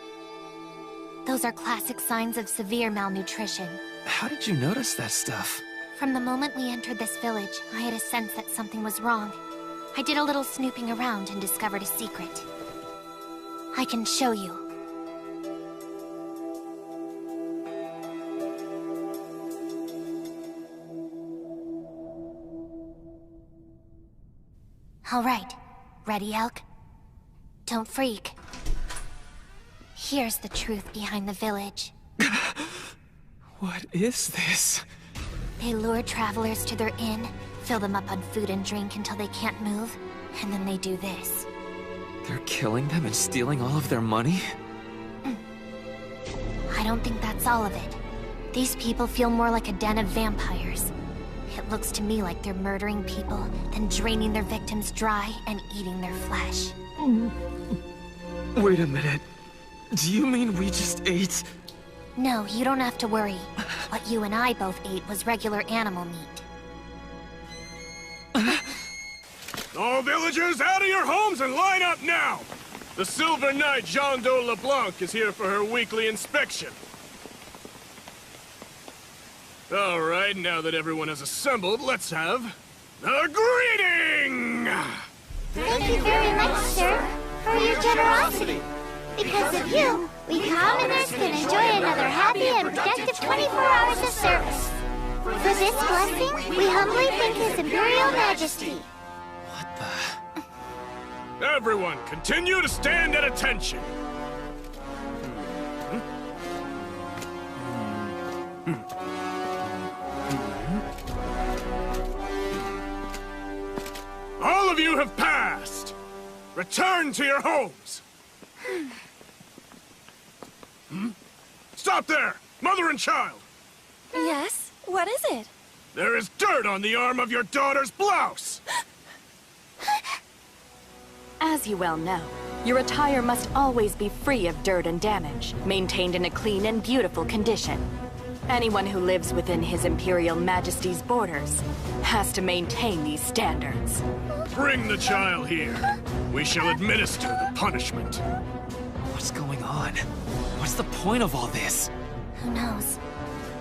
Those are classic signs of severe malnutrition. How did you notice that stuff? From the moment we entered this village, I had a sense that something was wrong. I did a little snooping around and discovered a secret. I can show you. All right. Ready, Elk? Don't freak. Here's the truth behind the village. What is this? They lure travelers to their inn, fill them up on food and drink until they can't move, and then they do this. They're killing them and stealing all of their money? I don't think that's all of it. These people feel more like a den of vampires. It looks to me like they're murdering people, then draining their victims dry and eating their flesh. Wait a minute. Do you mean we just ate? No, you don't have to worry. What you and I both ate was regular animal meat. All villagers, out of your homes and line up now! The Silver Knight Jean de LeBlanc is here for her weekly inspection. All right, now that everyone has assembled, let's have the greeting! Thank you very much, sir, for your generosity. Because of you, we commoners can enjoy another happy and productive 24 hours of service. For this blessing, we humbly thank His Imperial Majesty. Everyone, continue to stand at attention. All of you have passed. Return to your homes. Stop there! Mother and child! Yes? What is it? There is dirt on the arm of your daughter's blouse! As you well know, your attire must always be free of dirt and damage, maintained in a clean and beautiful condition. Anyone who lives within His Imperial Majesty's borders has to maintain these standards. Bring the child here. We shall administer the punishment. What's going on? What's the point of all this? Who knows?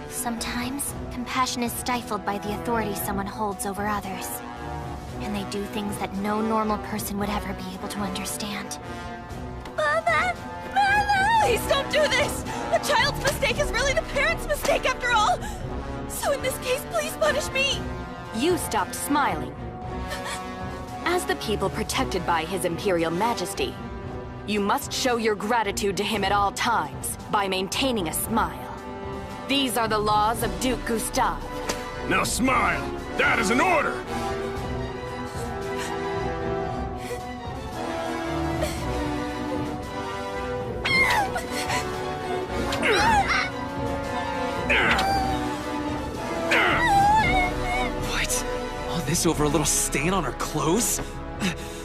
Sometimes, compassion is stifled by the authority someone holds over others. And they do things that no normal person would ever be able to understand. Mother! Mother! Please don't do this! The child's misguided! mistake is really the parents' mistake after all! So in this case, please punish me! You stopped smiling. As the people protected by His Imperial Majesty, you must show your gratitude to him at all times by maintaining a smile. These are the laws of Duke Gustav. Now smile! That is an order! What? All this over a little stain on her clothes?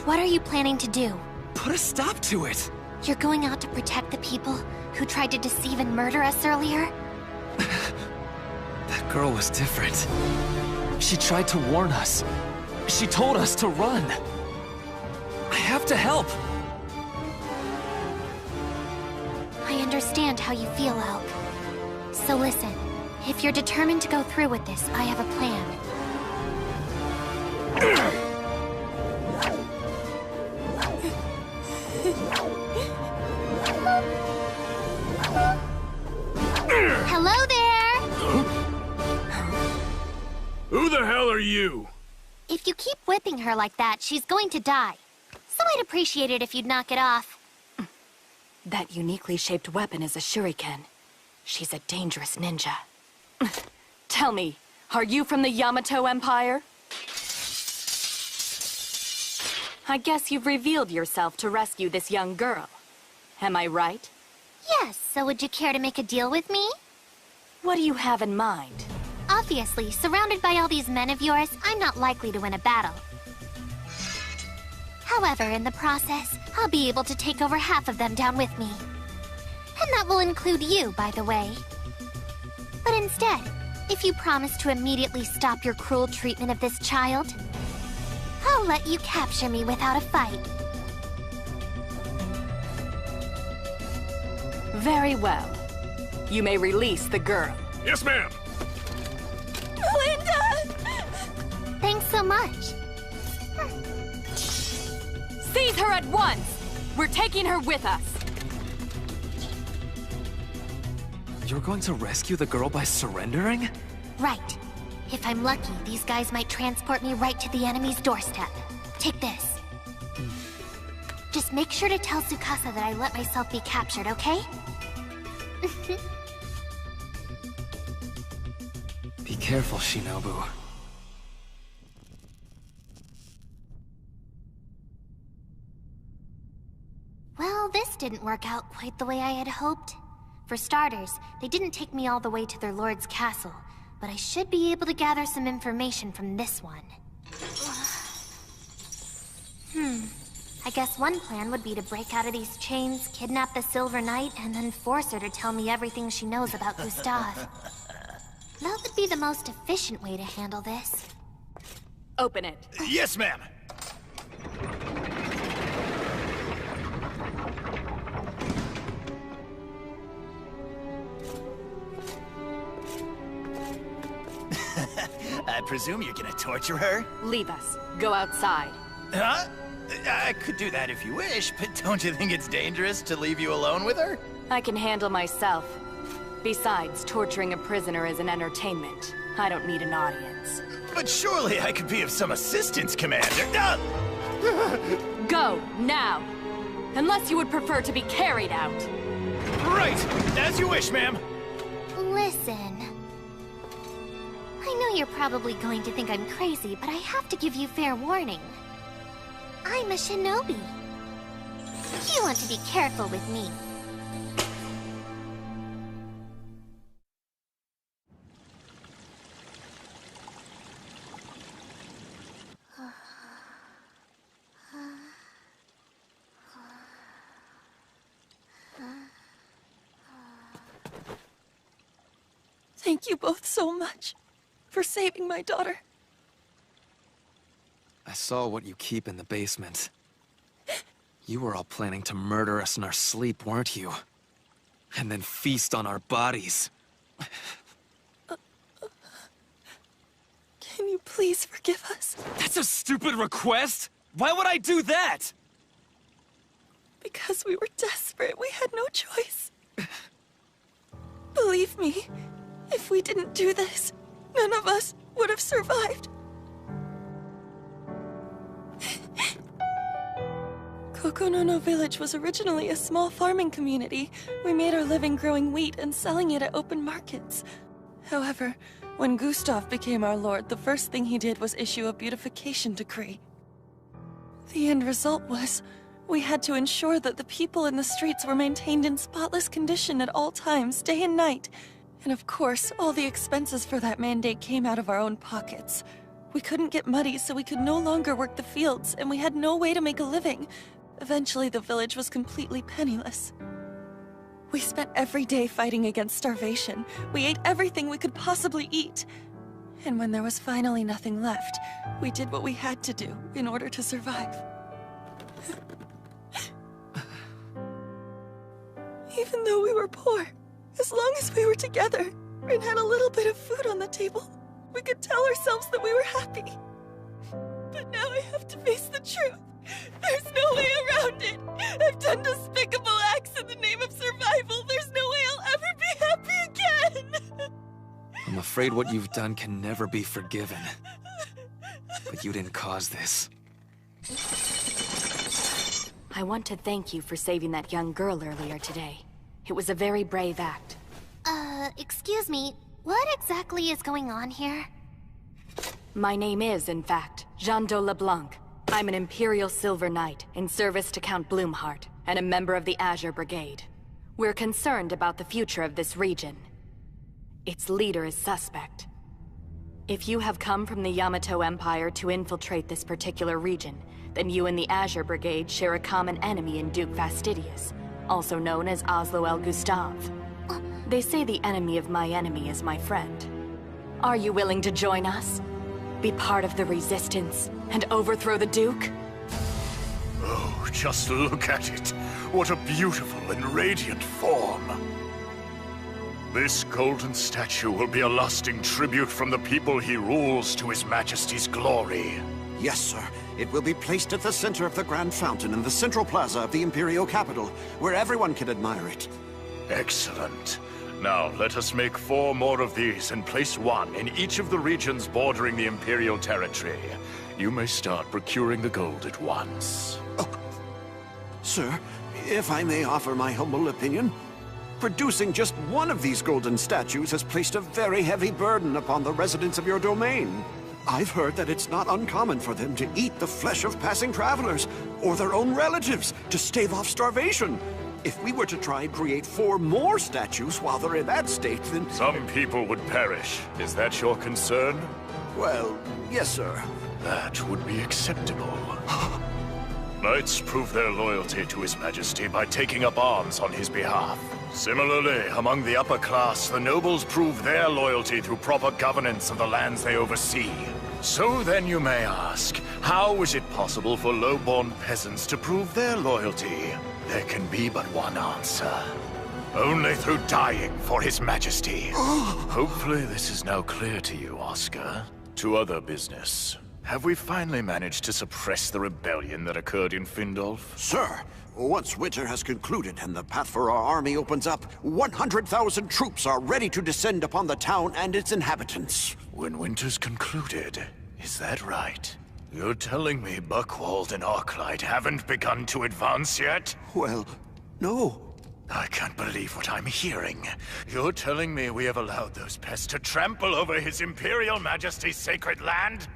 What are you planning to do? Put a stop to it! You're going out to protect the people who tried to deceive and murder us earlier? That girl was different. She tried to warn us. She told us to run. I have to help. I understand how you feel, Elk. So listen, if you're determined to go through with this, I have a plan. Hello there! Who the hell are you? If you keep whipping her like that, she's going to die. So I'd appreciate it if you'd knock it off. That uniquely shaped weapon is a shuriken. She's a dangerous ninja. Tell me, are you from the Yamato Empire? I guess you've revealed yourself to rescue this young girl. Am I right? Yes, so would you care to make a deal with me? What do you have in mind? Obviously, surrounded by all these men of yours, I'm not likely to win a battle. However, in the process, I'll be able to take over half of them down with me. And that will include you, by the way. But instead, if you promise to immediately stop your cruel treatment of this child, I'll let you capture me without a fight. Very well. You may release the girl. Yes, ma'am. Linda! Thanks so much. Seize her at once! We're taking her with us. You're going to rescue the girl by surrendering? Right. If I'm lucky, these guys might transport me right to the enemy's doorstep. Take this. Just make sure to tell Tsukasa that I let myself be captured, okay? Be careful, Shinobu. Well, this didn't work out quite the way I had hoped. For starters, they didn't take me all the way to their lord's castle, but I should be able to gather some information from this one. I guess one plan would be to break out of these chains, kidnap the Silver Knight, and then force her to tell me everything she knows about Gustav. That would be the most efficient way to handle this. Open it. Yes, ma'am. I presume you're gonna torture her? Leave us. Go outside. Huh? I could do that if you wish, but don't you think it's dangerous to leave you alone with her? I can handle myself. Besides, torturing a prisoner is an entertainment. I don't need an audience. But surely I could be of some assistance, Commander. Go, now! Unless you would prefer to be carried out. Right! As you wish, ma'am. Listen. I know you're probably going to think I'm crazy, but I have to give you fair warning. I'm a shinobi. You want to be careful with me. Thank you both so much for saving my daughter. I saw what you keep in the basement. You were all planning to murder us in our sleep, weren't you? And then feast on our bodies. Can you please forgive us? That's a stupid request! Why would I do that? Because we were desperate. We had no choice. Believe do this, none of us would have survived. Kokonono Village was originally a small farming community. We made our living growing wheat and selling it at open markets. However, when Gustav became our lord, the first thing he did was issue a beautification decree. The end result was, we had to ensure that the people in the streets were maintained in spotless condition at all times, day and night. And of course, all the expenses for that mandate came out of our own pockets. We couldn't get muddy, so we could no longer work the fields, and we had no way to make a living. Eventually, the village was completely penniless. We spent every day fighting against starvation. We ate everything we could possibly eat. And when there was finally nothing left, we did what we had to do in order to survive. Even though we were poor, as long as we were together and had a little bit of food on the table, we could tell ourselves that we were happy. But now I have to face the truth. There's no way around it. I've done despicable acts in the name of survival. There's no way I'll ever be happy again. I'm afraid what you've done can never be forgiven. But you didn't cause this. I want to thank you for saving that young girl earlier today. It was a very brave act. Excuse me, what exactly is going on here? My name is, in fact, Jean de LeBlanc. I'm an Imperial Silver Knight in service to Count Bloomheart, and a member of the Azure Brigade. We're concerned about the future of this region. Its leader is suspect. If you have come from the Yamato Empire to infiltrate this particular region, then you and the Azure Brigade share a common enemy in Duke Fastidius, also known as Oslo El Gustav. They say the enemy of my enemy is my friend. Are you willing to join us? Be part of the resistance and overthrow the Duke? Oh, just look at it. What a beautiful and radiant form. This golden statue will be a lasting tribute from the people he rules to His Majesty's glory. Yes, sir. It will be placed at the center of the Grand Fountain in the central plaza of the Imperial capital, where everyone can admire it. Excellent. Now, let us make 4 more of these and place 1 in each of the regions bordering the Imperial territory. You may start procuring the gold at once. Oh. Sir, if I may offer my humble opinion, producing just one of these golden statues has placed a very heavy burden upon the residents of your domain. I've heard that it's not uncommon for them to eat the flesh of passing travelers, or their own relatives, to stave off starvation. If we were to try and create 4 more statues while they're in that state, then... Some people would perish. Is that your concern? Well, yes, sir. That would be acceptable. Knights prove their loyalty to His Majesty by taking up arms on his behalf. Similarly, among the upper class, the nobles prove their loyalty through proper governance of the lands they oversee. So then you may ask, how is it possible for low-born peasants to prove their loyalty? There can be but one answer. Only through dying for His Majesty. Hopefully this is now clear to you, Oscar. To other business. Have we finally managed to suppress the rebellion that occurred in Findolf? Sir, once winter has concluded and the path for our army opens up, 100,000 troops are ready to descend upon the town and its inhabitants. When winter's concluded, is that right? You're telling me Buckwald and Arclight haven't begun to advance yet? Well, no. I can't believe what I'm hearing. You're telling me we have allowed those pests to trample over His Imperial Majesty's sacred land?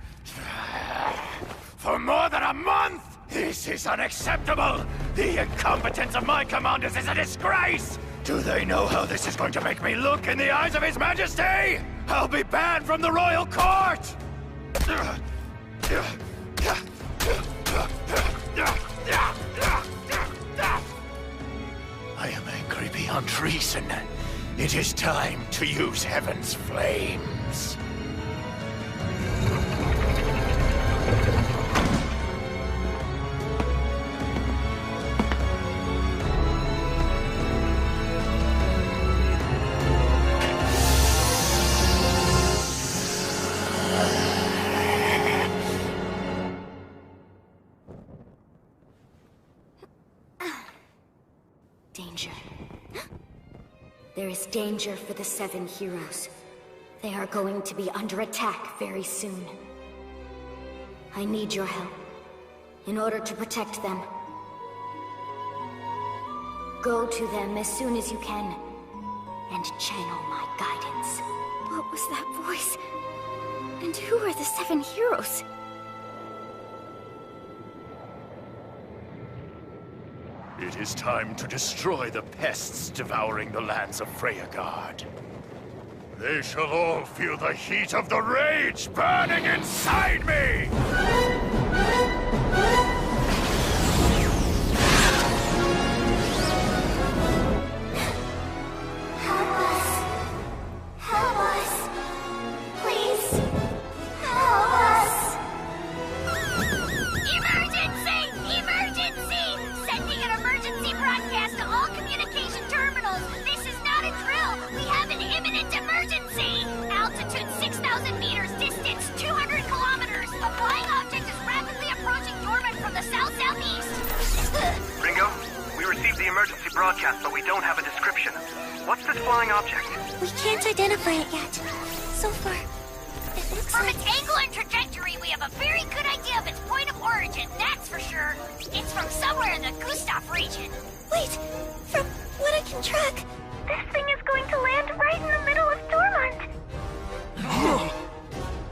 For more than a month? This is unacceptable! The incompetence of my commanders is a disgrace! Do they know how this is going to make me look in the eyes of His Majesty? I'll be banned from the royal court! I am angry beyond reason. It is time to use Heaven's flames. Danger. There is danger for the 7 heroes. They are going to be under attack very soon. I need your help in order to protect them. Go to them as soon as you can and channel my guidance. What was that voice? And who are the 7 heroes? It is time to destroy the pests devouring the lands of Freyagard. They shall all feel the heat of the rage burning inside me! Help us. Help us. Please. Help us. Emergency! Emergency! Sending an emergency broadcast to all communication terminals. This is not a drill. We have an imminent emergency. Altitude 6,000 meters, distance 200 kilometers. A flying object is rapidly approaching Dormant from the south-southeast. Ringo, we received the emergency broadcast, but we don't have a description. What's this flying object? We can't identify it yet. So far, it looks From like... its angle and trajectory, we have a very good idea of its point of origin, that's for sure. It's from somewhere in the Gustav region. Wait! From what I can track, this thing is going to land right in the middle of Dormant!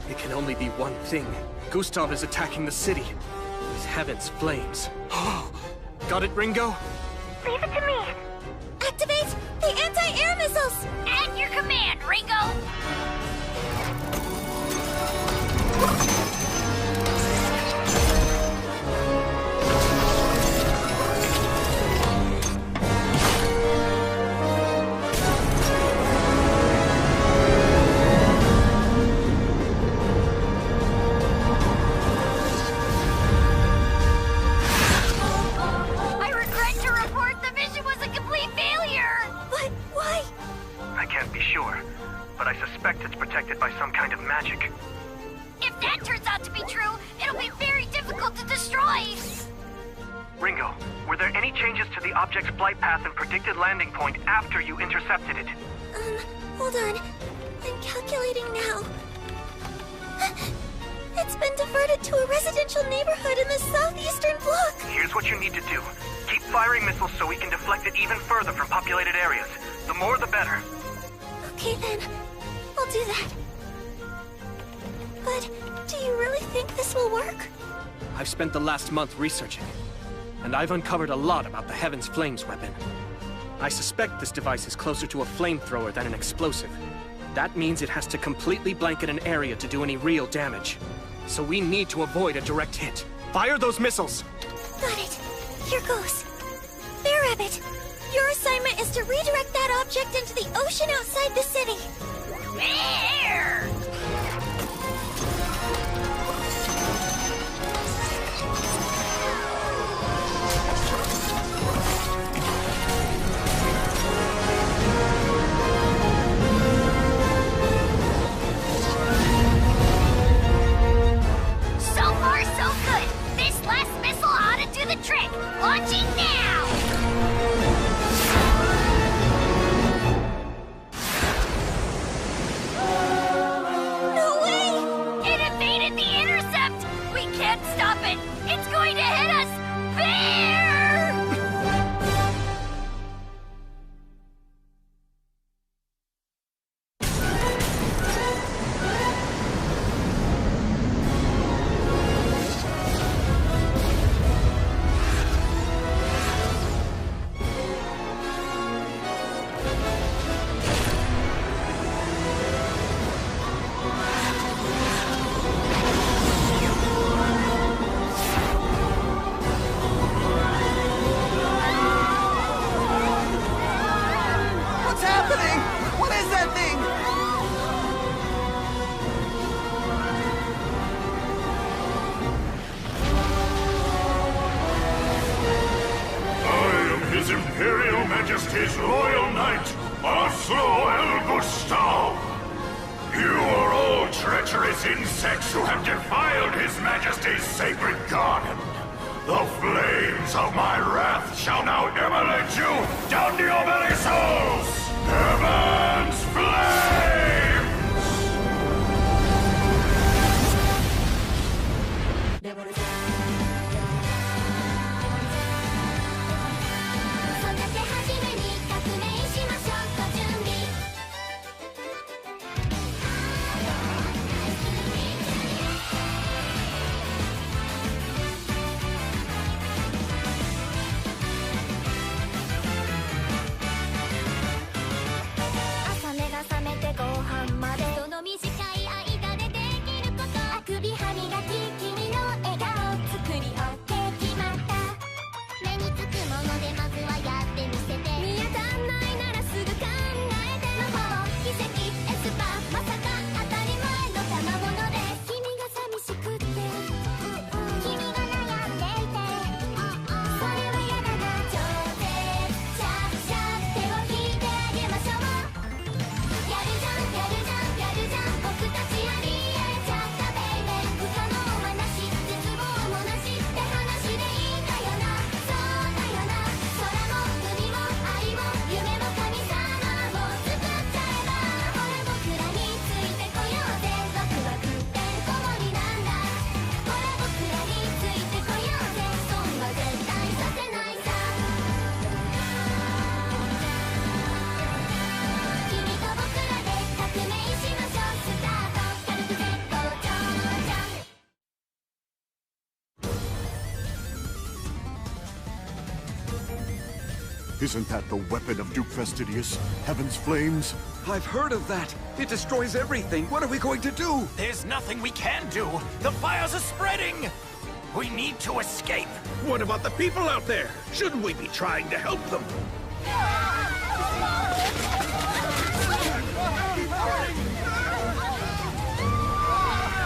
It can only be one thing. Gustav is attacking the city. With heaven's flames. Got it, Ringo? Leave it to me! Activate the anti-air missiles! At your command, Ringo! I regret to report the mission was a complete failure! But why? I can't be sure, but I suspect it's protected by some kind of magic. If that turns out to be true, it'll be very difficult to destroy! Ringo, were there any changes to the object's flight path and predicted landing point after you intercepted it? Hold on. I'm calculating now. It's been diverted to a residential neighborhood in the southeastern block. Here's what you need to do. Keep firing missiles so we can deflect it even further from populated areas. The more, the better. Okay then, I'll do that. But do you really think this will work? I've spent the last month researching, and I've uncovered a lot about the Heaven's Flames weapon. I suspect this device is closer to a flamethrower than an explosive. That means it has to completely blanket an area to do any real damage. So we need to avoid a direct hit. Fire those missiles! Got it. Here goes. Bear Rabbit, your assignment is to redirect that object into the ocean outside the city. There! So far, so good. This last missile ought to do the trick. Launching now! No way! It evaded the intercept! We can't stop it! It's going to hit us! Bear! What's happening? What is that thing? I am His Imperial Majesty's Royal Knight, Oslo El Gustav. You are all treacherous insects who have defiled His Majesty's sacred garden. The flames of my wrath shall now immolate you down to your very souls! Heaven's flames! Isn't that the weapon of Duke Fastidius? Heaven's flames? I've heard of that. It destroys everything. What are we going to do? There's nothing we can do. The fires are spreading. We need to escape. What about the people out there? Shouldn't we be trying to help them?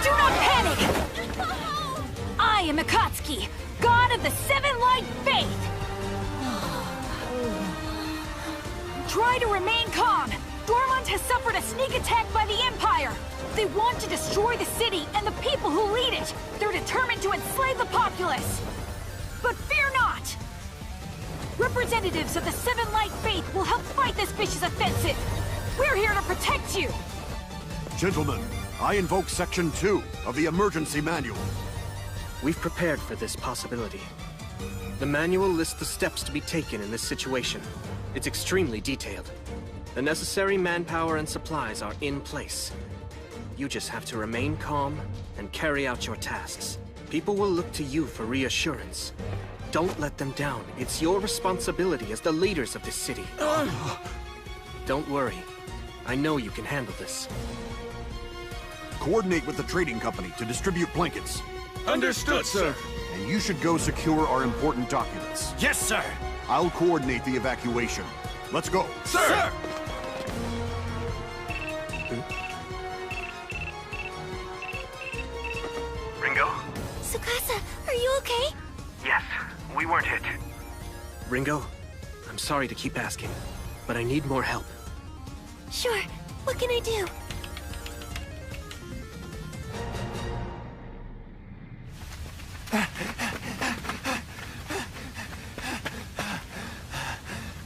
Do not panic! I am Akatsuki, god of the Seven Light Faith! Try to remain calm. Dormont has suffered a sneak attack by the Empire. They want to destroy the city and the people who lead it. They're determined to enslave the populace. But fear not! Representatives of the Seven Light Faith will help fight this vicious offensive. We're here to protect you. Gentlemen, I invoke Section 2 of the Emergency Manual. We've prepared for this possibility. The manual lists the steps to be taken in this situation. It's extremely detailed. The necessary manpower and supplies are in place. You just have to remain calm and carry out your tasks. People will look to you for reassurance. Don't let them down. It's your responsibility as the leaders of this city. Don't worry. I know you can handle this. Coordinate with the trading company to distribute blankets. Understood, sir. And you should go secure our important documents. Yes, sir. I'll coordinate the evacuation. Let's go. Sir! Ringo? Tsukasa, are you okay? Yes, we weren't hit. Ringo, I'm sorry to keep asking, but I need more help. Sure. What can I do?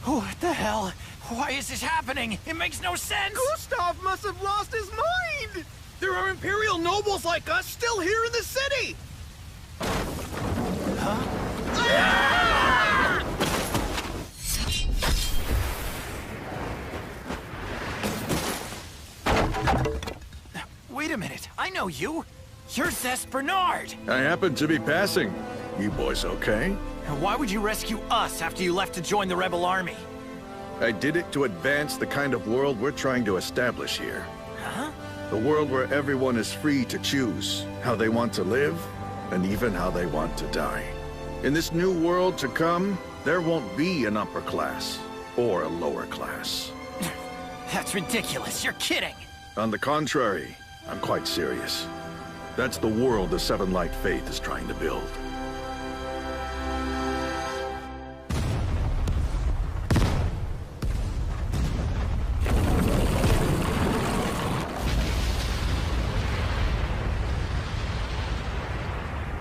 What the hell? Why is this happening? It makes no sense! Gustav must have lost his mind! There are Imperial nobles like us still here in the city! Wait a minute, I know you! You're Zest Bernard! I happened to be passing. You boys okay? Why would you rescue us after you left to join the rebel army? I did it to advance the kind of world we're trying to establish here. Huh? The world where everyone is free to choose how they want to live, and even how they want to die. In this new world to come, there won't be an upper class, or a lower class. That's ridiculous, you're kidding! On the contrary, I'm quite serious. That's the world the Seven Light Faith is trying to build.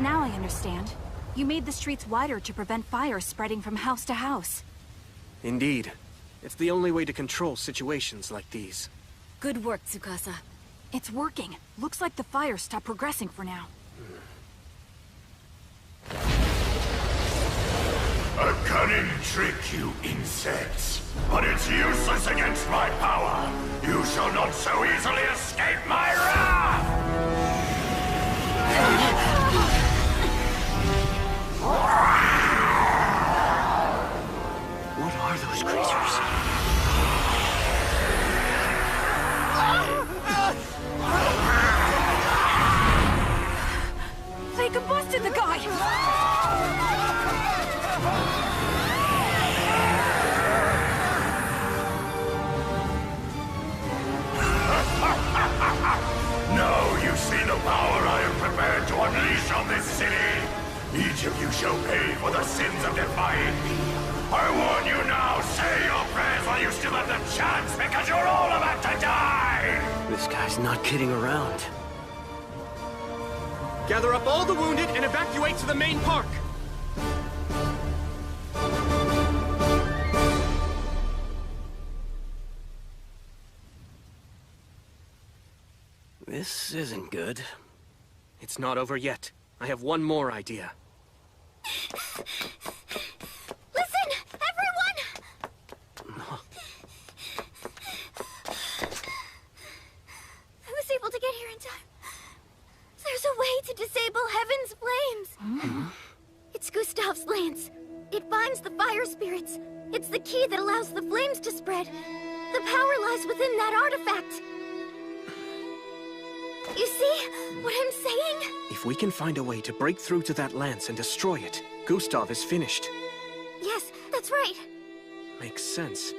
Now I understand. You made the streets wider to prevent fire spreading from house to house. Indeed. It's the only way to control situations like these. Good work, Tsukasa. It's working. Looks like the fire stopped progressing for now. A cunning trick, you insects. But it's useless against my power. You shall not so easily escape my wrath! What are those creatures? They combusted the guy! Now you see the power I am prepared to unleash on this city. Each of you shall pay for the sins of defying me. I warn you now, say your prayers while you still have the chance, because you're all about to die! This guy's not kidding around. Gather up all the wounded and evacuate to the main park! This isn't good. It's not over yet. I have one more idea. Listen, everyone! I was able to get here in time. There's a way to disable Heaven's flames. It's Gustav's lance. It binds the fire spirits. It's the key that allows the flames to spread. The power lies within that artifact. You see what I'm saying? If we can find a way to break through to that lance and destroy it, Gustav is finished. Yes, that's right. Makes sense.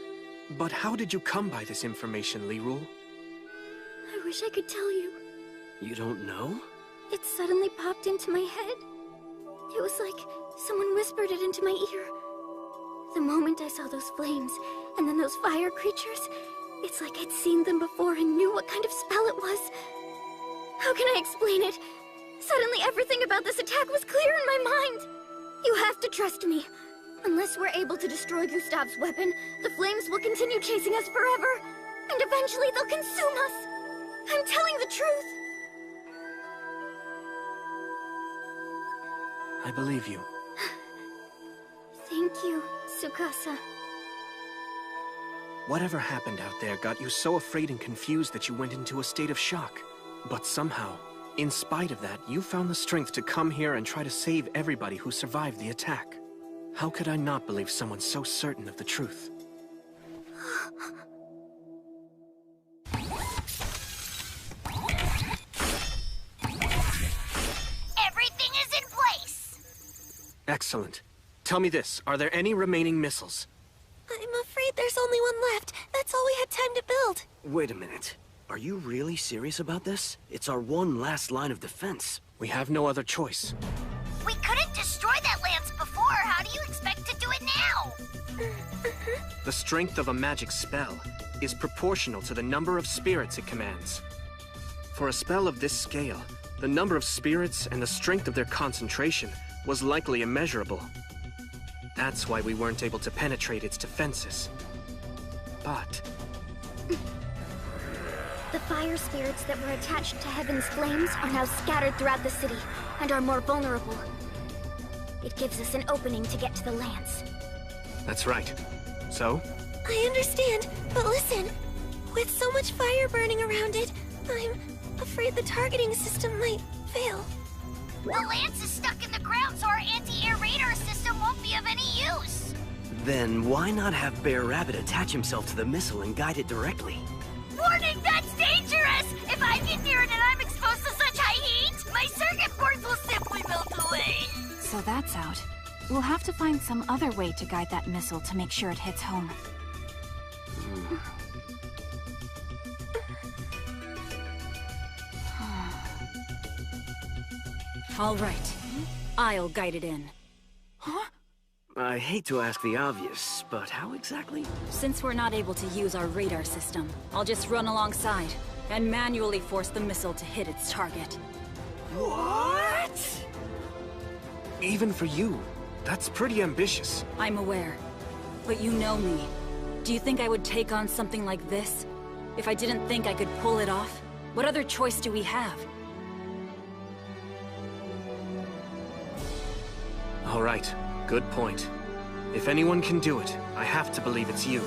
But how did you come by this information, Lirul? I wish I could tell you. You don't know? It suddenly popped into my head. It was like someone whispered it into my ear. The moment I saw those flames, and then those fire creatures, it's like I'd seen them before and knew what kind of spell it was. How can I explain it? Suddenly everything about this attack was clear in my mind. You have to trust me. Unless we're able to destroy Gustav's weapon, the flames will continue chasing us forever. And eventually they'll consume us. I'm telling the truth. I believe you. Thank you, Tsukasa. Whatever happened out there got you so afraid and confused that you went into a state of shock. But somehow, in spite of that, you found the strength to come here and try to save everybody who survived the attack. How could I not believe someone so certain of the truth? Everything is in place! Excellent. Tell me this, are there any remaining missiles? I'm afraid there's only one left. That's all we had time to build. Wait a minute. Are you really serious about this? It's our one last line of defense. We have no other choice. We couldn't destroy that lance before. How do you expect to do it now? The strength of a magic spell is proportional to the number of spirits it commands. For a spell of this scale, the number of spirits and the strength of their concentration was likely immeasurable. That's why we weren't able to penetrate its defenses. But the fire spirits that were attached to Heaven's flames are now scattered throughout the city and are more vulnerable. It gives us an opening to get to the lance. That's right. So? I understand, but listen. With so much fire burning around it, I'm afraid the targeting system might fail. The lance is stuck in the ground, so our anti-air radar system won't be of any use. Then why not have Bear Rabbit attach himself to the missile and guide it directly? Warning, that's dangerous! If I get near it and I'm exposed to such high heat, my circuit boards will simply melt away. So that's out. We'll have to find some other way to guide that missile to make sure it hits home. All right. I'll guide it in. Huh? I hate to ask the obvious, but how exactly? Since we're not able to use our radar system, I'll just run alongside and manually force the missile to hit its target. What? Even for you, that's pretty ambitious. I'm aware, but you know me. Do you think I would take on something like this? If I didn't think I could pull it off? What other choice do we have? All right, good point. If anyone can do it, I have to believe it's you.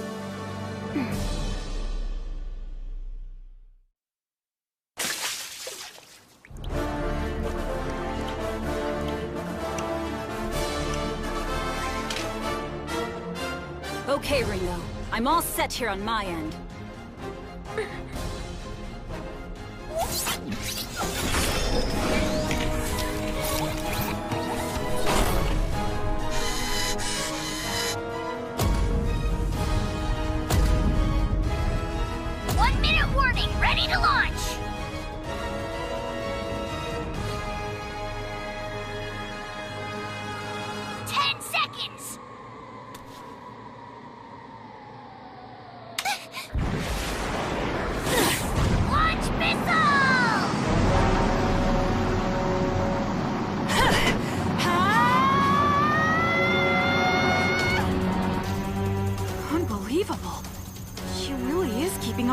Okay, Ringo. I'm all set here on my end. Ready to launch!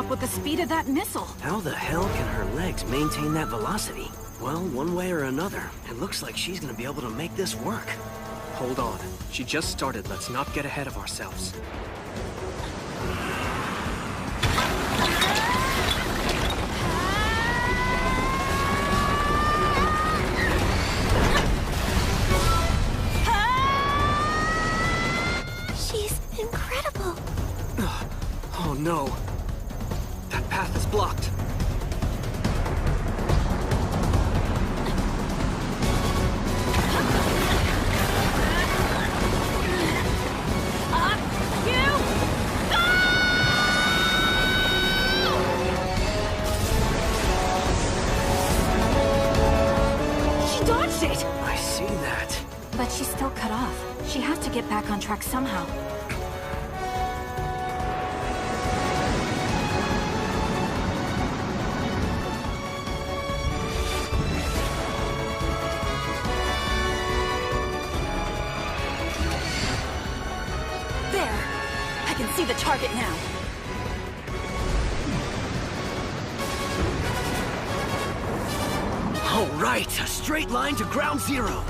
With the speed of that missile. How the hell can her legs maintain that velocity? Well, one way or another, it looks like she's gonna be able to make this work. Hold on. She just started. Let's not get ahead of ourselves. She's incredible. Oh no. That path is blocked. I see that. But she's still cut off. She has to get back on track somehow. There! I can see the target now. All right, a straight line to ground zero.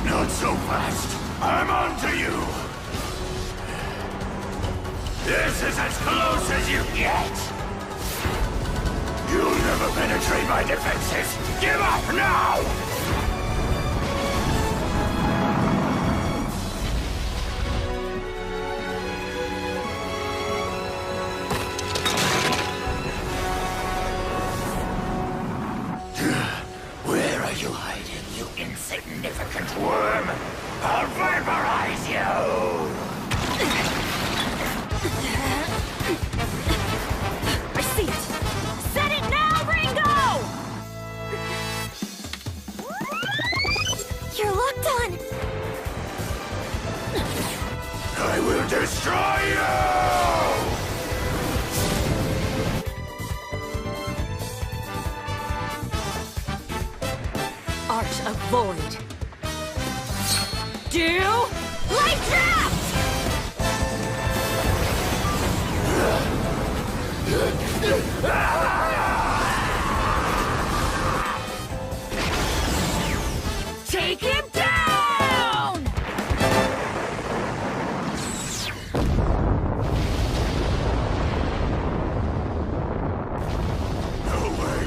Not so fast. I'm on to you. This is as close as you get. You'll never penetrate my defenses. Give up now! Where are you hiding, you insignificant worm? I'll vaporize you! I see it! Set it now, Ringo! You're locked on! I will destroy you! Art of Void. Do light draft! Take him down! No way!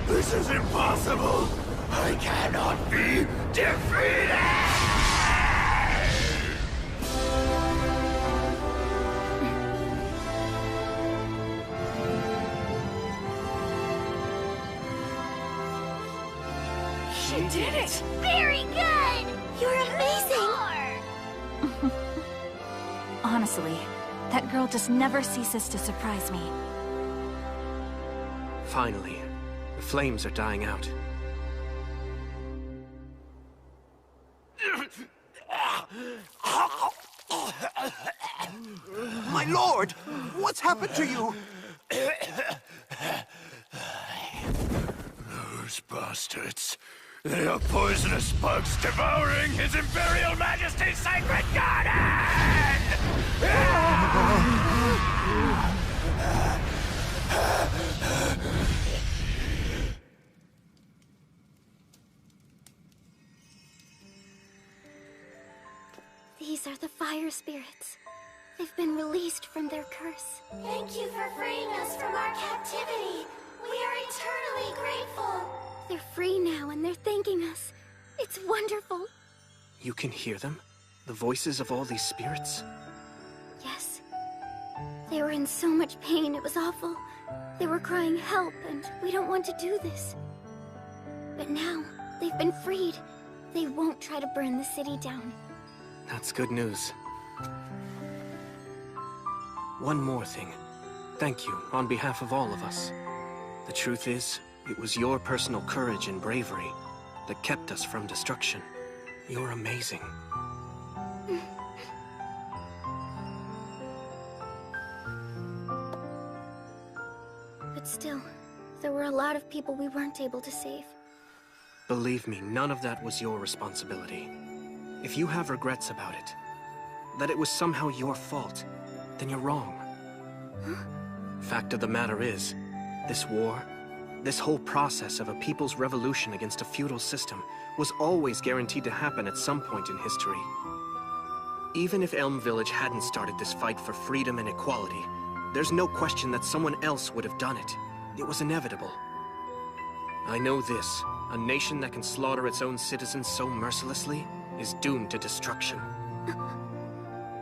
This is impossible! I cannot be defeated! She did it! Very good! You're amazing! Honestly, that girl just never ceases to surprise me. Finally, the flames are dying out. My lord! What's happened to you? Those bastards. They are poisonous bugs devouring His Imperial Majesty's sacred garden! These are the fire spirits. They've been released from their curse. Thank you for freeing us from our captivity. We are eternally grateful. They're free now and they're thanking us. It's wonderful. You can hear them? The voices of all these spirits? Yes. They were in so much pain, it was awful. They were crying help, and we don't want to do this. But now, they've been freed. They won't try to burn the city down. That's good news. One more thing. Thank you on behalf of all of us. The truth is, it was your personal courage and bravery that kept us from destruction. You're amazing. But still, there were a lot of people we weren't able to save. Believe me, none of that was your responsibility. If you have regrets about it, that it was somehow your fault, then you're wrong. Huh? Fact of the matter is, this war, this whole process of a people's revolution against a feudal system was always guaranteed to happen at some point in history. Even if Elm Village hadn't started this fight for freedom and equality, there's no question that someone else would have done it. It was inevitable. I know this, a nation that can slaughter its own citizens so mercilessly is doomed to destruction.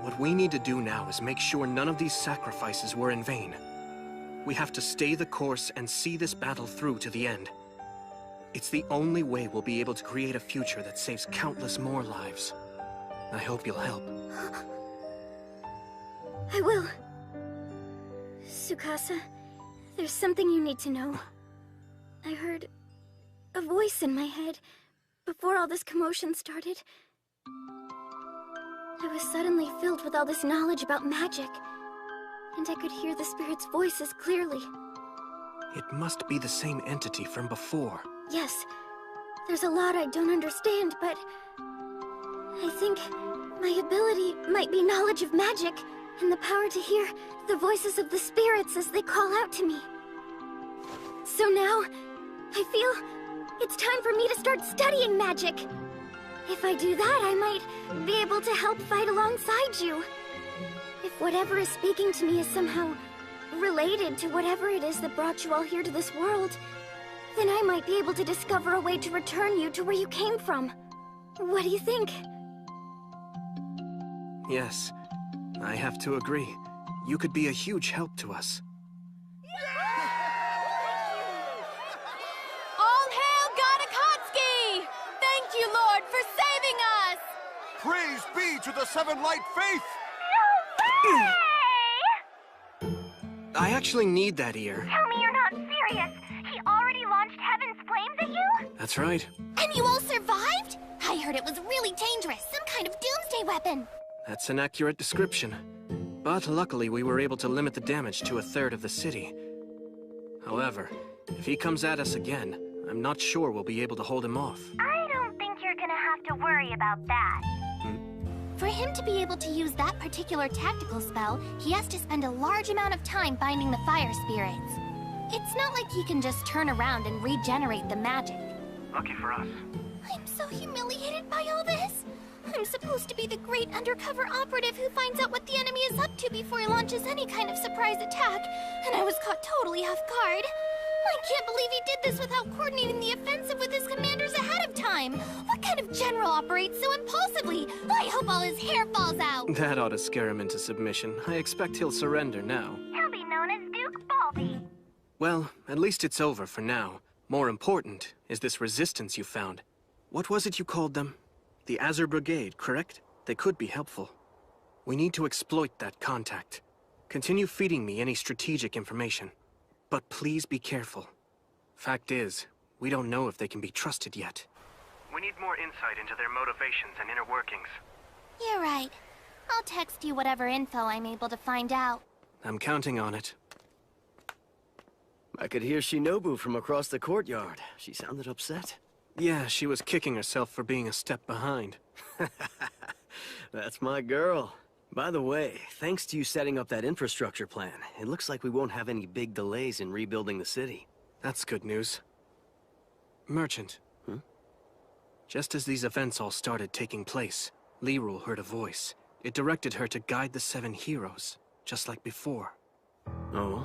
What What we need to do now is make sure none of these sacrifices were in vain. We have to stay the course and see this battle through to the end. It's the only way we'll be able to create a future that saves countless more lives. I hope you'll help. I will. Tsukasa, there's something you need to know. I heard a voice in my head before all this commotion started. I was suddenly filled with all this knowledge about magic, and I could hear the spirit's voices clearly. It must be the same entity from before. Yes, there's a lot I don't understand, but I think my ability might be knowledge of magic and the power to hear the voices of the spirits as they call out to me. So now, I feel it's time for me to start studying magic. If I do that, I might be able to help fight alongside you. If whatever is speaking to me is somehow related to whatever it is that brought you all here to this world, then I might be able to discover a way to return you to where you came from. What do you think? Yes, I have to agree. You could be a huge help to us. All hail God Akatsuki! Thank you, Lord, for saving us! Praise be to the Seven Light Faith! I actually need that ear. Tell me you're not serious. He already launched Heaven's Flames at you? That's right. And you all survived? I heard it was really dangerous, some kind of doomsday weapon. That's an accurate description. But luckily we were able to limit the damage to 1/3 of the city. However, if he comes at us again, I'm not sure we'll be able to hold him off. I don't think you're gonna have to worry about that. For him to be able to use that particular tactical spell, he has to spend a large amount of time binding the fire spirits. It's not like he can just turn around and regenerate the magic. Lucky for us. I'm so humiliated by all this. I'm supposed to be the great undercover operative who finds out what the enemy is up to before he launches any kind of surprise attack, and I was caught totally off guard. I can't believe he did this without coordinating the offensive with his commanders ahead of time. What kind of general operates so impulsively? I hope all his hair falls out. That ought to scare him into submission. I expect he'll surrender now. He'll be known as Duke Baldy. Well, at least it's over for now. More important is this resistance you found. What was it you called them? The Azure Brigade, correct? They could be helpful. We need to exploit that contact. Continue feeding me any strategic information. But please be careful. Fact is, we don't know if they can be trusted yet. We need more insight into their motivations and inner workings. You're right. I'll text you whatever info I'm able to find out. I'm counting on it. I could hear Shinobu from across the courtyard. She sounded upset. Yeah, she was kicking herself for being a step behind. That's my girl. By the way, thanks to you setting up that infrastructure plan, it looks like we won't have any big delays in rebuilding the city. That's good news. Merchant. Just as these events all started taking place, Lirul heard a voice. It directed her to guide the 7 heroes, just like before. Oh?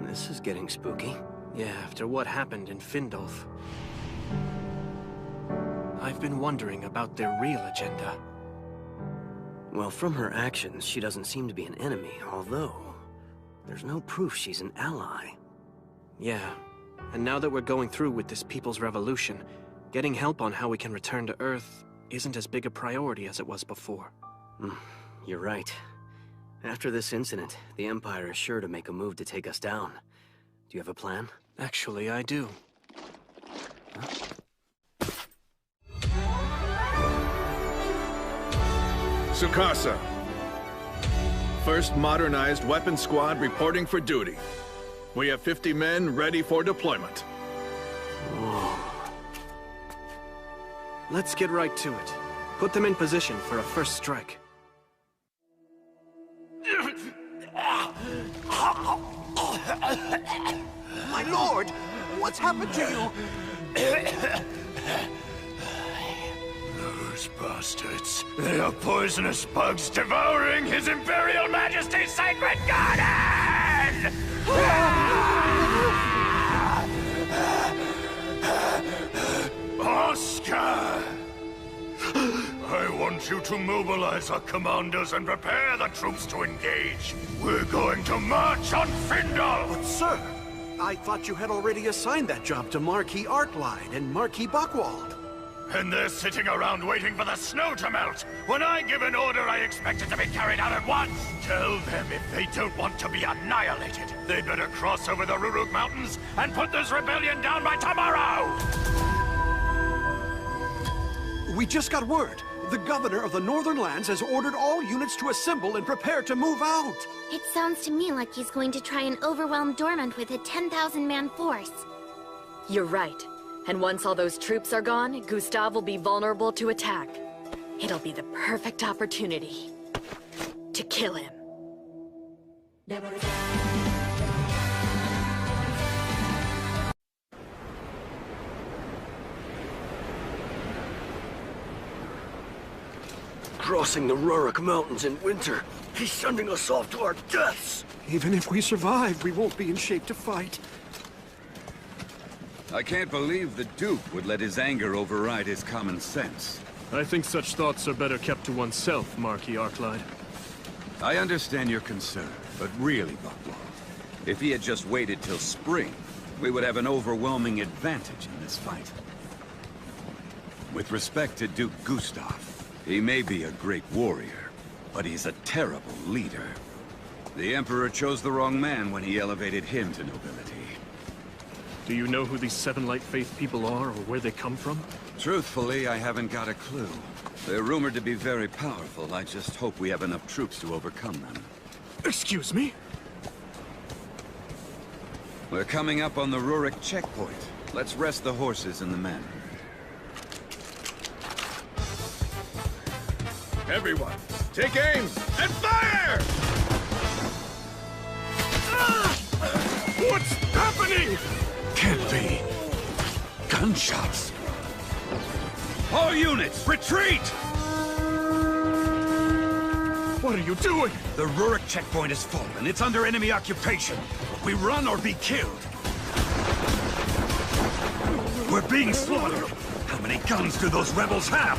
This is getting spooky. Yeah, after what happened in Findolf. I've been wondering about their real agenda. Well, from her actions, she doesn't seem to be an enemy, although there's no proof she's an ally. Yeah, and now that we're going through with this People's Revolution, getting help on how we can return to Earth isn't as big a priority as it was before. You're right. After this incident, the Empire is sure to make a move to take us down. Do you have a plan? Actually, I do. Tsukasa. First modernized weapon squad reporting for duty. We have 50 men ready for deployment. Let's get right to it. Put them in position for a first strike. My lord, what's happened to you? Those bastards. They are poisonous bugs devouring His Imperial Majesty's sacred garden! Oscar! I want want you to mobilize our commandos and prepare the troops to engage. We're going to march on Findal! But sir, I thought you had already assigned that job to Marquis Arcline and Marquis Buckwald. And they're sitting around waiting for the snow to melt. When I give an order, I expect it to be carried out at once. Tell them if they don't want to be annihilated, they'd better cross over the Ruruk Mountains and put this rebellion down by tomorrow! We just got word. The governor of the Northern Lands has ordered all units to assemble and prepare to move out. It sounds to me like he's going to try and overwhelm Dormant with a 10,000-man force. You're right. And once all those troops are gone, Gustav will be vulnerable to attack. It'll be the perfect opportunity to kill him. Crossing the Ruruk Mountains in winter. He's sending us off to our deaths. Even if we survive, we won't be in shape to fight. I can't believe the Duke would let his anger override his common sense. I think such thoughts are better kept to oneself, Marquis Arcline. I understand your concern, but really, Buckwald, if he had just waited till spring, we would have an overwhelming advantage in this fight. With respect to Duke Gustav, he may be a great warrior, but he's a terrible leader. The Emperor chose the wrong man when he elevated him to nobility. Do you know who these Seven Light Faith people are, or where they come from? Truthfully, I haven't got a clue. They're rumored to be very powerful. I just hope we have enough troops to overcome them. Excuse me? We're coming up on the Ruruk checkpoint. Let's rest the horses and the men. Everyone, take aim and fire! What's happening? Can't be. Gunshots. All units, retreat! What are you doing? The Ruruk checkpoint is full, and it's under enemy occupation. We run or be killed. We're being slaughtered. How many guns do those rebels have?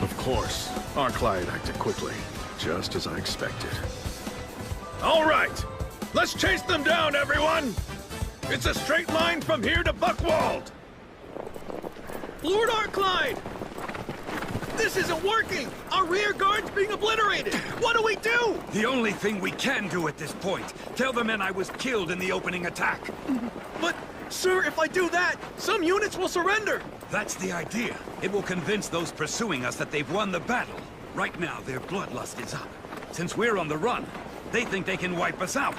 Of course. Arcline acted quickly, just as I expected. All right! Let's chase them down, everyone! It's a straight line from here to Buckwald! Lord Arcline! This isn't working! Our rear guard's being obliterated! What do we do? The only thing we can do at this point, tell the men I was killed in the opening attack. But, sir, if I do that, some units will surrender! That's the idea. It will convince those pursuing us that they've won the battle. Right now, their bloodlust is up. Since we're on the run, they think they can wipe us out.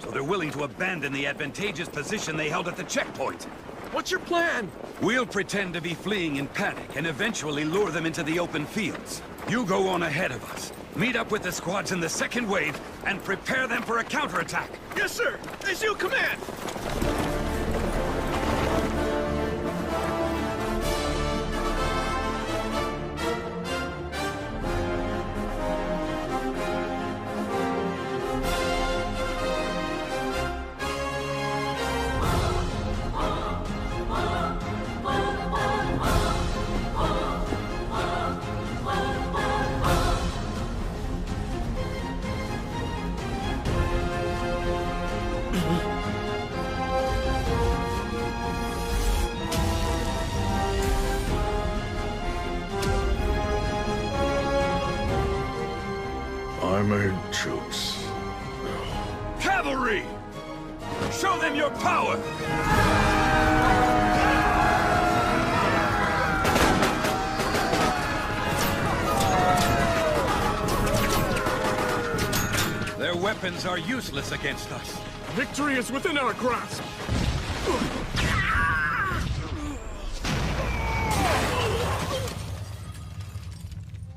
So they're willing to abandon the advantageous position they held at the checkpoint. What's your plan? We'll pretend to be fleeing in panic and eventually lure them into the open fields. You go on ahead of us. Meet up with the squads in the second wave and prepare them for a counterattack. Yes, sir! As you command! Armored troops. Cavalry! Show them your power! Their weapons are useless against us. Victory is within our grasp!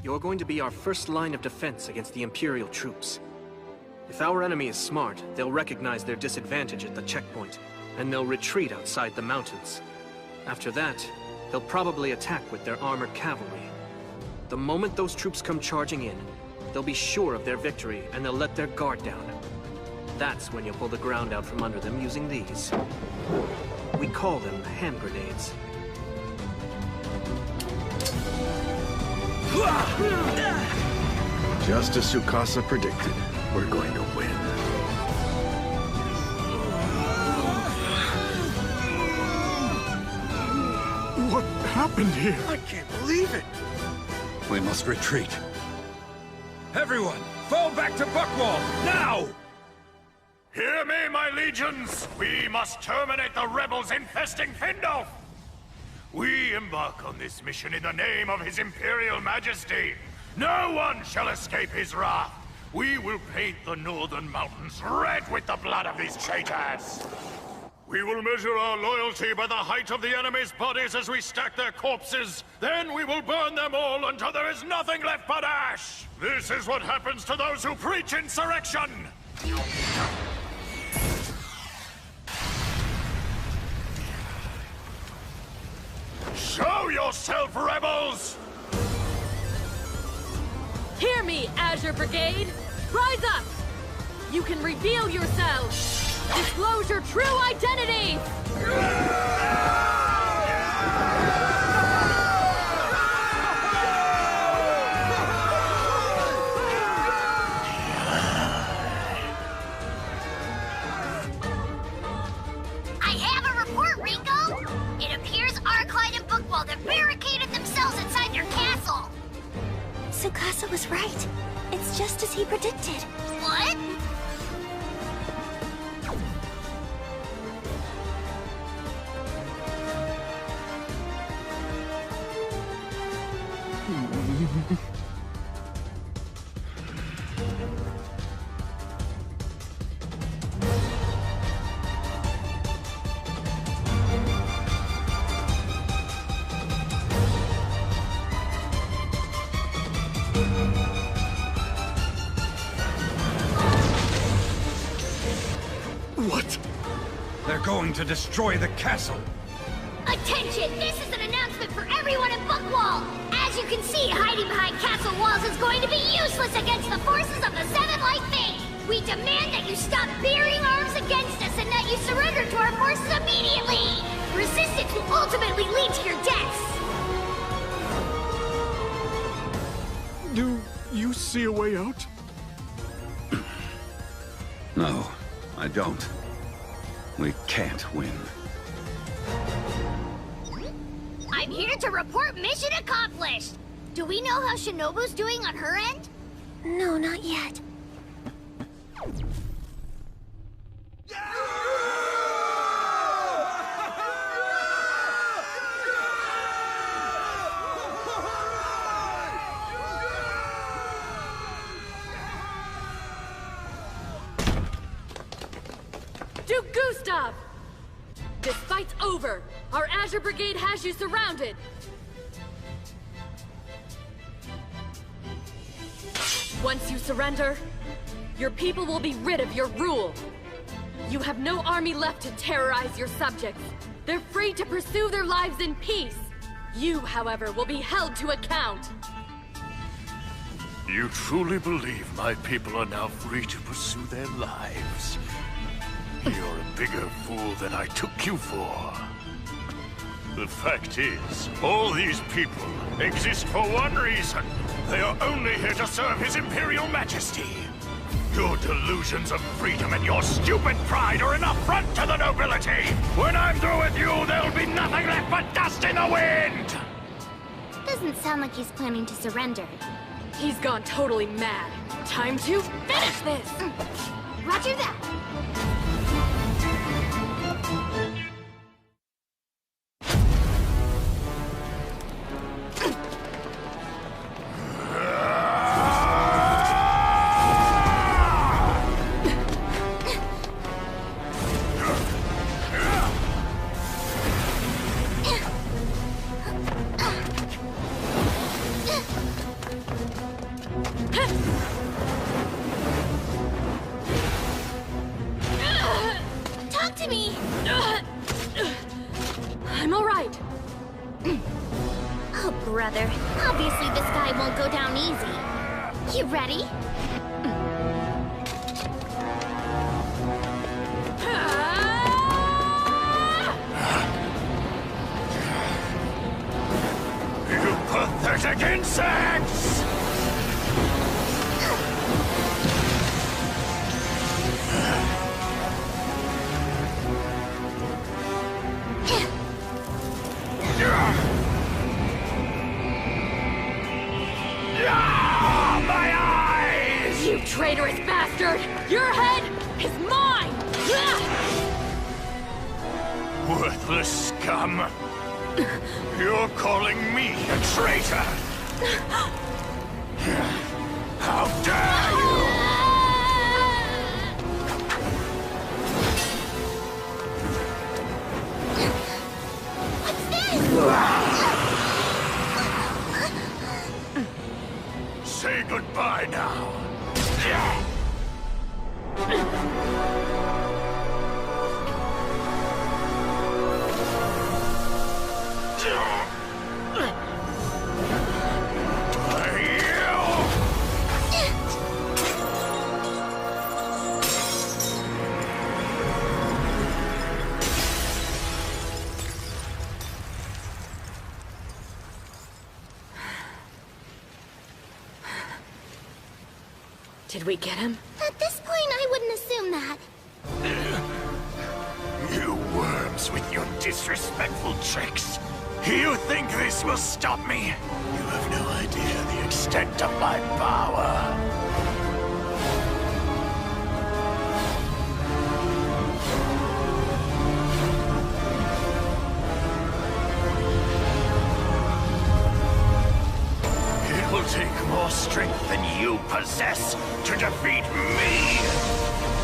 You're going to be our first line of defense against the Imperial troops. If our enemy is smart, they'll recognize their disadvantage at the checkpoint, and they'll retreat outside the mountains. After that, they'll probably attack with their armored cavalry. The moment those troops come charging in, they'll be sure of their victory, and they'll let their guard down. That's when you'll pull the ground out from under them using these. We call them hand grenades. Just as Tsukasa predicted, we're going to win. What happened here? I can't believe it! We must retreat. Everyone, fall back to Buckwall, now! Hear me, my legions! We must terminate the rebels infesting Findolf! We embark on this mission in the name of His Imperial Majesty. No one shall escape his wrath. We will paint the northern mountains red with the blood of these traitors. We will measure our loyalty by the height of the enemy's bodies as we stack their corpses. Then we will burn them all until there is nothing left but ash. This is what happens to those who preach insurrection. Show yourself, rebels! Hear me, Azure Brigade! Rise up! You can reveal yourselves! Disclose your true identity! I have a report, Ringo! It appears Arclight and Buckwald have barricaded themselves inside their castle! Tsukasa was right. It's just as he predicted. What? What? They're going to destroy the castle. Attention! This is an announcement for everyone in Buckwall! As you can see, hiding behind castle walls is going to be useless against the forces of the Seven Light Fate! We demand that you stop bearing arms against us and that you surrender to our forces immediately! Resistance will ultimately lead to your deaths! Do you see a way out? No, I don't. We can't win. I'm here to report mission accomplished! Do we know how Shinobu's doing on her end? No, not yet. To Gustav! This fight's over! Our Azure Brigade has you surrounded! Once you surrender, your people will be rid of your rule. You have no army left to terrorize your subjects. They're free to pursue their lives in peace. You, however, will be held to account. You truly believe my people are now free to pursue their lives? You're a bigger fool than I took you for. The fact is, all these people exist for one reason. They are only here to serve His Imperial Majesty. Your delusions of freedom and your stupid pride are an affront to the nobility. When I'm through with you, there'll be nothing left but dust in the wind! Doesn't sound like he's planning to surrender. He's gone totally mad. Time to finish this! Roger that! Talk to me! I'm all right. Oh, brother. Obviously this guy won't go down easy. You ready? You pathetic insects! traitorous bastard! Your head is mine! Worthless scum! You're calling me a traitor! How dare you! Say goodbye now. Did we get him? At this point, I wouldn't assume that. You worms with your disrespectful tricks. You think this will stop me? You have no idea the extent of my power. It will take more strength than you possess to defeat me!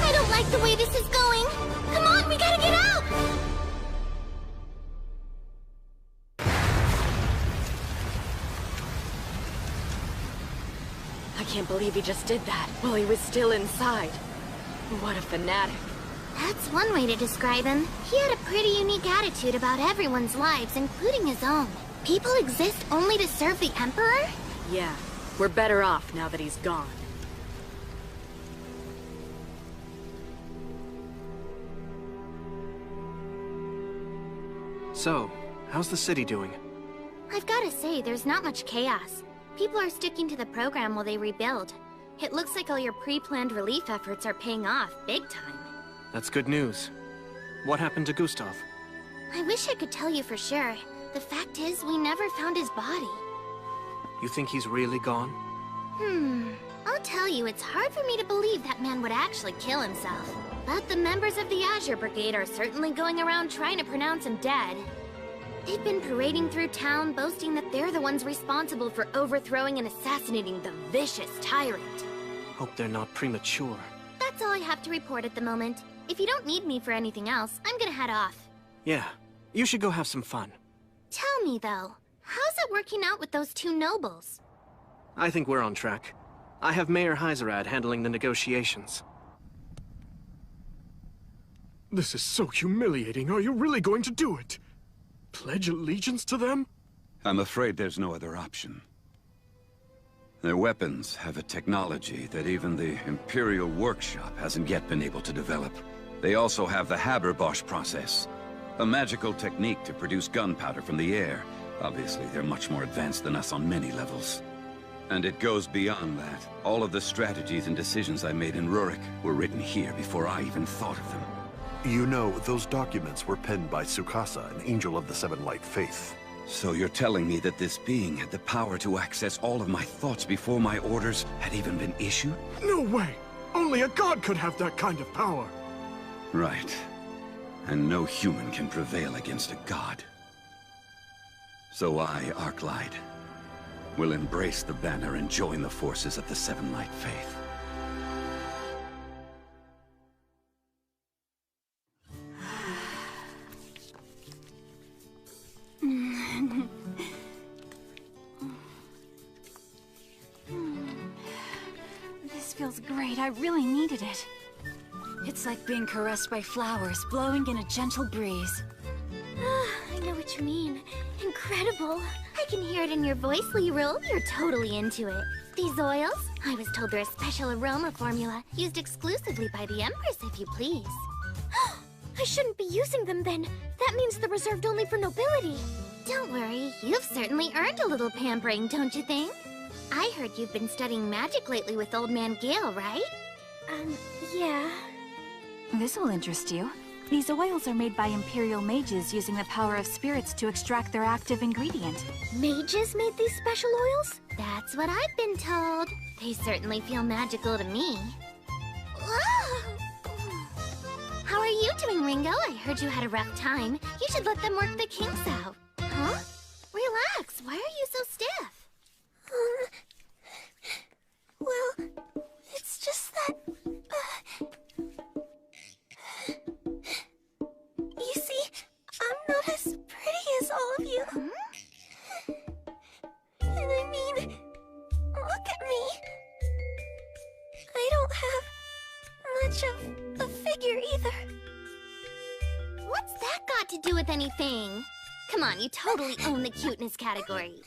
I don't like the way this is going. Come on, we gotta get out! I can't believe he just did that while he was still inside. What a fanatic. That's one way to describe him. He had a pretty unique attitude about everyone's lives, including his own. People exist only to serve the Emperor? Yeah, we're better off now that he's gone. So, how's the city doing? I've gotta say, there's not much chaos. People are sticking to the program while they rebuild. It looks like all your pre-planned relief efforts are paying off big time. That's good news. What happened to Gustav? I wish I could tell you for sure. The fact is, we never found his body. You think he's really gone? I'll tell you, it's hard for me to believe that man would actually kill himself. But the members of the Azure Brigade are certainly going around trying to pronounce him dead. They've been parading through town, boasting that they're the ones responsible for overthrowing and assassinating the vicious tyrant. Hope they're not premature. That's all I have to report at the moment. If you don't need me for anything else, I'm gonna head off. Yeah, you should go have some fun. Tell me, though, how's it working out with those two nobles? I think we're on track. I have Mayor Hyzerad handling the negotiations. This is so humiliating. Are you really going to do it? Pledge allegiance to them? I'm afraid there's no other option. Their weapons have a technology that even the Imperial Workshop hasn't yet been able to develop. They also have the Haberbosch process, a magical technique to produce gunpowder from the air. Obviously, they're much more advanced than us on many levels. And it goes beyond that. All of the strategies and decisions I made in Rurik were written here before I even thought of them. You know, those documents were penned by Tsukasa, an angel of the Seven Light Faith. So you're telling me that this being had the power to access all of my thoughts before my orders had even been issued? No way! Only a god could have that kind of power! Right. And no human can prevail against a god. So I, Arclight, will embrace the banner and join the forces of the Seven Light Faith. This feels great. I really needed it. It's like being caressed by flowers, blowing in a gentle breeze. I know what you mean. Incredible. I can hear it in your voice, Lirul. You're totally into it. These oils? I was told they're a special aroma formula, used exclusively by the Empress, if you please. I shouldn't be using them then. That means they're reserved only for nobility. Don't worry, you've certainly earned a little pampering, don't you think? I heard you've been studying magic lately with Old Man Gale, right? Yeah. This will interest you. These oils are made by Imperial mages using the power of spirits to extract their active ingredient. Mages made these special oils? That's what I've been told. They certainly feel magical to me. How are you doing, Ringo? I heard you had a rough time. You should let them work the kinks out. Huh? Relax. Why are you so stiff? Well, it's just that... You see, I'm not as pretty as all of you. And I mean, look at me. I don't have much of a figure either. What's that got to do with anything? Come on, you totally own the cuteness category.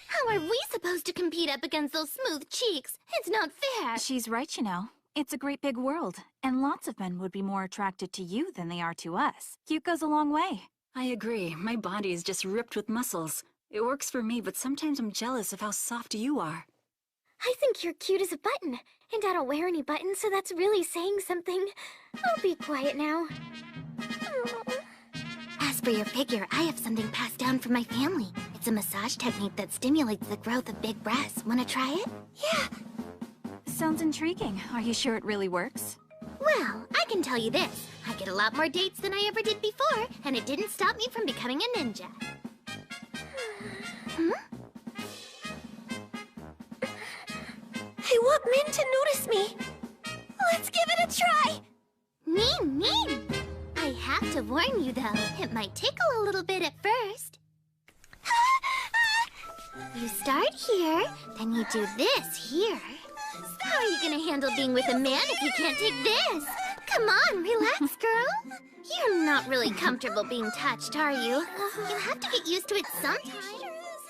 How are we supposed to compete up against those smooth cheeks? It's not fair. She's right, you know. It's a great big world, and lots of men would be more attracted to you than they are to us. Cute goes a long way. I agree. My body is just ripped with muscles. It works for me, but sometimes I'm jealous of how soft you are. I think you're cute as a button, and I don't wear any buttons, so that's really saying something. I'll be quiet now. As for your figure, I have something passed down from my family. It's a massage technique that stimulates the growth of big breasts. Wanna try it? Yeah. Sounds intriguing. Are you sure it really works? Well, I can tell you this. I get a lot more dates than I ever did before, and it didn't stop me from becoming a ninja. I want men to notice me. Let's give it a try. Mean. I have to warn you, though. It might tickle a little bit at first. You start here, then you do this here. How are you gonna handle being with a man if you can't take this? Come on, relax, girl. You're not really comfortable being touched, are you? You have to get used to it sometime.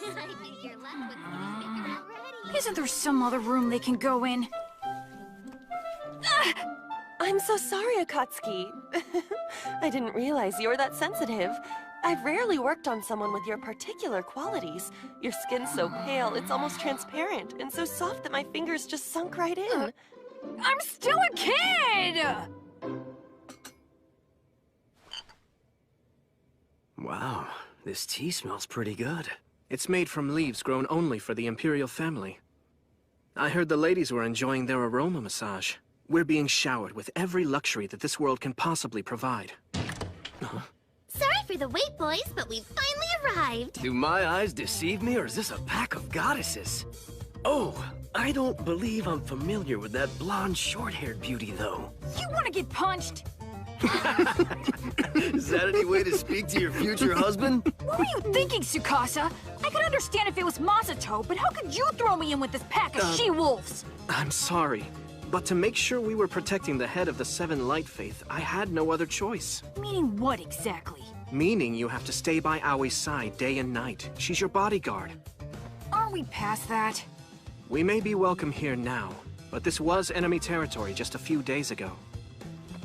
I think you're left with one finger already. Isn't there some other room they can go in? I'm so sorry, Akatsuki. I didn't realize you were that sensitive. I've rarely worked on someone with your particular qualities. Your skin's so pale, it's almost transparent, and so soft that my fingers just sunk right in. I'm still a kid! Wow, this tea smells pretty good. It's made from leaves grown only for the Imperial family. I heard the ladies were enjoying their aroma massage. We're being showered with every luxury that this world can possibly provide. Sorry for the wait, boys, but we've finally arrived. Do my eyes deceive me, or is this a pack of goddesses? Oh, I don't believe I'm familiar with that blonde, short-haired beauty, though. You want to get punched? Is that any way to speak to your future husband? What were you thinking, Tsukasa? I could understand if it was Masato, but how could you throw me in with this pack of she-wolves? I'm sorry, but to make sure we were protecting the head of the Seven Light Faith, I had no other choice. Meaning what exactly? Meaning you have to stay by Aoi's side day and night. She's your bodyguard. Aren't we past that? We may be welcome here now, but this was enemy territory just a few days ago.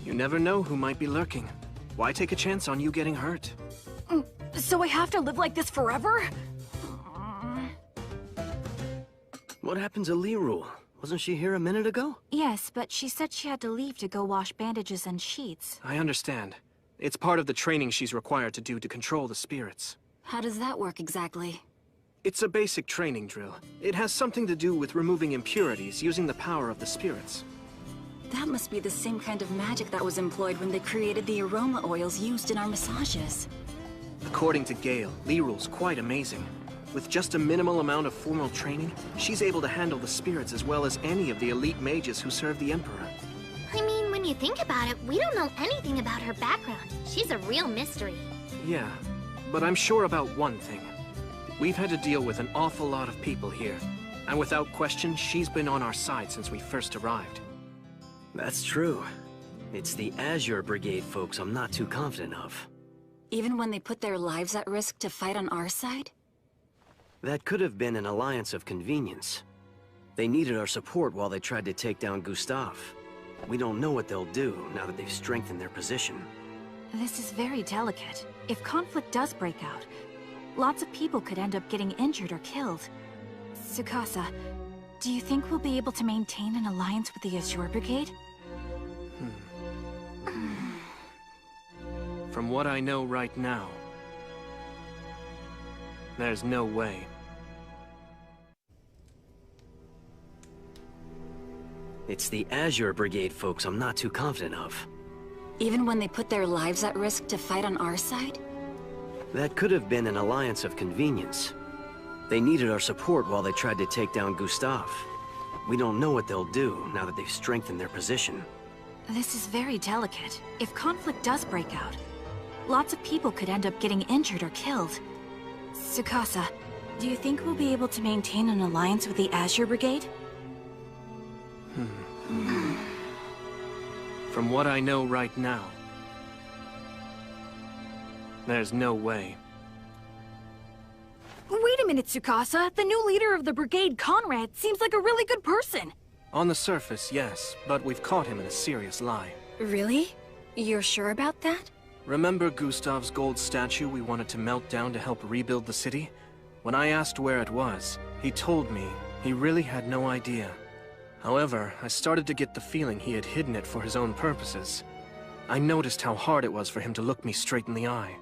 You never know who might be lurking. Why take a chance on you getting hurt? So I have to live like this forever? What happened to Lirul? Wasn't she here a minute ago? Yes, but she said she had to leave to go wash bandages and sheets. I understand. It's part of the training she's required to do to control the spirits. How does that work exactly? It's a basic training drill. It has something to do with removing impurities using the power of the spirits. That must be the same kind of magic that was employed when they created the aroma oils used in our massages. According to Gale, Lirul's quite amazing. With just a minimal amount of formal training, she's able to handle the spirits as well as any of the elite mages who serve the Emperor. I mean, when you think about it, we don't know anything about her background. She's a real mystery. Yeah, but I'm sure about one thing. We've had to deal with an awful lot of people here, and without question, she's been on our side since we first arrived. That's true. It's the Azure Brigade folks I'm not too confident of. Even when they put their lives at risk to fight on our side? That could have been an alliance of convenience. They needed our support while they tried to take down Gustav. We don't know what they'll do now that they've strengthened their position. This is very delicate. If conflict does break out, lots of people could end up getting injured or killed. Tsukasa, do you think we'll be able to maintain an alliance with the Azure Brigade? From what I know right now, there's no way. It's the Azure Brigade folks I'm not too confident of. Even when they put their lives at risk to fight on our side? That could have been an alliance of convenience. They needed our support while they tried to take down Gustav. We don't know what they'll do now that they've strengthened their position. This is very delicate. If conflict does break out, lots of people could end up getting injured or killed. Tsukasa, do you think we'll be able to maintain an alliance with the Azure Brigade? From what I know right now, there's no way. Wait a minute, Tsukasa. The new leader of the brigade, Conrad, seems like a really good person. On the surface, yes, but we've caught him in a serious lie. Really? You're sure about that? Remember Gustav's gold statue we wanted to melt down to help rebuild the city? When I asked where it was, he told me he really had no idea. However, I started to get the feeling he had hidden it for his own purposes. I noticed how hard it was for him to look me straight in the eye.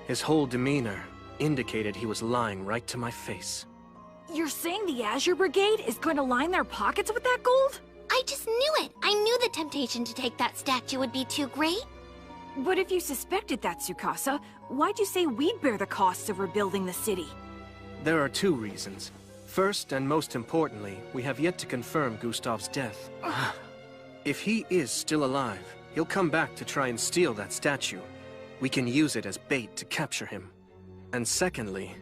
His whole demeanor indicated he was lying right to my face. You're saying the Azure Brigade is going to line their pockets with that gold? I just knew it! I knew the temptation to take that statue would be too great. But if you suspected that, Tsukasa, why'd you say we'd bear the costs of rebuilding the city? There are two reasons. First, and most importantly, we have yet to confirm Gustav's death. If he is still alive, he'll come back to try and steal that statue. We can use it as bait to capture him. And secondly,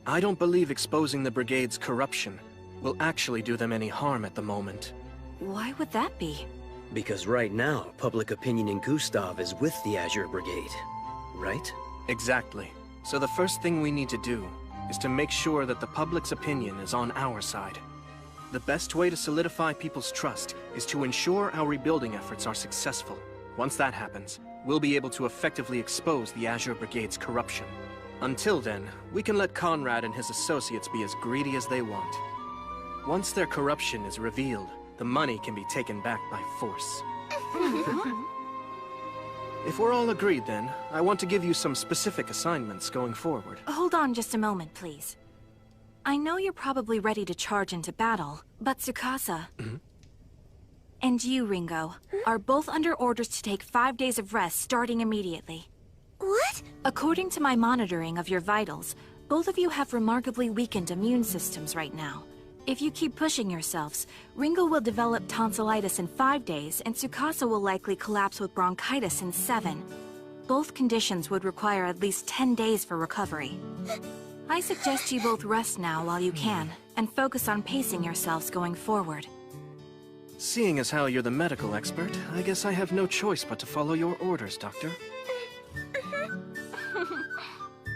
I don't believe exposing the Brigade's corruption will actually do them any harm at the moment. Why would that be? Because right now, public opinion in Gustav is with the Azure Brigade, right? Exactly. So the first thing we need to do is to make sure that the public's opinion is on our side. The best way to solidify people's trust is to ensure our rebuilding efforts are successful. Once that happens, we'll be able to effectively expose the Azure Brigade's corruption. Until then, we can let Conrad and his associates be as greedy as they want. Once their corruption is revealed, the money can be taken back by force. If we're all agreed then, I want to give you some specific assignments going forward. Hold on just a moment, please. I know you're probably ready to charge into battle, but Tsukasa and you, Ringo, are both under orders to take 5 days of rest starting immediately. What? According to my monitoring of your vitals, both of you have remarkably weakened immune systems right now. If you keep pushing yourselves, Ringo will develop tonsillitis in 5 days, and Tsukasa will likely collapse with bronchitis in 7. Both conditions would require at least 10 days for recovery. I suggest you both rest now while you can, and focus on pacing yourselves going forward. Seeing as how you're the medical expert, I guess I have no choice but to follow your orders, Doctor.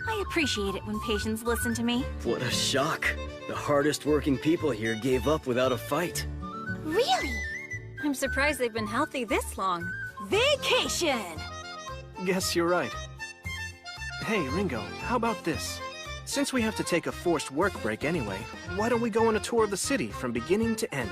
I appreciate it when patients listen to me. What a shock. The hardest working people here gave up without a fight. Really? I'm surprised they've been healthy this long. Vacation! Guess you're right. Hey, Ringo, how about this? Since we have to take a forced work break anyway, why don't we go on a tour of the city from beginning to end?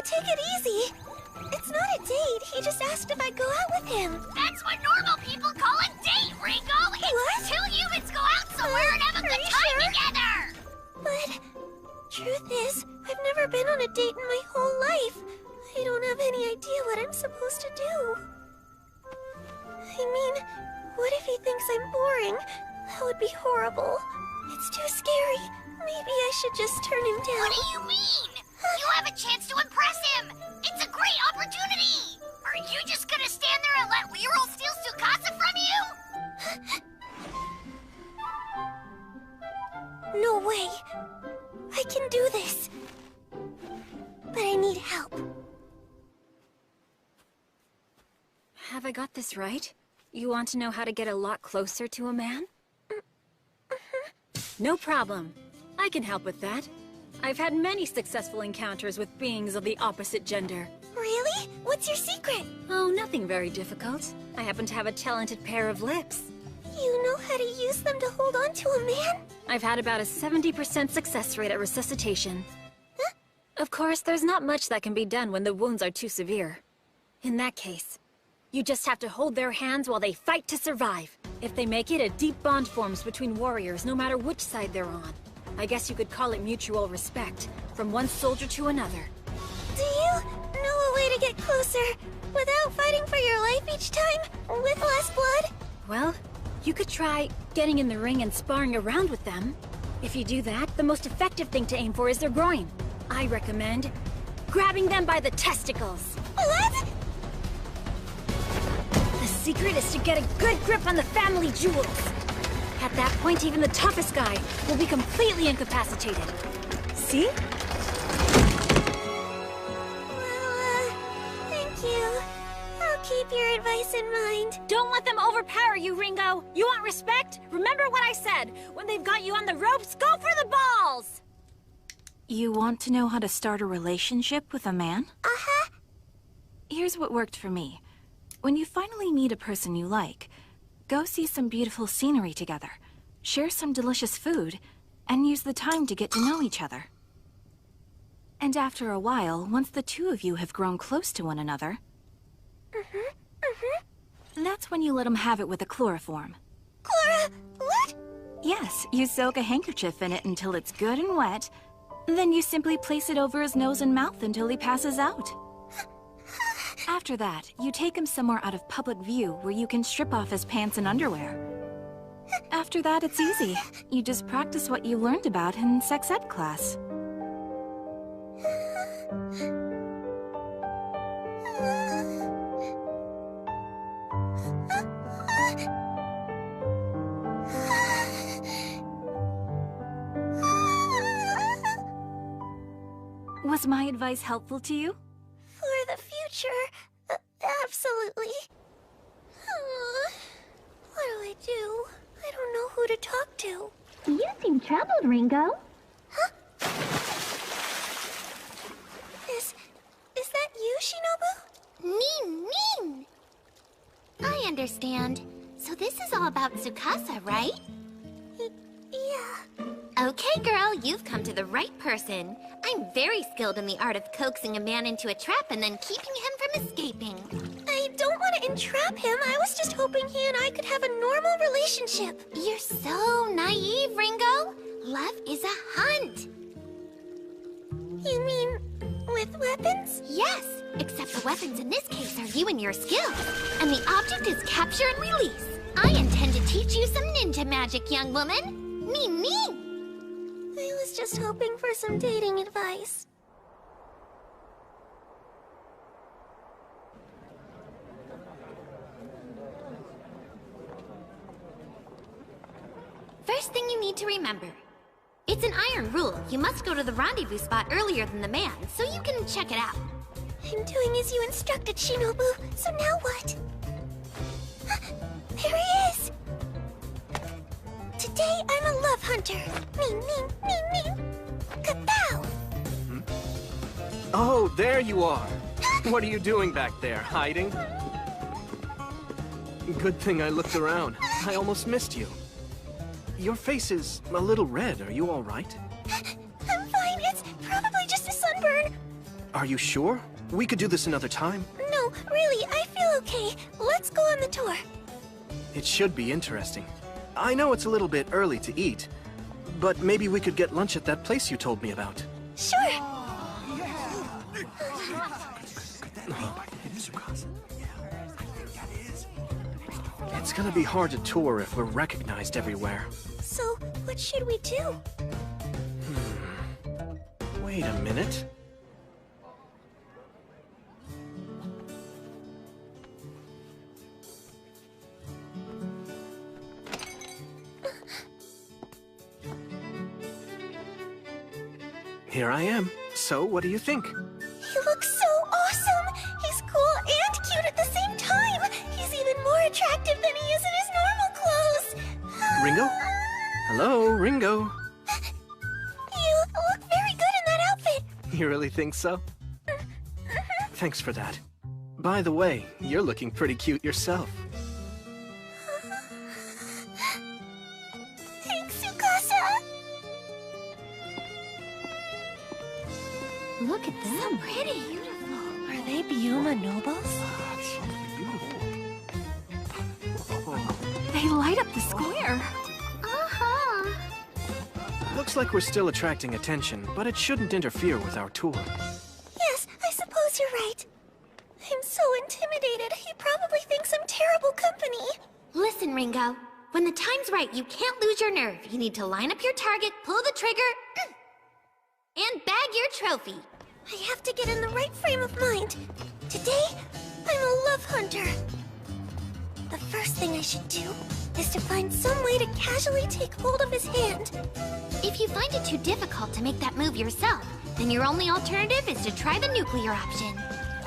Take it easy. It's not a date. He just asked if I'd go out with him. That's what normal people call a date, Ringo. It's two humans go out somewhere and have a good time together. But truth is, I've never been on a date in my whole life. I don't have any idea what I'm supposed to do. I mean, what if he thinks I'm boring? That would be horrible. It's too scary. Maybe I should just turn him down. What do you mean? You have a chance to impress him! It's a great opportunity! Are you just gonna stand there and let Leroy steal Tsukasa from you? No way! I can do this! But I need help. Have I got this right? You want to know how to get a lot closer to a man? No problem. I can help with that. I've had many successful encounters with beings of the opposite gender. Really? What's your secret? Oh, nothing very difficult. I happen to have a talented pair of lips. You know how to use them to hold on to a man? I've had about a 70% success rate at resuscitation. Huh? Of course, there's not much that can be done when the wounds are too severe. In that case, you just have to hold their hands while they fight to survive. If they make it, a deep bond forms between warriors, no matter which side they're on. I guess you could call it mutual respect, from one soldier to another. Do you know a way to get closer, without fighting for your life each time, with less blood? Well, you could try getting in the ring and sparring around with them. If you do that, the most effective thing to aim for is their groin. I recommend grabbing them by the testicles. What? The secret is to get a good grip on the family jewels. At that point, even the toughest guy will be completely incapacitated. See? Well, thank you. I'll keep your advice in mind. Don't let them overpower you, Ringo! You want respect? Remember what I said! When they've got you on the ropes, go for the balls! You want to know how to start a relationship with a man? Uh-huh. Here's what worked for me. When you finally meet a person you like, go see some beautiful scenery together, share some delicious food, and use the time to get to know each other. And after a while, once the two of you have grown close to one another, that's when you let him have it with a chloroform. What? Yes, you soak a handkerchief in it until it's good and wet, then you simply place it over his nose and mouth until he passes out. After that, you take him somewhere out of public view where you can strip off his pants and underwear. After that, it's easy. You just practice what you learned about in sex ed class. Was my advice helpful to you? For the future, absolutely. What do I do? I don't know who to talk to. You seem troubled, Ringo. Huh? Is that you, Shinobu? Nin! I understand. So this is all about Tsukasa, right? Yeah. Okay, girl, you've come to the right person. I'm very skilled in the art of coaxing a man into a trap and then keeping him from escaping. I don't want to entrap him. I was just hoping he and I could have a normal relationship. You're so naive, Ringo. Love is a hunt. You mean with weapons? Yes, except the weapons in this case are you and your skills. And the object is capture and release. I intend to teach you some ninja magic, young woman. Nin! I was just hoping for some dating advice. First thing you need to remember. It's an iron rule. You must go to the rendezvous spot earlier than the man, so you can check it out. I'm doing as you instructed, Shinobu. So now what? There he is! Today I'm a love hunter. Ning. Kapow! Oh, there you are. What are you doing back there, hiding? Good thing I looked around. I almost missed you. Your face is a little red. Are you all right? I'm fine. It's probably just a sunburn. Are you sure? We could do this another time. No, really, I feel okay. Let's go on the tour. It should be interesting. I know it's a little bit early to eat, but maybe we could get lunch at that place you told me about. Sure. It's gonna be hard to tour if we're recognized everywhere. So, what should we do? Wait a minute. Here I am. So, what do you think? He looks so awesome! He's cool and cute at the same time! He's even more attractive than Ringo? Hello, Ringo. You look very good in that outfit. You really think so? Thanks for that. By the way, you're looking pretty cute yourself. Thanks, Tsukasa. Look at them. So pretty. Beautiful. Are they Byuma nobles? They light up the square. Uh-huh. Looks like we're still attracting attention, but it shouldn't interfere with our tour. Yes, I suppose you're right. I'm so intimidated. He probably thinks I'm terrible company. Listen, Ringo. When the time's right, you can't lose your nerve. You need to line up your target, pull the trigger, and bag your trophy. I have to get in the right frame of mind. Today, I'm a love hunter. The first thing I should do is to find some way to casually take hold of his hand. If you find it too difficult to make that move yourself, then your only alternative is to try the nuclear option.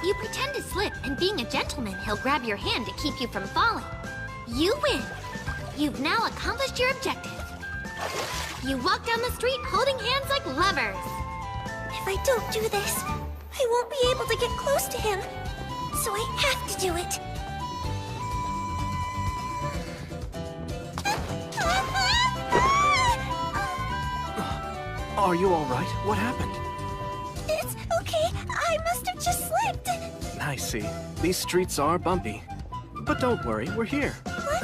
You pretend to slip, and being a gentleman, he'll grab your hand to keep you from falling. You win. You've now accomplished your objective. You walk down the street holding hands like lovers. If I don't do this, I won't be able to get close to him. So I have to do it. Are you all right? What happened? It's okay. I must have just slipped. I see. These streets are bumpy. But don't worry, we're here. What?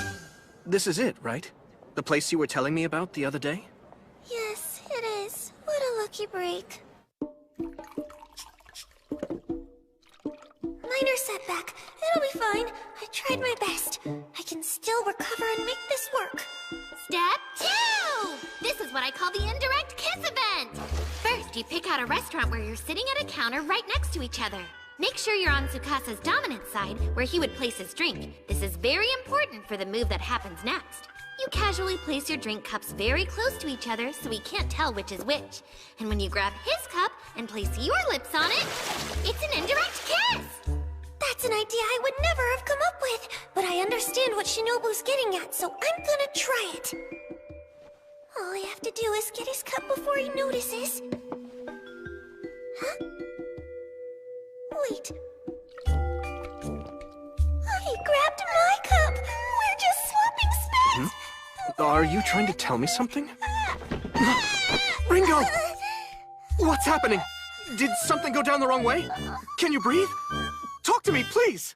This is it, right? The place you were telling me about the other day? Yes, it is. What a lucky break. Minor setback. It'll be fine. I tried my best. I can still recover and make this work. Step 2! This is what I call the indirect kiss event. First, you pick out a restaurant where you're sitting at a counter right next to each other. Make sure you're on Tsukasa's dominant side, where he would place his drink. This is very important for the move that happens next. You casually place your drink cups very close to each other so he can't tell which is which. And when you grab his cup and place your lips on it, it's an indirect kiss! That's an idea I would never have come up with, but I understand what Shinobu's getting at, so I'm gonna try it. All I have to do is get his cup before he notices. Huh? Wait. He grabbed my cup! We're just swapping spots! Are you trying to tell me something? Ringo! What's happening? Did something go down the wrong way? Can you breathe? Talk to me, please!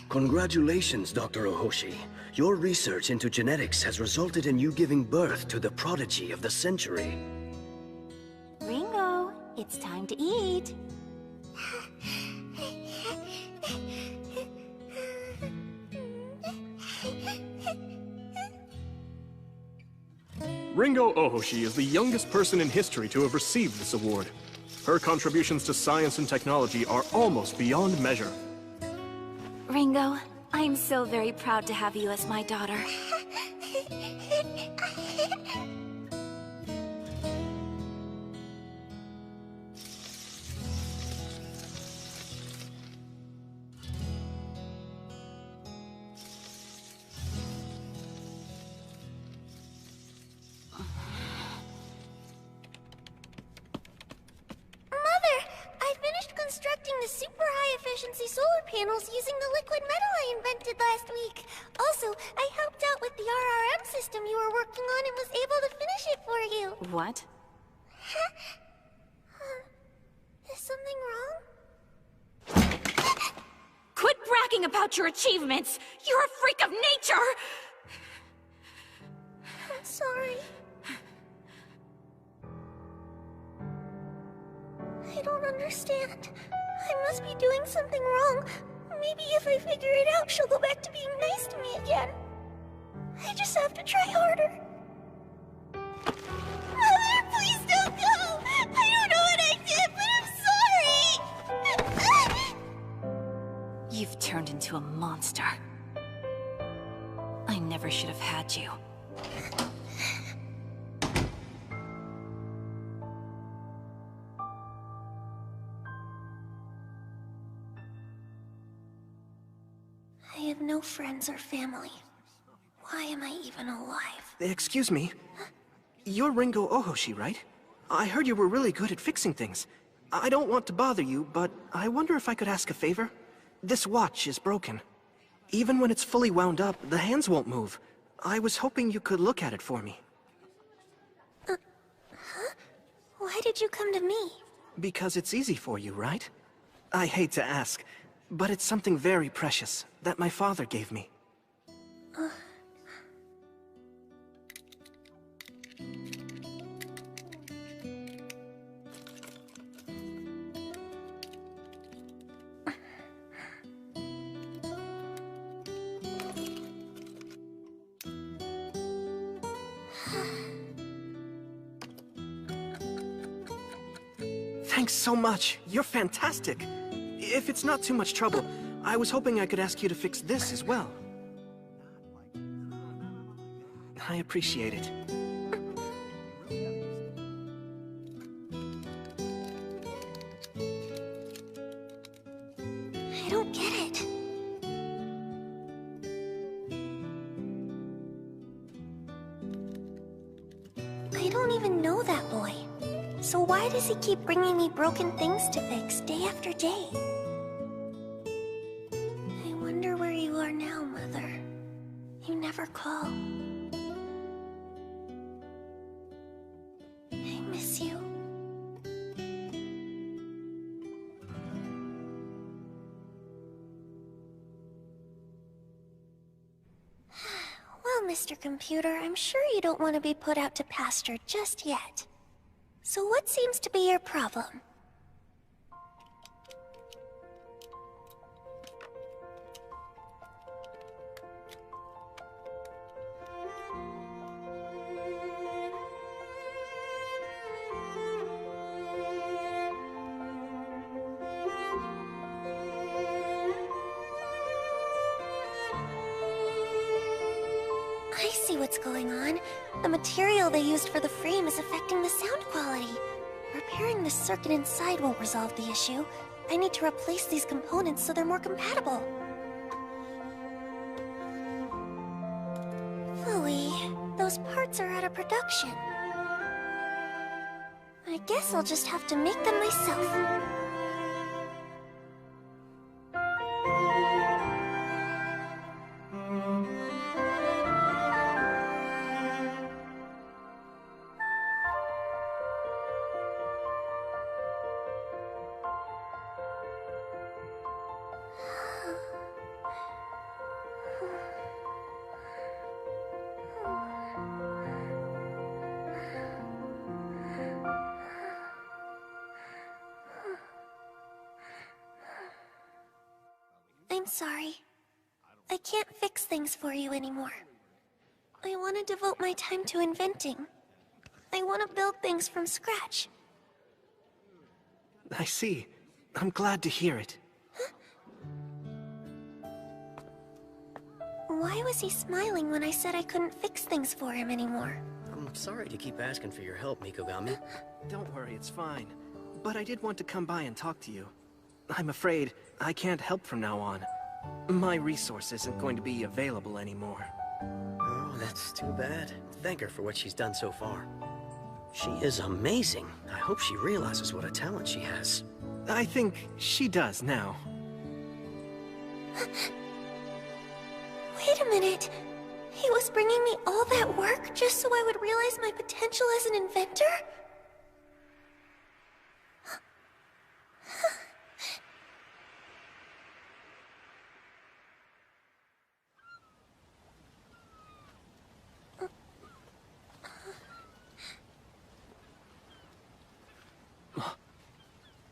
Congratulations, Dr. Ohoshi. Your research into genetics has resulted in you giving birth to the prodigy of the century. Ringo, it's time to eat. Ringo Ohoshi is the youngest person in history to have received this award. Her contributions to science and technology are almost beyond measure. Ringo, I'm so very proud to have you as my daughter. Constructing the super high-efficiency solar panels using the liquid metal I invented last week. Also, I helped out with the RRM system you were working on and was able to finish it for you. What? Is something wrong? Quit bragging about your achievements! You're a freak of nature! I'm sorry. I don't understand. I must be doing something wrong. Maybe if I figure it out, she'll go back to being nice to me again. I just have to try harder. Mother, please don't go! I don't know what I did, but I'm sorry! You've turned into a monster. I never should have had you. I have no friends or family. Why am I even alive? Excuse me. You're Ringo Ohoshi, right? I heard you were really good at fixing things. I don't want to bother you, but I wonder if I could ask a favor? This watch is broken. Even when it's fully wound up, the hands won't move. I was hoping you could look at it for me. Huh? Why did you come to me? Because it's easy for you, right? I hate to ask, but it's something very precious that my father gave me. Thanks so much. You're fantastic. If it's not too much trouble, I was hoping I could ask you to fix this as well. I appreciate it. I don't get it. I don't even know that boy. So why does he keep bringing me broken things to fix day after day? I wonder where you are now, Mother. You never call. I miss you. Well, Mr. Computer, I'm sure you don't want to be put out to pasture just yet. So what seems to be your problem? I see what's going on. The material they used for the frame is affecting the sound quality. Repairing the circuit inside won't resolve the issue. I need to replace these components so they're more compatible. Phooey, those parts are out of production. I guess I'll just have to make them myself. I'm sorry. I can't fix things for you anymore. I want to devote my time to inventing. I want to build things from scratch. I see. I'm glad to hear it. Why was he smiling when I said I couldn't fix things for him anymore? I'm sorry to keep asking for your help, Mikogami. Don't worry, it's fine. But I did want to come by and talk to you. I'm afraid I can't help from now on. My resource isn't going to be available anymore. Oh, that's too bad. Thank her for what she's done so far. She is amazing. I hope she realizes what a talent she has. I think she does now. Wait a minute. He was bringing me all that work just so I would realize my potential as an inventor?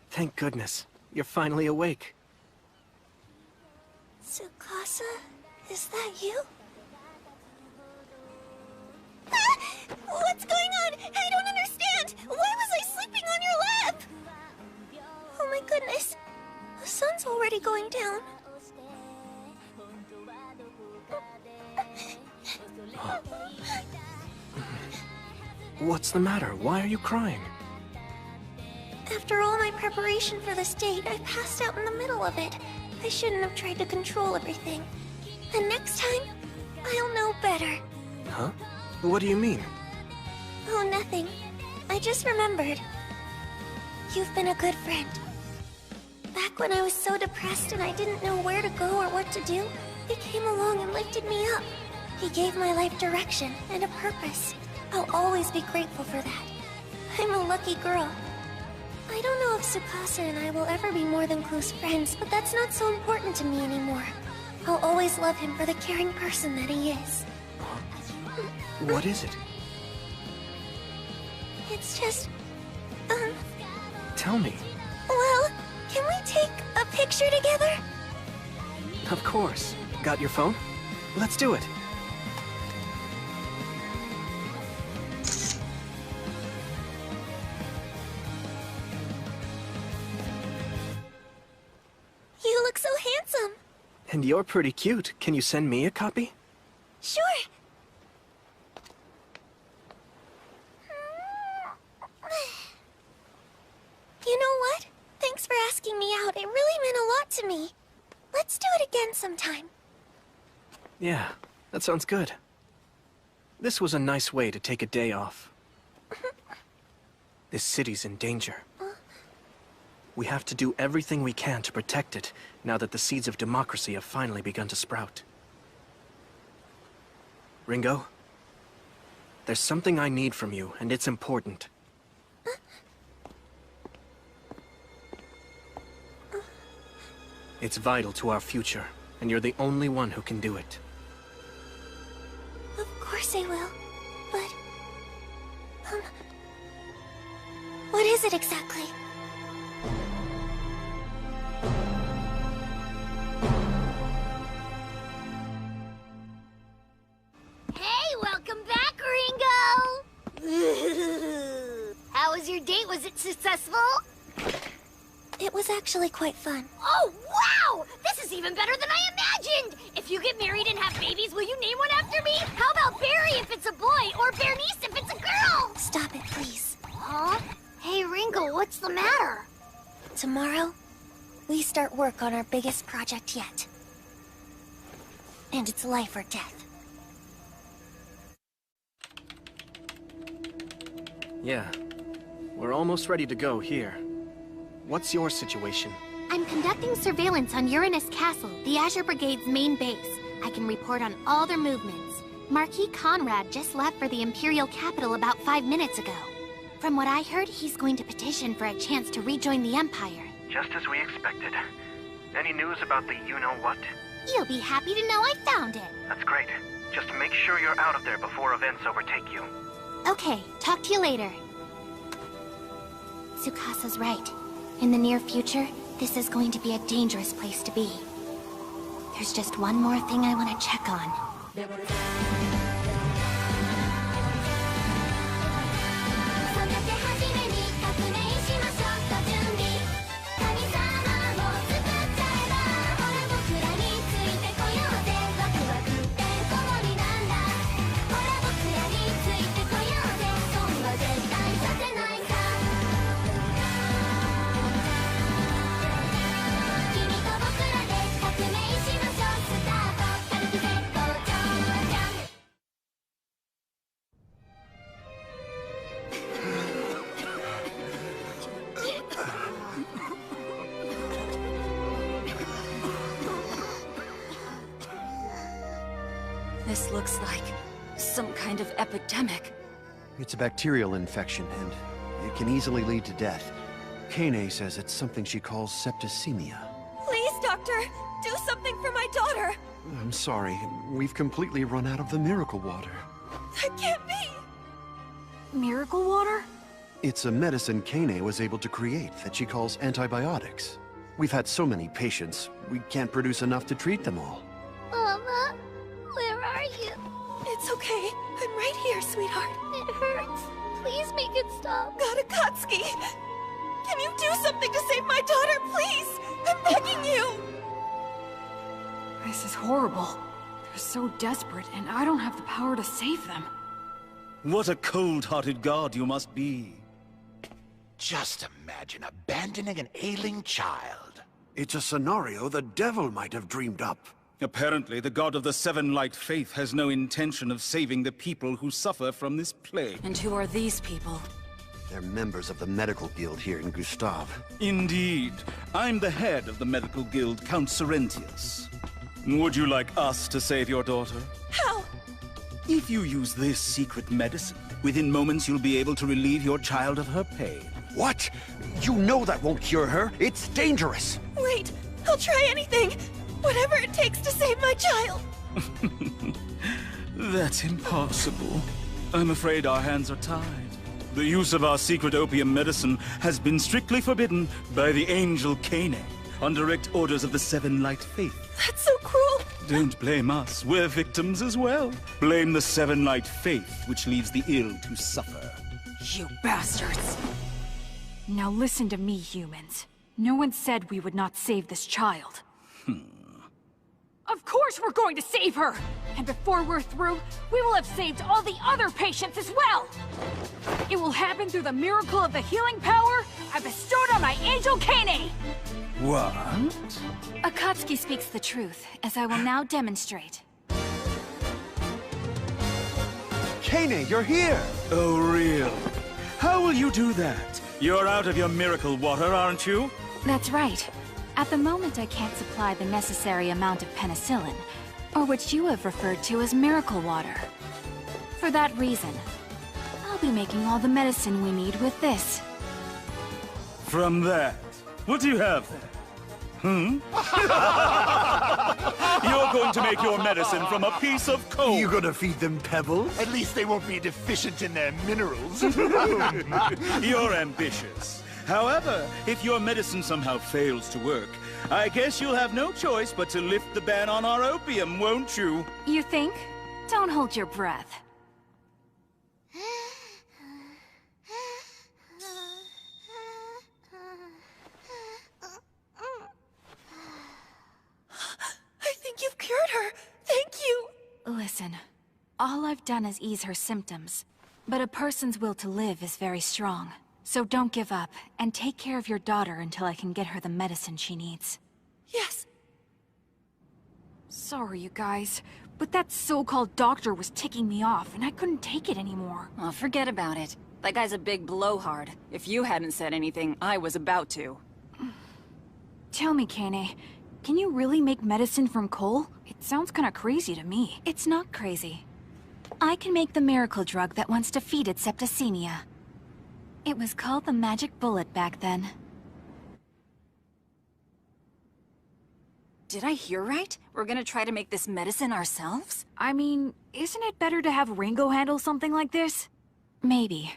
Thank goodness. You're finally awake. Tsukasa? Is that you? What's going on? I don't understand! Why was I sleeping on your lap? Oh my goodness. The sun's already going down. What's the matter? Why are you crying? After all my preparation for this date, I passed out in the middle of it. I shouldn't have tried to control everything. And next time, I'll know better. Huh? What do you mean? Oh, nothing. I just remembered. You've been a good friend. Back when I was so depressed and I didn't know where to go or what to do, he came along and lifted me up. He gave my life direction and a purpose. I'll always be grateful for that. I'm a lucky girl. I don't know if Tsukasa and I will ever be more than close friends, but that's not so important to me anymore. I'll always love him for the caring person that he is. What is it? It's just... Tell me. Well, can we take a picture together? Of course. Got your phone? Let's do it. You look so handsome. And you're pretty cute. Can you send me a copy? Sure. You know what? Thanks for asking me out. It really meant a lot to me. Let's do it again sometime. Yeah, that sounds good. This was a nice way to take a day off. This city's in danger. We have to do everything we can to protect it, now that the seeds of democracy have finally begun to sprout. Ringo, there's something I need from you, and it's important. It's vital to our future, and you're the only one who can do it. Of course I will, but... what is it exactly? Hey, welcome back, Ringo! How was your date? Was it successful? It was actually quite fun. Oh, wow! This is even better than I imagined! If you get married and have babies, will you name one after me? How about Barry if it's a boy, or Bernice if it's a girl? Stop it, please. Huh? Hey, Ringo, what's the matter? Tomorrow, we start work on our biggest project yet. And it's life or death. Yeah, we're almost ready to go here. What's your situation? I'm conducting surveillance on Uranus Castle, the Azure Brigade's main base. I can report on all their movements. Marquis Conrad just left for the Imperial capital about 5 minutes ago. From what I heard, he's going to petition for a chance to rejoin the Empire. Just as we expected. Any news about the you-know-what? You'll be happy to know I found it. That's great. Just make sure you're out of there before events overtake you. Okay, talk to you later. Tsukasa's right. In the near future, this is going to be a dangerous place to be. There's just one more thing I want to check on. This looks like some kind of epidemic. It's a bacterial infection, and it can easily lead to death. Kane says it's something she calls septicemia. Please, Doctor, do something for my daughter. I'm sorry, we've completely run out of the miracle water. That can't be. Miracle water? It's a medicine Kane was able to create that she calls antibiotics. We've had so many patients, we can't produce enough to treat them all. Mama, where are you? It's okay. I'm right here, sweetheart. It hurts. Please make it stop. Godakatsuki! Can you do something to save my daughter, please? I'm begging you! This is horrible. They're so desperate, and I don't have the power to save them. What a cold-hearted god you must be. Just imagine abandoning an ailing child. It's a scenario the devil might have dreamed up. Apparently, the god of the Seven Light Faith has no intention of saving the people who suffer from this plague. And who are these people? They're members of the medical guild here in Gustav. Indeed. I'm the head of the medical guild, Count Sorrentius. Would you like us to save your daughter? How? If you use this secret medicine, within moments you'll be able to relieve your child of her pain. What? You know that won't cure her. It's dangerous. Wait, I'll try anything. Whatever it takes to save my child. That's impossible. I'm afraid our hands are tied. The use of our secret opium medicine has been strictly forbidden by the angel Kane, on direct orders of the Seven Light Faith. That's so cruel. Don't blame us. We're victims as well. Blame the Seven Light Faith, which leaves the ill to suffer. You bastards. Now listen to me, humans. No one said we would not save this child. Of course we're going to save her! And before we're through, we will have saved all the other patients as well! It will happen through the miracle of the healing power I bestowed on my angel Kane! What? Akatsuki speaks the truth, as I will now demonstrate. Kane, you're here! Oh, really? How will you do that? You're out of your miracle water, aren't you? That's right. At the moment, I can't supply the necessary amount of penicillin, or what you have referred to as miracle water. For that reason, I'll be making all the medicine we need with this. From that, what do you have there? You're going to make your medicine from a piece of coal. You gonna feed them pebbles? At least they won't be deficient in their minerals. You're ambitious. However, if your medicine somehow fails to work, I guess you'll have no choice but to lift the ban on our opium, won't you? You think? Don't hold your breath. I think you've cured her. Thank you. Listen, all I've done is ease her symptoms. But a person's will to live is very strong. So don't give up, and take care of your daughter until I can get her the medicine she needs. Yes. Sorry, you guys, but that so-called doctor was ticking me off, and I couldn't take it anymore. Oh, forget about it. That guy's a big blowhard. If you hadn't said anything, I was about to. Tell me, Kane, can you really make medicine from coal? It sounds kinda crazy to me. It's not crazy. I can make the miracle drug that once defeated septicemia. It was called the magic bullet back then. Did I hear right? We're gonna try to make this medicine ourselves? I mean, isn't it better to have Ringo handle something like this? Maybe.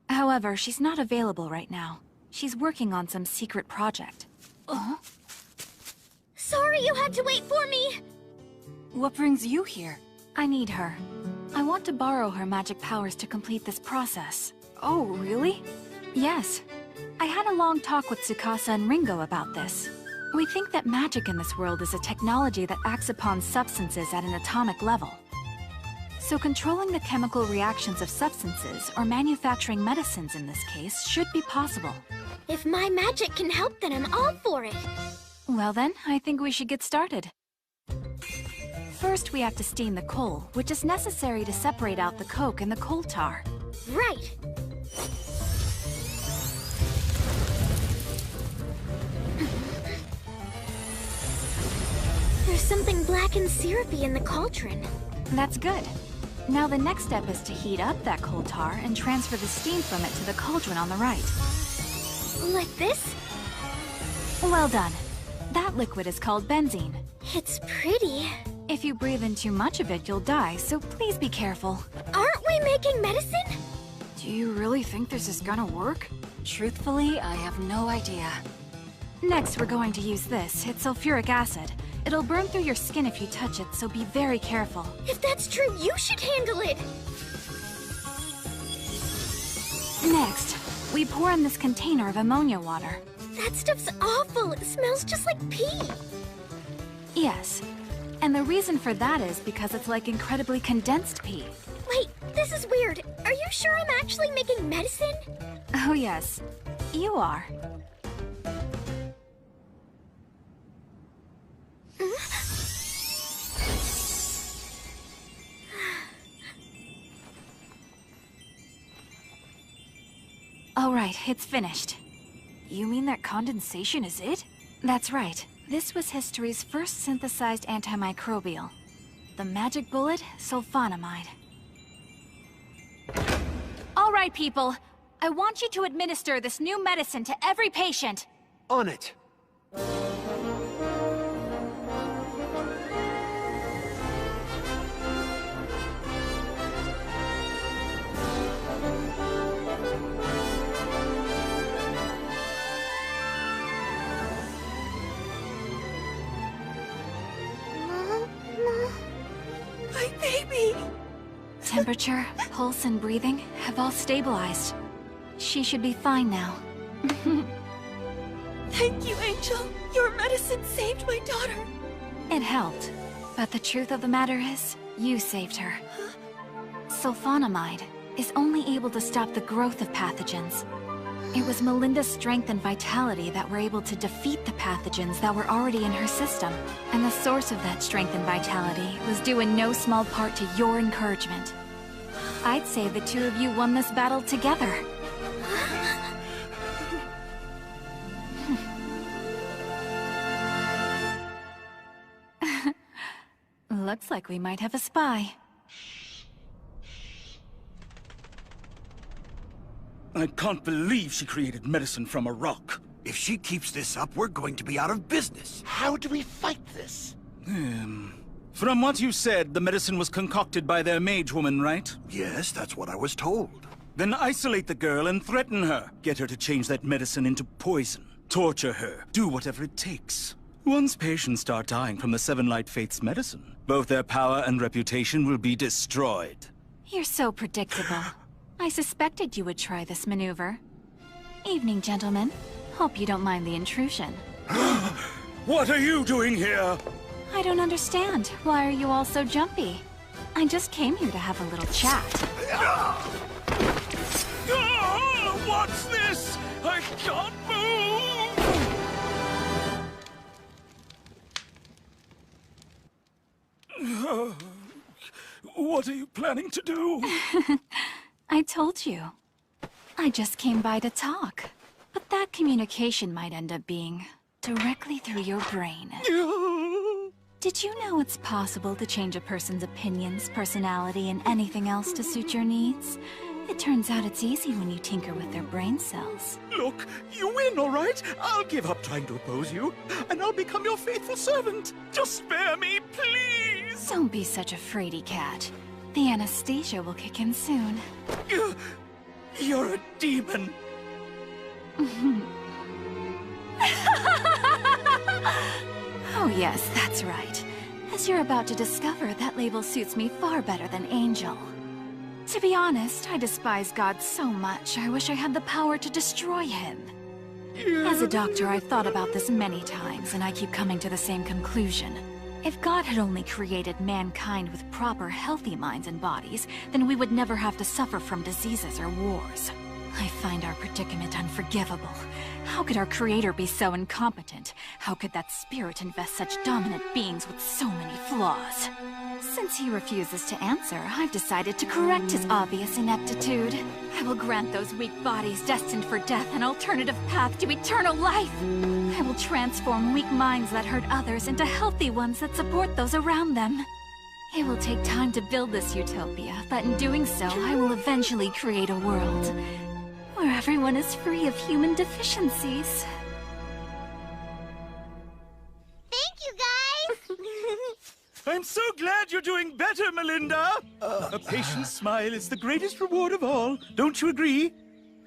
However, she's not available right now. She's working on some secret project. Sorry you had to wait for me! What brings you here? I need her. I want to borrow her magic powers to complete this process. Oh, really? Yes. I had a long talk with Tsukasa and Ringo about this. We think that magic in this world is a technology that acts upon substances at an atomic level. So controlling the chemical reactions of substances, or manufacturing medicines in this case, should be possible. If my magic can help, then I'm all for it. Well then, I think we should get started. First, we have to steam the coal, which is necessary to separate out the coke and the coal tar. Right. There's something black and syrupy in the cauldron. That's good. Now the next step is to heat up that coal tar and transfer the steam from it to the cauldron on the right. Like this? Well done. That liquid is called benzene. It's pretty. If you breathe in too much of it, you'll die, so please be careful. Aren't we making medicine? Do you really think this is gonna work? Truthfully, I have no idea. Next, we're going to use this. It's sulfuric acid. It'll burn through your skin if you touch it, so be very careful. If that's true, you should handle it! Next, we pour in this container of ammonia water. That stuff's awful! It smells just like pee! Yes. And the reason for that is because it's like incredibly condensed pee. Wait, this is weird. Are you sure I'm actually making medicine? Oh yes, you are. All right, it's finished. You mean that condensation is it? That's right. This was history's first synthesized antimicrobial. The magic bullet, sulfonamide. All right, people. I want you to administer this new medicine to every patient. On it. My baby! Temperature, pulse, and breathing have all stabilized. She should be fine now. Thank you, Angel. Your medicine saved my daughter. It helped. But the truth of the matter is, you saved her. Sulfonamide is only able to stop the growth of pathogens. It was Melinda's strength and vitality that were able to defeat the pathogens that were already in her system. And the source of that strength and vitality was due in no small part to your encouragement. I'd say the two of you won this battle together. Looks like we might have a spy. I can't believe she created medicine from a rock. If she keeps this up, we're going to be out of business. How do we fight this? From what you said, the medicine was concocted by their mage woman, right? Yes, that's what I was told. Then isolate the girl and threaten her. Get her to change that medicine into poison. Torture her. Do whatever it takes. Once patients start dying from the Seven Light Faith's medicine, both their power and reputation will be destroyed. You're so predictable. I suspected you would try this maneuver. Evening, gentlemen. Hope you don't mind the intrusion. What are you doing here? I don't understand. Why are you all so jumpy? I just came here to have a little chat. What's this? I can't move! What are you planning to do? I told you. I just came by to talk. But that communication might end up being directly through your brain. Did you know it's possible to change a person's opinions, personality, and anything else to suit your needs? It turns out it's easy when you tinker with their brain cells. Look, you win, all right? I'll give up trying to oppose you, and I'll become your faithful servant. Just spare me, please! Don't be such a fraidy cat. The anesthesia will kick in soon. You're a demon. Oh yes, that's right. As you're about to discover, that label suits me far better than Angel. To be honest, I despise God so much, I wish I had the power to destroy him. As a doctor, I've thought about this many times, and I keep coming to the same conclusion. If God had only created mankind with proper, healthy minds and bodies, then we would never have to suffer from diseases or wars. I find our predicament unforgivable. How could our creator be so incompetent? How could that spirit invest such dominant beings with so many flaws? Since he refuses to answer, I've decided to correct his obvious ineptitude. I will grant those weak bodies destined for death an alternative path to eternal life. I will transform weak minds that hurt others into healthy ones that support those around them. It will take time to build this utopia, but in doing so, I will eventually create a world where everyone is free of human deficiencies. Thank you, guys! I'm so glad you're doing better, Melinda! A patient's smile is the greatest reward of all. Don't you agree?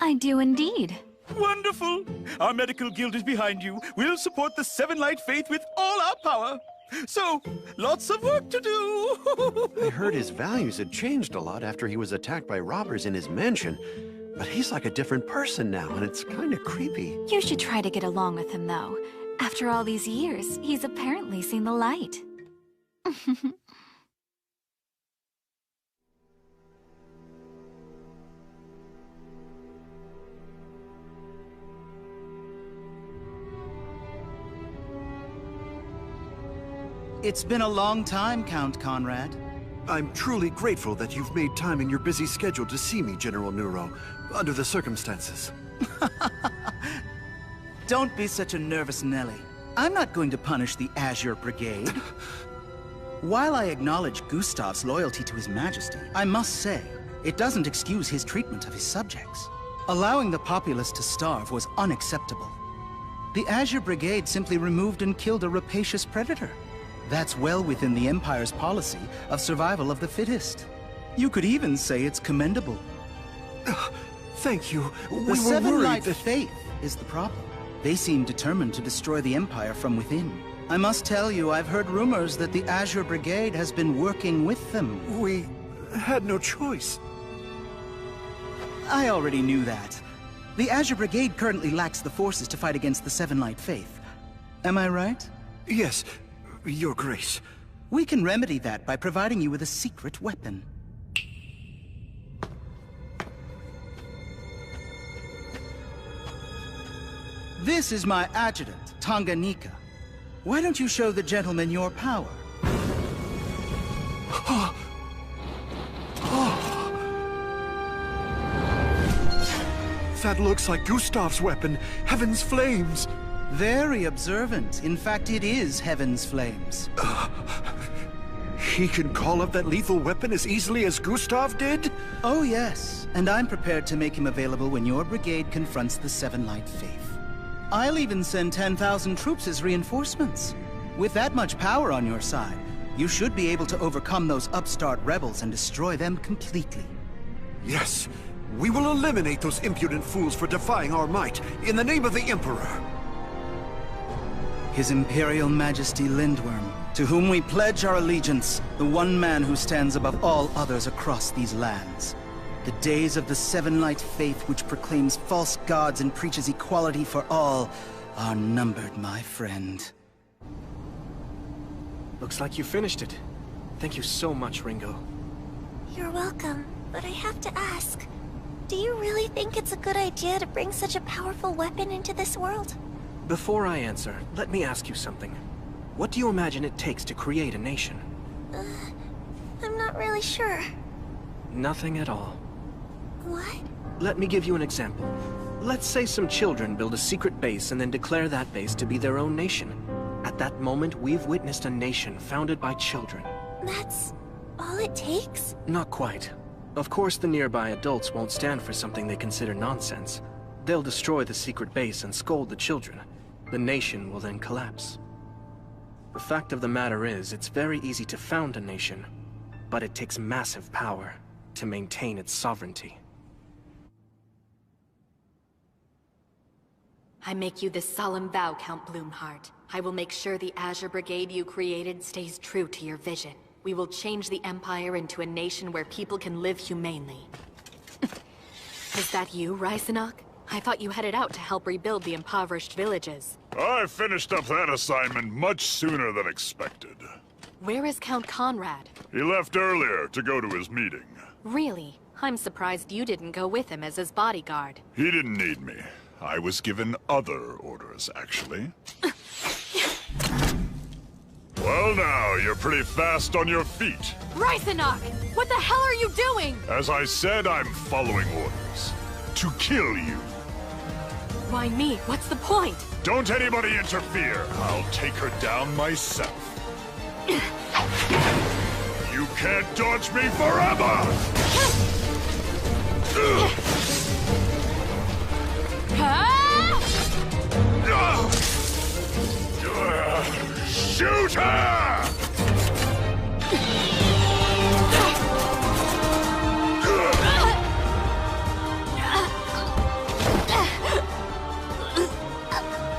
I do indeed. Wonderful! Our medical guild is behind you. We'll support the Seven Light Faith with all our power. So, lots of work to do! I heard his values had changed a lot after he was attacked by robbers in his mansion. But he's like a different person now, and it's kind of creepy. You should try to get along with him, though. After all these years, he's apparently seen the light. It's been a long time, Count Conrad. I'm truly grateful that you've made time in your busy schedule to see me, General Neuro, under the circumstances. Don't be such a nervous Nelly. I'm not going to punish the Azure Brigade. While I acknowledge Gustav's loyalty to His Majesty, I must say, it doesn't excuse his treatment of his subjects. Allowing the populace to starve was unacceptable. The Azure Brigade simply removed and killed a rapacious predator. That's well within the Empire's policy of survival of the fittest. You could even say it's commendable. Thank you. The Seven Light Faith is the problem. They seem determined to destroy the Empire from within. I must tell you, I've heard rumors that the Azure Brigade has been working with them. We had no choice. I already knew that. The Azure Brigade currently lacks the forces to fight against the Seven Light Faith. Am I right? Yes, Your Grace. We can remedy that by providing you with a secret weapon. This is my adjutant, Tanganyika. Why don't you show the gentleman your power? That looks like Gustav's weapon, Heaven's Flames. Very observant. In fact, it is Heaven's Flames. He can call up that lethal weapon as easily as Gustav did? Oh yes, and I'm prepared to make him available when your brigade confronts the Seven Light Faith. I'll even send 10,000 troops as reinforcements. With that much power on your side, you should be able to overcome those upstart rebels and destroy them completely. Yes, we will eliminate those impudent fools for defying our might, in the name of the Emperor. His Imperial Majesty Lindworm, to whom we pledge our allegiance, the one man who stands above all others across these lands. The days of the Seven Light Faith, which proclaims false gods and preaches equality for all, are numbered, my friend. Looks like you finished it. Thank you so much, Ringo. You're welcome, but I have to ask. Do you really think it's a good idea to bring such a powerful weapon into this world? Before I answer, let me ask you something. What do you imagine it takes to create a nation? I'm not really sure. Nothing at all. What? Let me give you an example. Let's say some children build a secret base and then declare that base to be their own nation. At that moment, we've witnessed a nation founded by children. That's all it takes? Not quite. Of course, the nearby adults won't stand for something they consider nonsense. They'll destroy the secret base and scold the children. The nation will then collapse. The fact of the matter is, it's very easy to found a nation, but it takes massive power to maintain its sovereignty. I make you this solemn vow, Count Bloomheart. I will make sure the Azure Brigade you created stays true to your vision. We will change the Empire into a nation where people can live humanely. Is that you, Reisenach? I thought you headed out to help rebuild the impoverished villages. I finished up that assignment much sooner than expected. Where is Count Conrad? He left earlier to go to his meeting. Really? I'm surprised you didn't go with him as his bodyguard. He didn't need me. I was given other orders, actually. Well now, you're pretty fast on your feet. Reisenach! What the hell are you doing? As I said, I'm following orders. To kill you. Why me? What's the point? Don't anybody interfere. I'll take her down myself. You can't dodge me forever! Shoot her!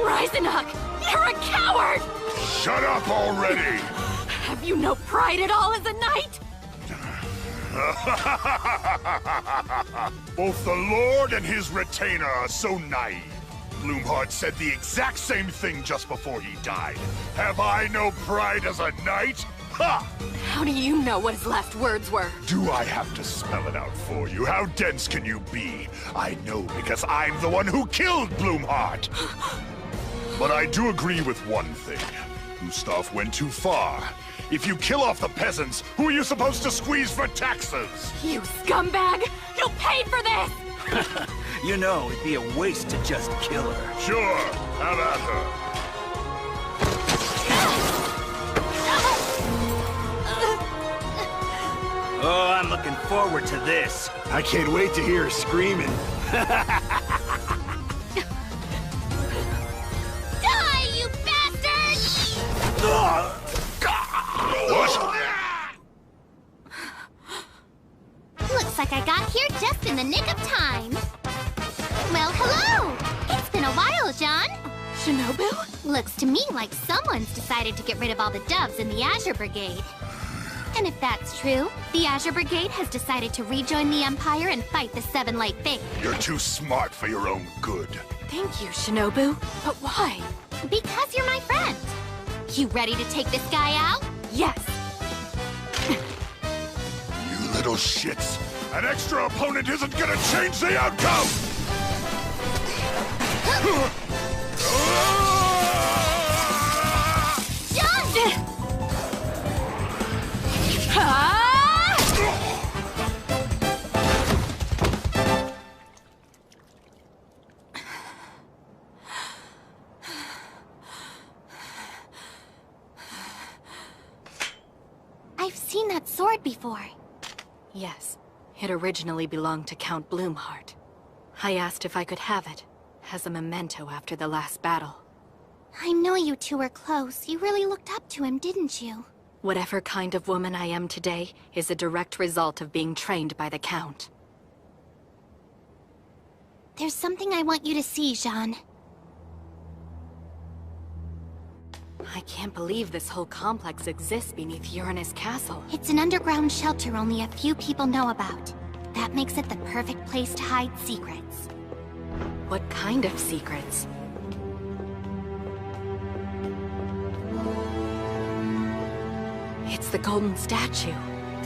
Reisenach! You're a coward! Shut up already! Have you no pride at all as a knight? Both the Lord and his retainer are so naive. Bloomheart said the exact same thing just before he died. Have I no pride as a knight? Ha! How do you know what his last words were? Do I have to spell it out for you? How dense can you be? I know because I'm the one who killed Bloomheart. But I do agree with one thing. Gustav went too far. If you kill off the peasants, who are you supposed to squeeze for taxes? You scumbag! You paid for this! You know, it'd be a waste to just kill her. Sure, have at her. Oh, I'm looking forward to this. I can't wait to hear her screaming. Die, you bastard! What? Looks like I got here just in the nick of time. Well, hello! It's been a while, John. Shinobu? Looks to me like someone's decided to get rid of all the doves in the Azure Brigade. And if that's true, the Azure Brigade has decided to rejoin the Empire and fight the Seven Light Faith. You're too smart for your own good. Thank you, Shinobu. But why? Because you're my friend. You ready to take this guy out? Yes. You little shits. An extra opponent isn't gonna change the outcome! John! I've seen that sword before. Yes. It originally belonged to Count Bloomheart. I asked if I could have it, as a memento after the last battle. I know you two were close. You really looked up to him, didn't you? Whatever kind of woman I am today is a direct result of being trained by the Count. There's something I want you to see, Jean. I can't believe this whole complex exists beneath Uranus Castle. It's an underground shelter only a few people know about. That makes it the perfect place to hide secrets. What kind of secrets? It's the golden statue.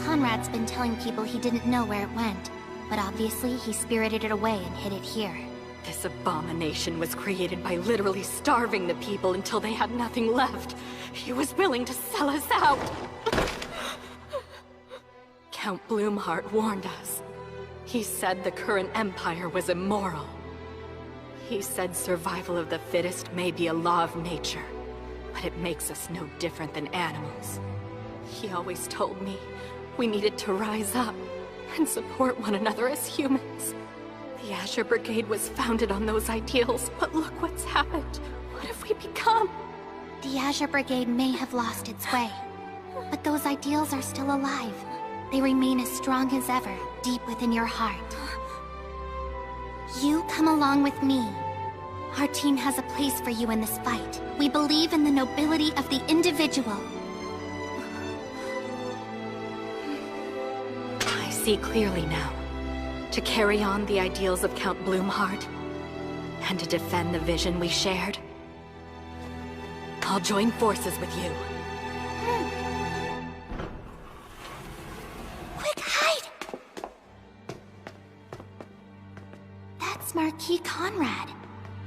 Conrad's been telling people he didn't know where it went, but obviously he spirited it away and hid it here. This abomination was created by literally starving the people until they had nothing left. He was willing to sell us out. Count Bloomheart warned us. He said the current empire was immoral. He said survival of the fittest may be a law of nature, but it makes us no different than animals. He always told me we needed to rise up and support one another as humans. The Azure Brigade was founded on those ideals, but look what's happened. What have we become? The Azure Brigade may have lost its way, but those ideals are still alive. They remain as strong as ever, deep within your heart. You come along with me. Our team has a place for you in this fight. We believe in the nobility of the individual. I see clearly now. To carry on the ideals of Count Bloomheart, and to defend the vision we shared, I'll join forces with you. Quick, hide! That's Marquis Conrad.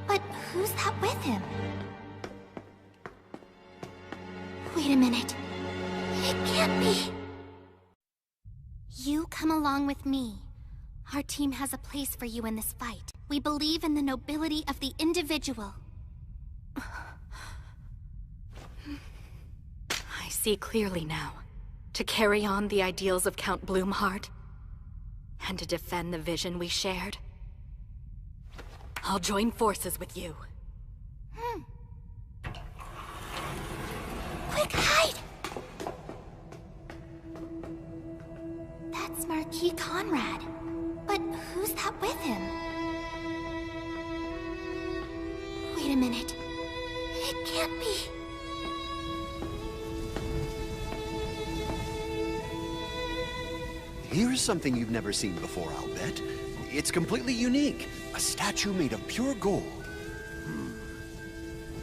But who's that with him? Wait a minute. It can't be. You come along with me. Our team has a place for you in this fight. We believe in the nobility of the individual. I see clearly now. To carry on the ideals of Count Bloomheart, and to defend the vision we shared, I'll join forces with you. Quick, hide! That's Marquis Conrad. But who's that with him? Wait a minute. It can't be. Here's something you've never seen before, I'll bet. It's completely unique. A statue made of pure gold.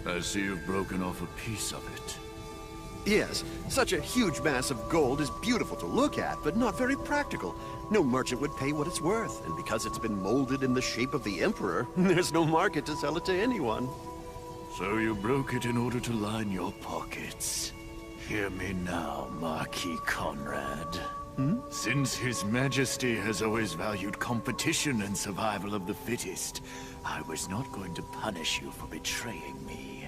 I see you've broken off a piece of it. Yes, such a huge mass of gold is beautiful to look at, but not very practical. No merchant would pay what it's worth, and because it's been molded in the shape of the Emperor, there's no market to sell it to anyone. So you broke it in order to line your pockets. Hear me now, Marquis Conrad. Since His Majesty has always valued competition and survival of the fittest, I was not going to punish you for betraying me.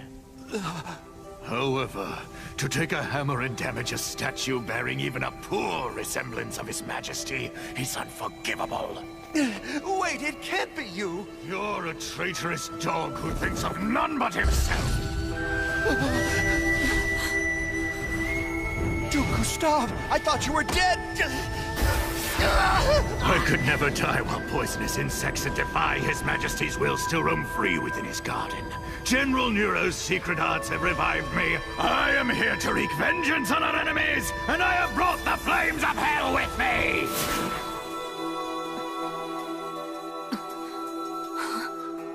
However, to take a hammer and damage a statue bearing even a poor resemblance of His Majesty is unforgivable. Wait, it can't be you! You're a traitorous dog who thinks of none but himself! Duke Gustav, I thought you were dead! I could never die while poisonous insects that defy His Majesty's will still roam free within his garden. General Nero's secret arts have revived me. I am here to wreak vengeance on our enemies, and I have brought the flames of hell with me!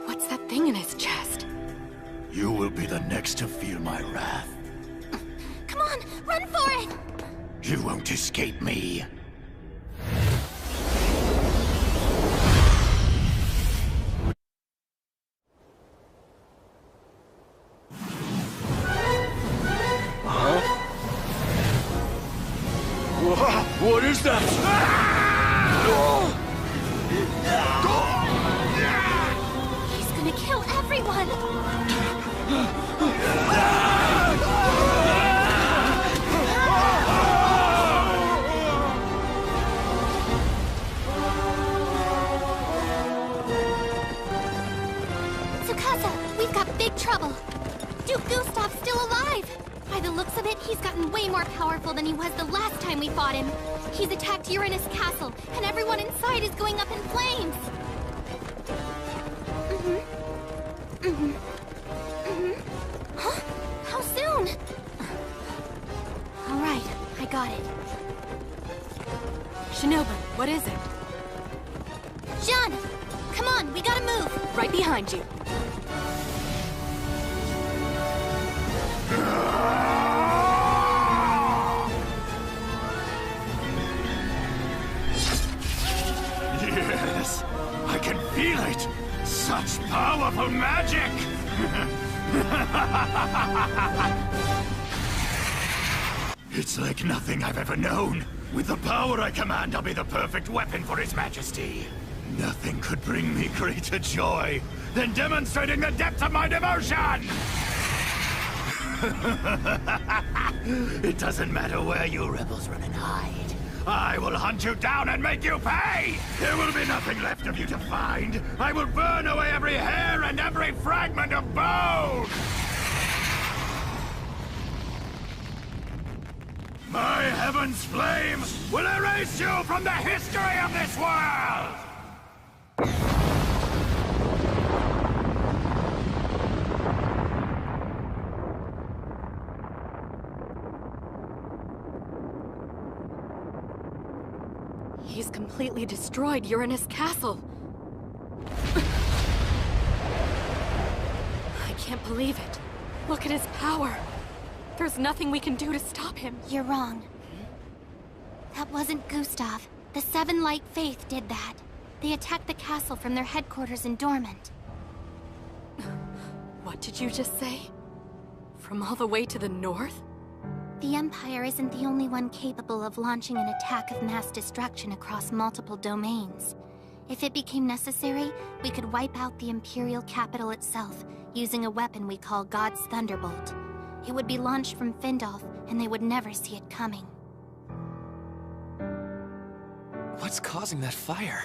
What's that thing in his chest? You will be the next to feel my wrath. Come on, run for it! You won't escape me. What is that? He's gonna kill everyone! Tsukasa, we've got big trouble. Duke Gustav's still alive. By the looks of it, he's gotten way more powerful than he was the last time we fought him. He's attacked Uranus Castle, and everyone inside is going up in flames. Huh? How soon? All right, I got it. Shinobu, what is it? Jean! Come on, we gotta move! Right behind you. Yes, I can feel it! Such powerful magic! It's like nothing I've ever known. With the power I command, I'll be the perfect weapon for His Majesty. Nothing could bring me greater joy than demonstrating the depth of my devotion! It doesn't matter where you rebels run and hide. I will hunt you down and make you pay! There will be nothing left of you to find. I will burn away every hair and every fragment of bone! My heaven's flame will erase you from the history of this world! He's completely destroyed Uranus Castle. I can't believe it. Look at his power. There's nothing we can do to stop him. You're wrong. That wasn't Gustav. The Seven Light Faith did that. They attacked the castle from their headquarters in Dormant. What did you just say? From all the way to the north? The Empire isn't the only one capable of launching an attack of mass destruction across multiple domains. If it became necessary, we could wipe out the Imperial capital itself, using a weapon we call God's Thunderbolt. It would be launched from Findolf, and they would never see it coming. What's causing that fire?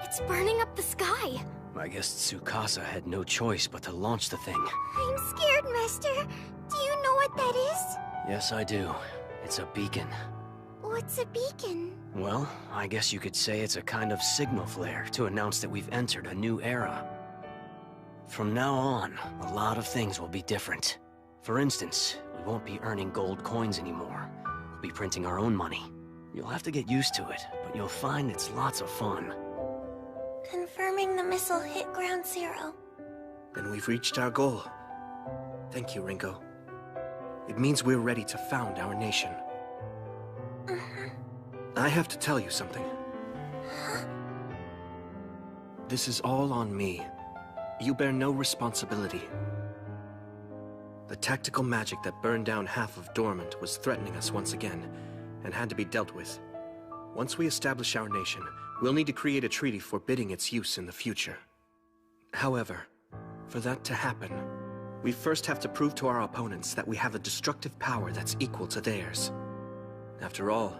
It's burning up the sky! I guess Tsukasa had no choice but to launch the thing. I'm scared, Master. Do you know what that is? Yes, I do. It's a beacon. What's a beacon? Well, I guess you could say it's a kind of signal flare to announce that we've entered a new era. From now on, a lot of things will be different. For instance, we won't be earning gold coins anymore. We'll be printing our own money. You'll have to get used to it, but you'll find it's lots of fun. Confirming the missile hit ground zero. Then we've reached our goal. Thank you, Ringo. It means we're ready to found our nation. I have to tell you something. This is all on me. You bear no responsibility. The tactical magic that burned down half of Dormant was threatening us once again, and had to be dealt with. Once we establish our nation, we'll need to create a treaty forbidding its use in the future. However, for that to happen, we first have to prove to our opponents that we have a destructive power that's equal to theirs. After all,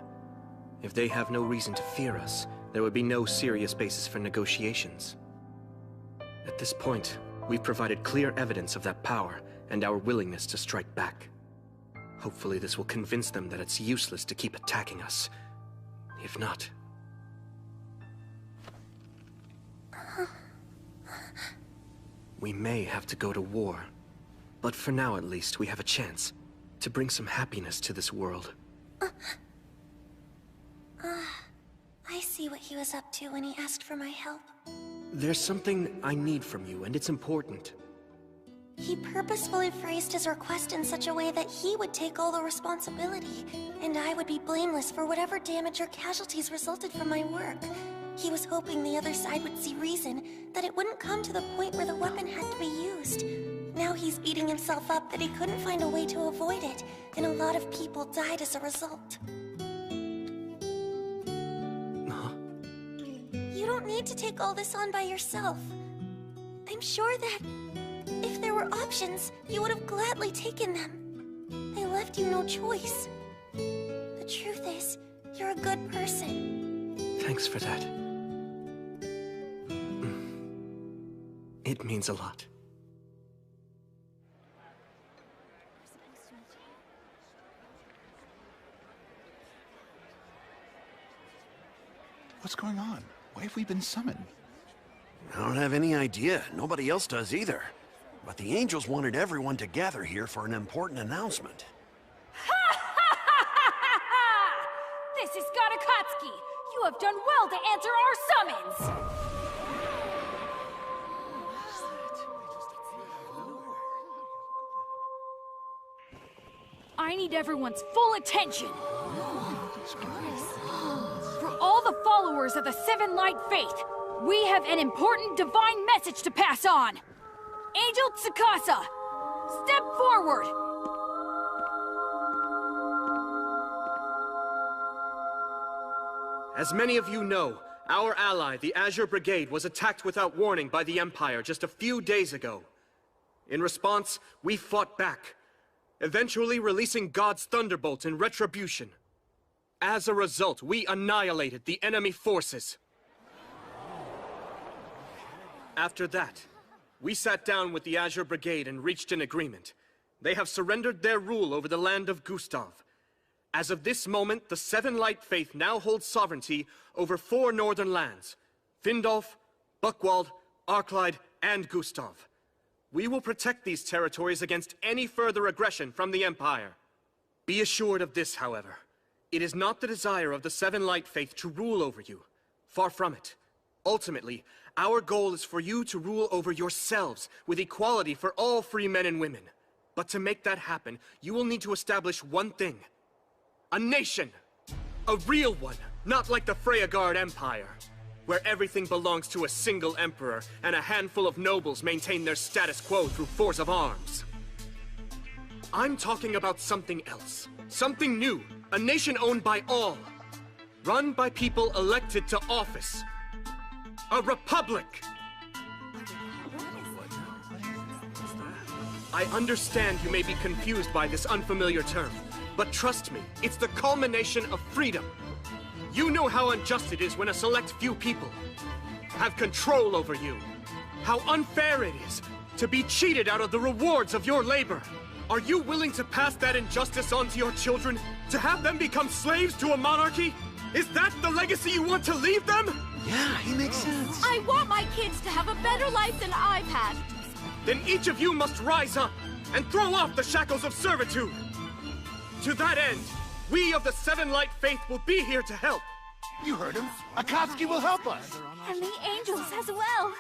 if they have no reason to fear us, there would be no serious basis for negotiations. At this point, we've provided clear evidence of that power and our willingness to strike back. Hopefully this will convince them that it's useless to keep attacking us. If not... we may have to go to war. But for now at least, we have a chance to bring some happiness to this world. I see what he was up to when he asked for my help. There's something I need from you, and it's important. He purposefully phrased his request in such a way that he would take all the responsibility, and I would be blameless for whatever damage or casualties resulted from my work. He was hoping the other side would see reason, that it wouldn't come to the point where the weapon had to be used. Now he's beating himself up that he couldn't find a way to avoid it, and a lot of people died as a result. You don't need to take all this on by yourself. I'm sure that if there were options, you would have gladly taken them. They left you no choice. The truth is, you're a good person. Thanks for that. It means a lot. What's going on? Why have we been summoned? I don't have any idea. Nobody else does either. But the angels wanted everyone to gather here for an important announcement. This is Gatakatsuki! You have done well to answer our summons! I need everyone's full attention! For all the followers of the Seven Light Faith, we have an important divine message to pass on! Angel Tsukasa, step forward! As many of you know, our ally, the Azure Brigade, was attacked without warning by the Empire just a few days ago. In response, we fought back, eventually releasing God's Thunderbolt in retribution. As a result, we annihilated the enemy forces. After that, we sat down with the Azure Brigade and reached an agreement. They have surrendered their rule over the land of Gustav. As of this moment, the Seven Light Faith now holds sovereignty over 4 northern lands: Findolf, Buckwald, Arclight, and Gustav. We will protect these territories against any further aggression from the Empire. Be assured of this, however. It is not the desire of the Seven Light Faith to rule over you. Far from it. Ultimately, our goal is for you to rule over yourselves with equality for all free men and women. But to make that happen, you will need to establish one thing. A nation! A real one, not like the Freyagard Empire, where everything belongs to a single emperor and a handful of nobles maintain their status quo through force of arms. I'm talking about something else. Something new. A nation owned by all. Run by people elected to office. A republic! I understand you may be confused by this unfamiliar term, but trust me, it's the culmination of freedom. You know how unjust it is when a select few people have control over you. How unfair it is to be cheated out of the rewards of your labor. Are you willing to pass that injustice on to your children? To have them become slaves to a monarchy? Is that the legacy you want to leave them? Yeah, he makes sense. I want my kids to have a better life than I've had. Then each of you must rise up and throw off the shackles of servitude. To that end, we of the Seven Light Faith will be here to help. You heard him. Akatsuki will help us. And the angels as well.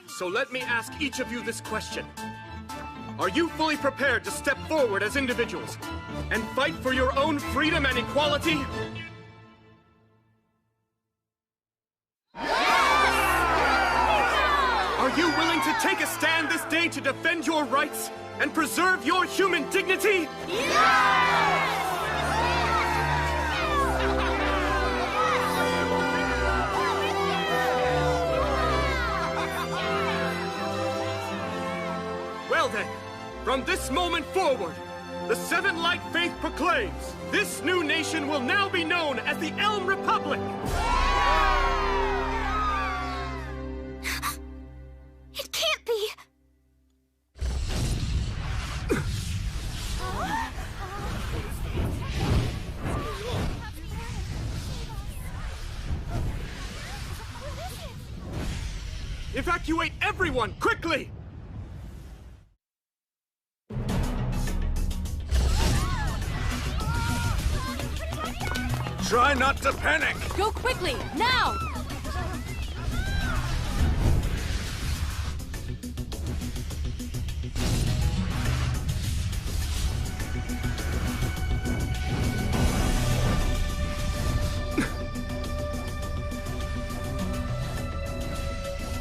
So let me ask each of you this question. Are you fully prepared to step forward as individuals and fight for your own freedom and equality? Are you willing to take a stand this day to defend your rights and preserve your human dignity? From this moment forward, the Seven Light Faith proclaims, this new nation will now be known as the Elm Republic! It can't be! Evacuate everyone, quickly! Try not to panic! Go quickly, now!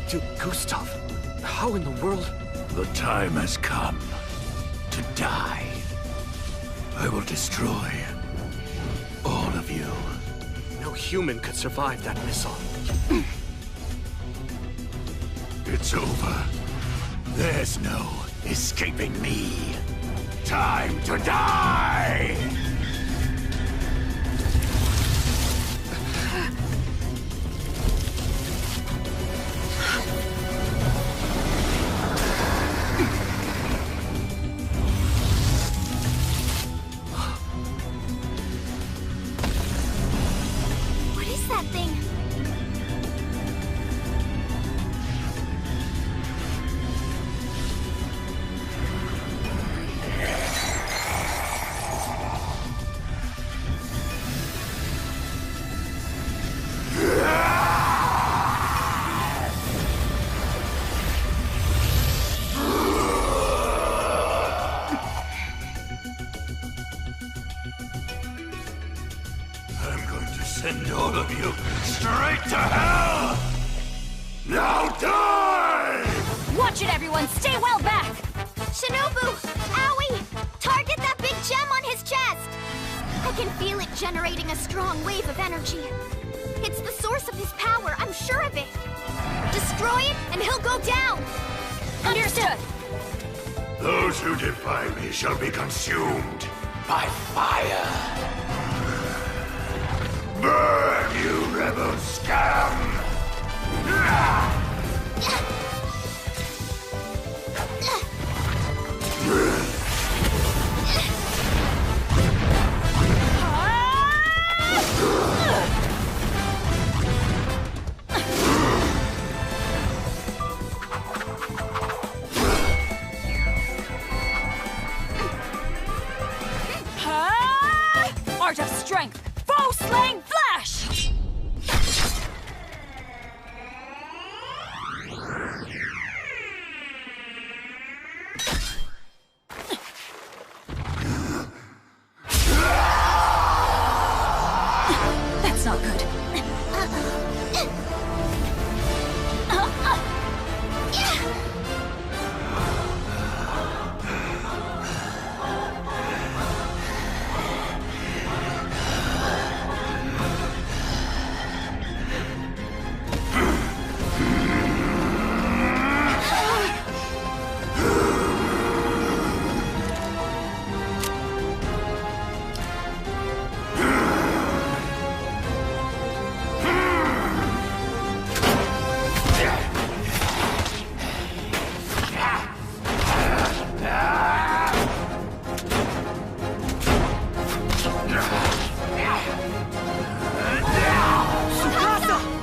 To Gustav? How in the world? The time has come to die. I will destroy all of you. No human could survive that missile. It's over. There's no escaping me. Time to die! What is that thing? I'm going to send all of you straight to hell! Now die! Watch it, everyone! Stay well back! Shinobu! Owie! Target that big gem on his chest! I can feel it generating a strong wave of energy. It's the source of his power, I'm sure of it. Destroy it, and he'll go down! Understood! Those who defy me shall be consumed by fire! Burn, you rebel scum! Art of strength! Foe slaying flash! That's not good.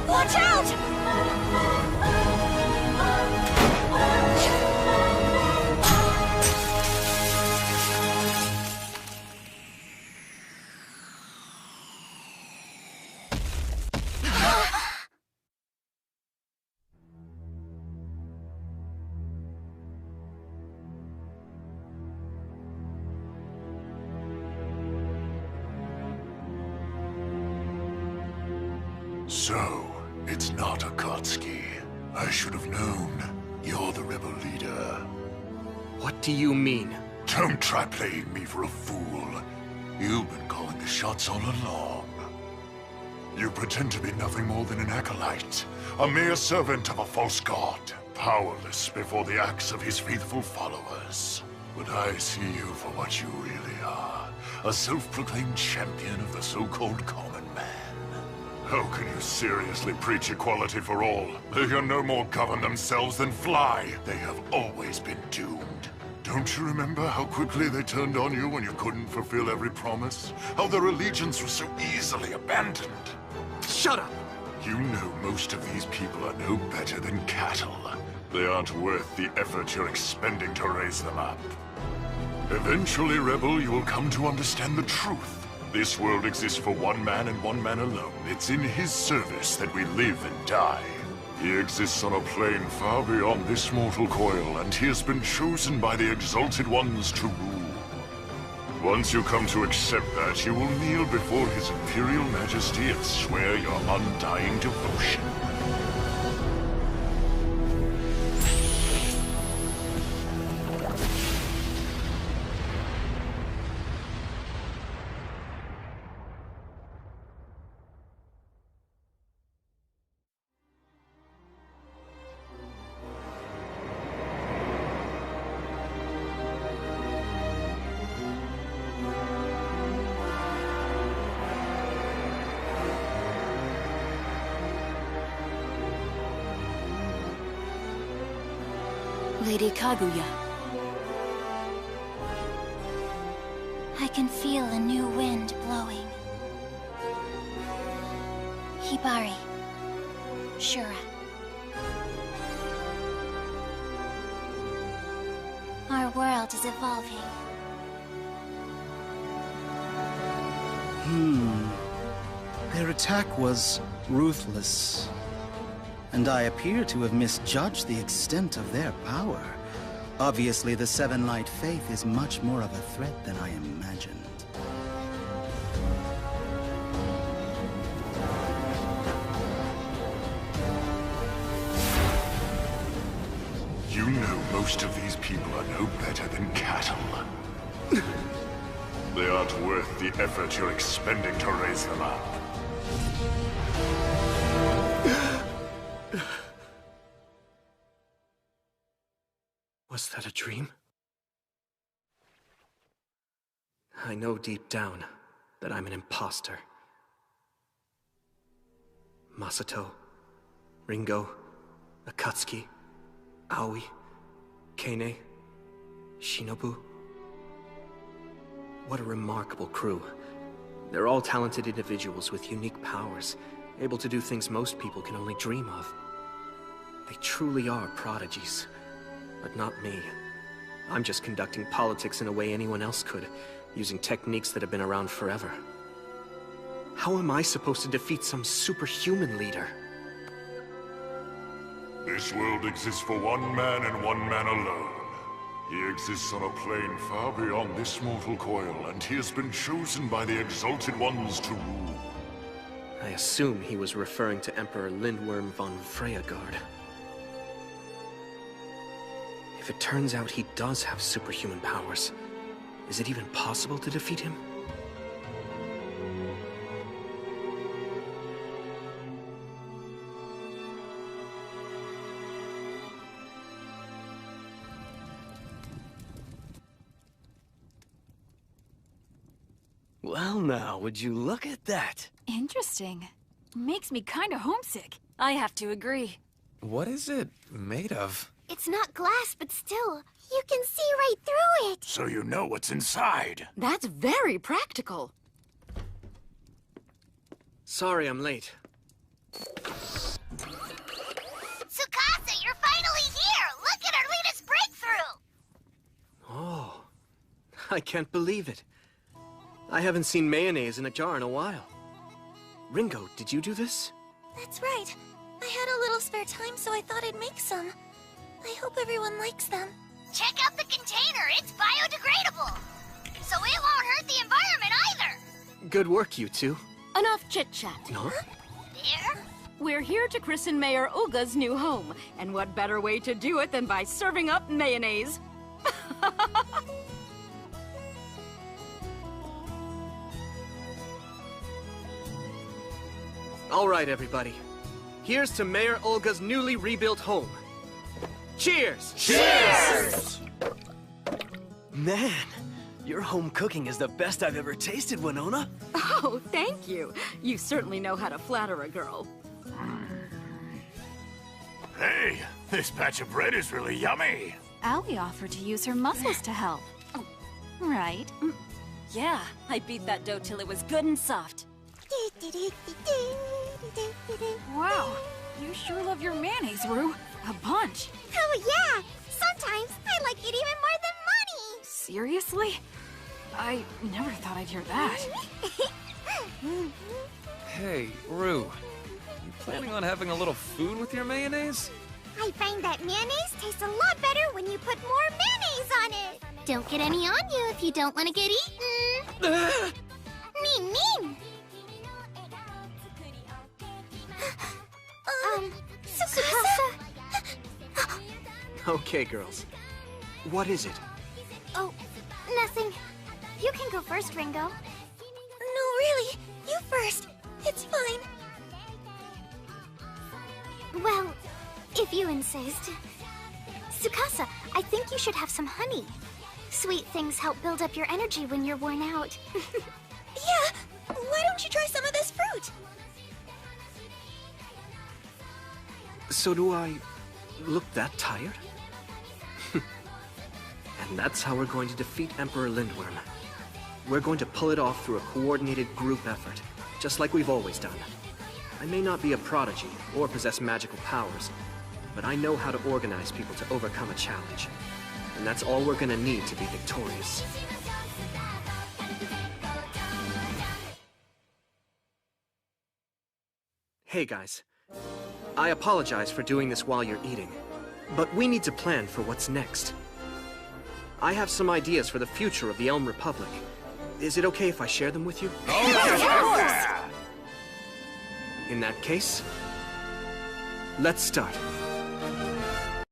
Watch out! So, it's not Akatsuki. I should have known. You're the rebel leader. What do you mean? Don't try playing me for a fool. You've been calling the shots all along. You pretend to be nothing more than an acolyte, a mere servant of a false god, powerless before the acts of his faithful followers. But I see you for what you really are. A self-proclaimed champion of the so-called common man. How can you seriously preach equality for all? They can no more govern themselves than fly. They have always been doomed. Don't you remember how quickly they turned on you when you couldn't fulfill every promise? How their allegiance was so easily abandoned? Shut up! You know most of these people are no better than cattle. They aren't worth the effort you're expending to raise them up. Eventually, Rebel, you will come to understand the truth. This world exists for one man and one man alone. It's in his service that we live and die. He exists on a plane far beyond this mortal coil, and he has been chosen by the Exalted Ones to rule. Once you come to accept that, you will kneel before his Imperial Majesty and swear your undying devotion. Lady Kaguya. I can feel a new wind blowing. Hibari. Shura. Our world is evolving. Their attack was ruthless. And I appear to have misjudged the extent of their power. Obviously, the Seven Light Faith is much more of a threat than I imagined. You know most of these people are no better than cattle. They aren't worth the effort you're expending to raise them up. Was that a dream? I know deep down that I'm an imposter. Masato, Ringo, Akatsuki, Aoi, Kane, Shinobu. What a remarkable crew. They're all talented individuals with unique powers, able to do things most people can only dream of. They truly are prodigies. But not me. I'm just conducting politics in a way anyone else could, using techniques that have been around forever. How am I supposed to defeat some superhuman leader? This world exists for one man and one man alone. He exists on a plane far beyond this mortal coil, and he has been chosen by the Exalted Ones to rule. I assume he was referring to Emperor Lindworm von Freyagard. If it turns out he does have superhuman powers, is it even possible to defeat him? Well now, would you look at that? Interesting. Makes me kinda homesick. I have to agree. What is it made of? It's not glass, but still, you can see right through it. So you know what's inside. That's very practical. Sorry I'm late. Tsukasa, you're finally here! Look at our latest breakthrough! Oh, I can't believe it. I haven't seen mayonnaise in a jar in a while. Ringo, did you do this? That's right. I had a little spare time, so I thought I'd make some. I hope everyone likes them. Check out the container, it's biodegradable! So it won't hurt the environment either! Good work, you two. Enough chit-chat. No? There? We're here to christen Mayor Uga's new home, and what better way to do it than by serving up mayonnaise? All right, everybody. Here's to Mayor Olga's newly rebuilt home. Cheers! Cheers! Man, your home cooking is the best I've ever tasted, Winona. Oh, thank you. You certainly know how to flatter a girl. Hey, this batch of bread is really yummy. Allie offered to use her muscles to help. Right? Yeah, I beat that dough till it was good and soft. Wow, you sure love your mayonnaise, Rue. A bunch. Oh yeah! Sometimes I like it even more than money! Seriously? I never thought I'd hear that. Hey, Rue. You planning on having a little food with your mayonnaise? I find that mayonnaise tastes a lot better when you put more mayonnaise on it! Don't get any on you if you don't want to get eaten! Mean! Tsukasa? Okay, girls. What is it? Oh, nothing. You can go first, Ringo. No, really. You first. It's fine. Well, if you insist. Tsukasa, I think you should have some honey. Sweet things help build up your energy when you're worn out. Yeah, why don't you try some of this fruit? So do I look that tired? And that's how we're going to defeat Emperor Lindworm. We're going to pull it off through a coordinated group effort, just like we've always done. I may not be a prodigy or possess magical powers, but I know how to organize people to overcome a challenge. And that's all we're gonna need to be victorious. Hey guys, I apologize for doing this while you're eating, but we need to plan for what's next. I have some ideas for the future of the Elm Republic. Is it okay if I share them with you? In that case, let's start.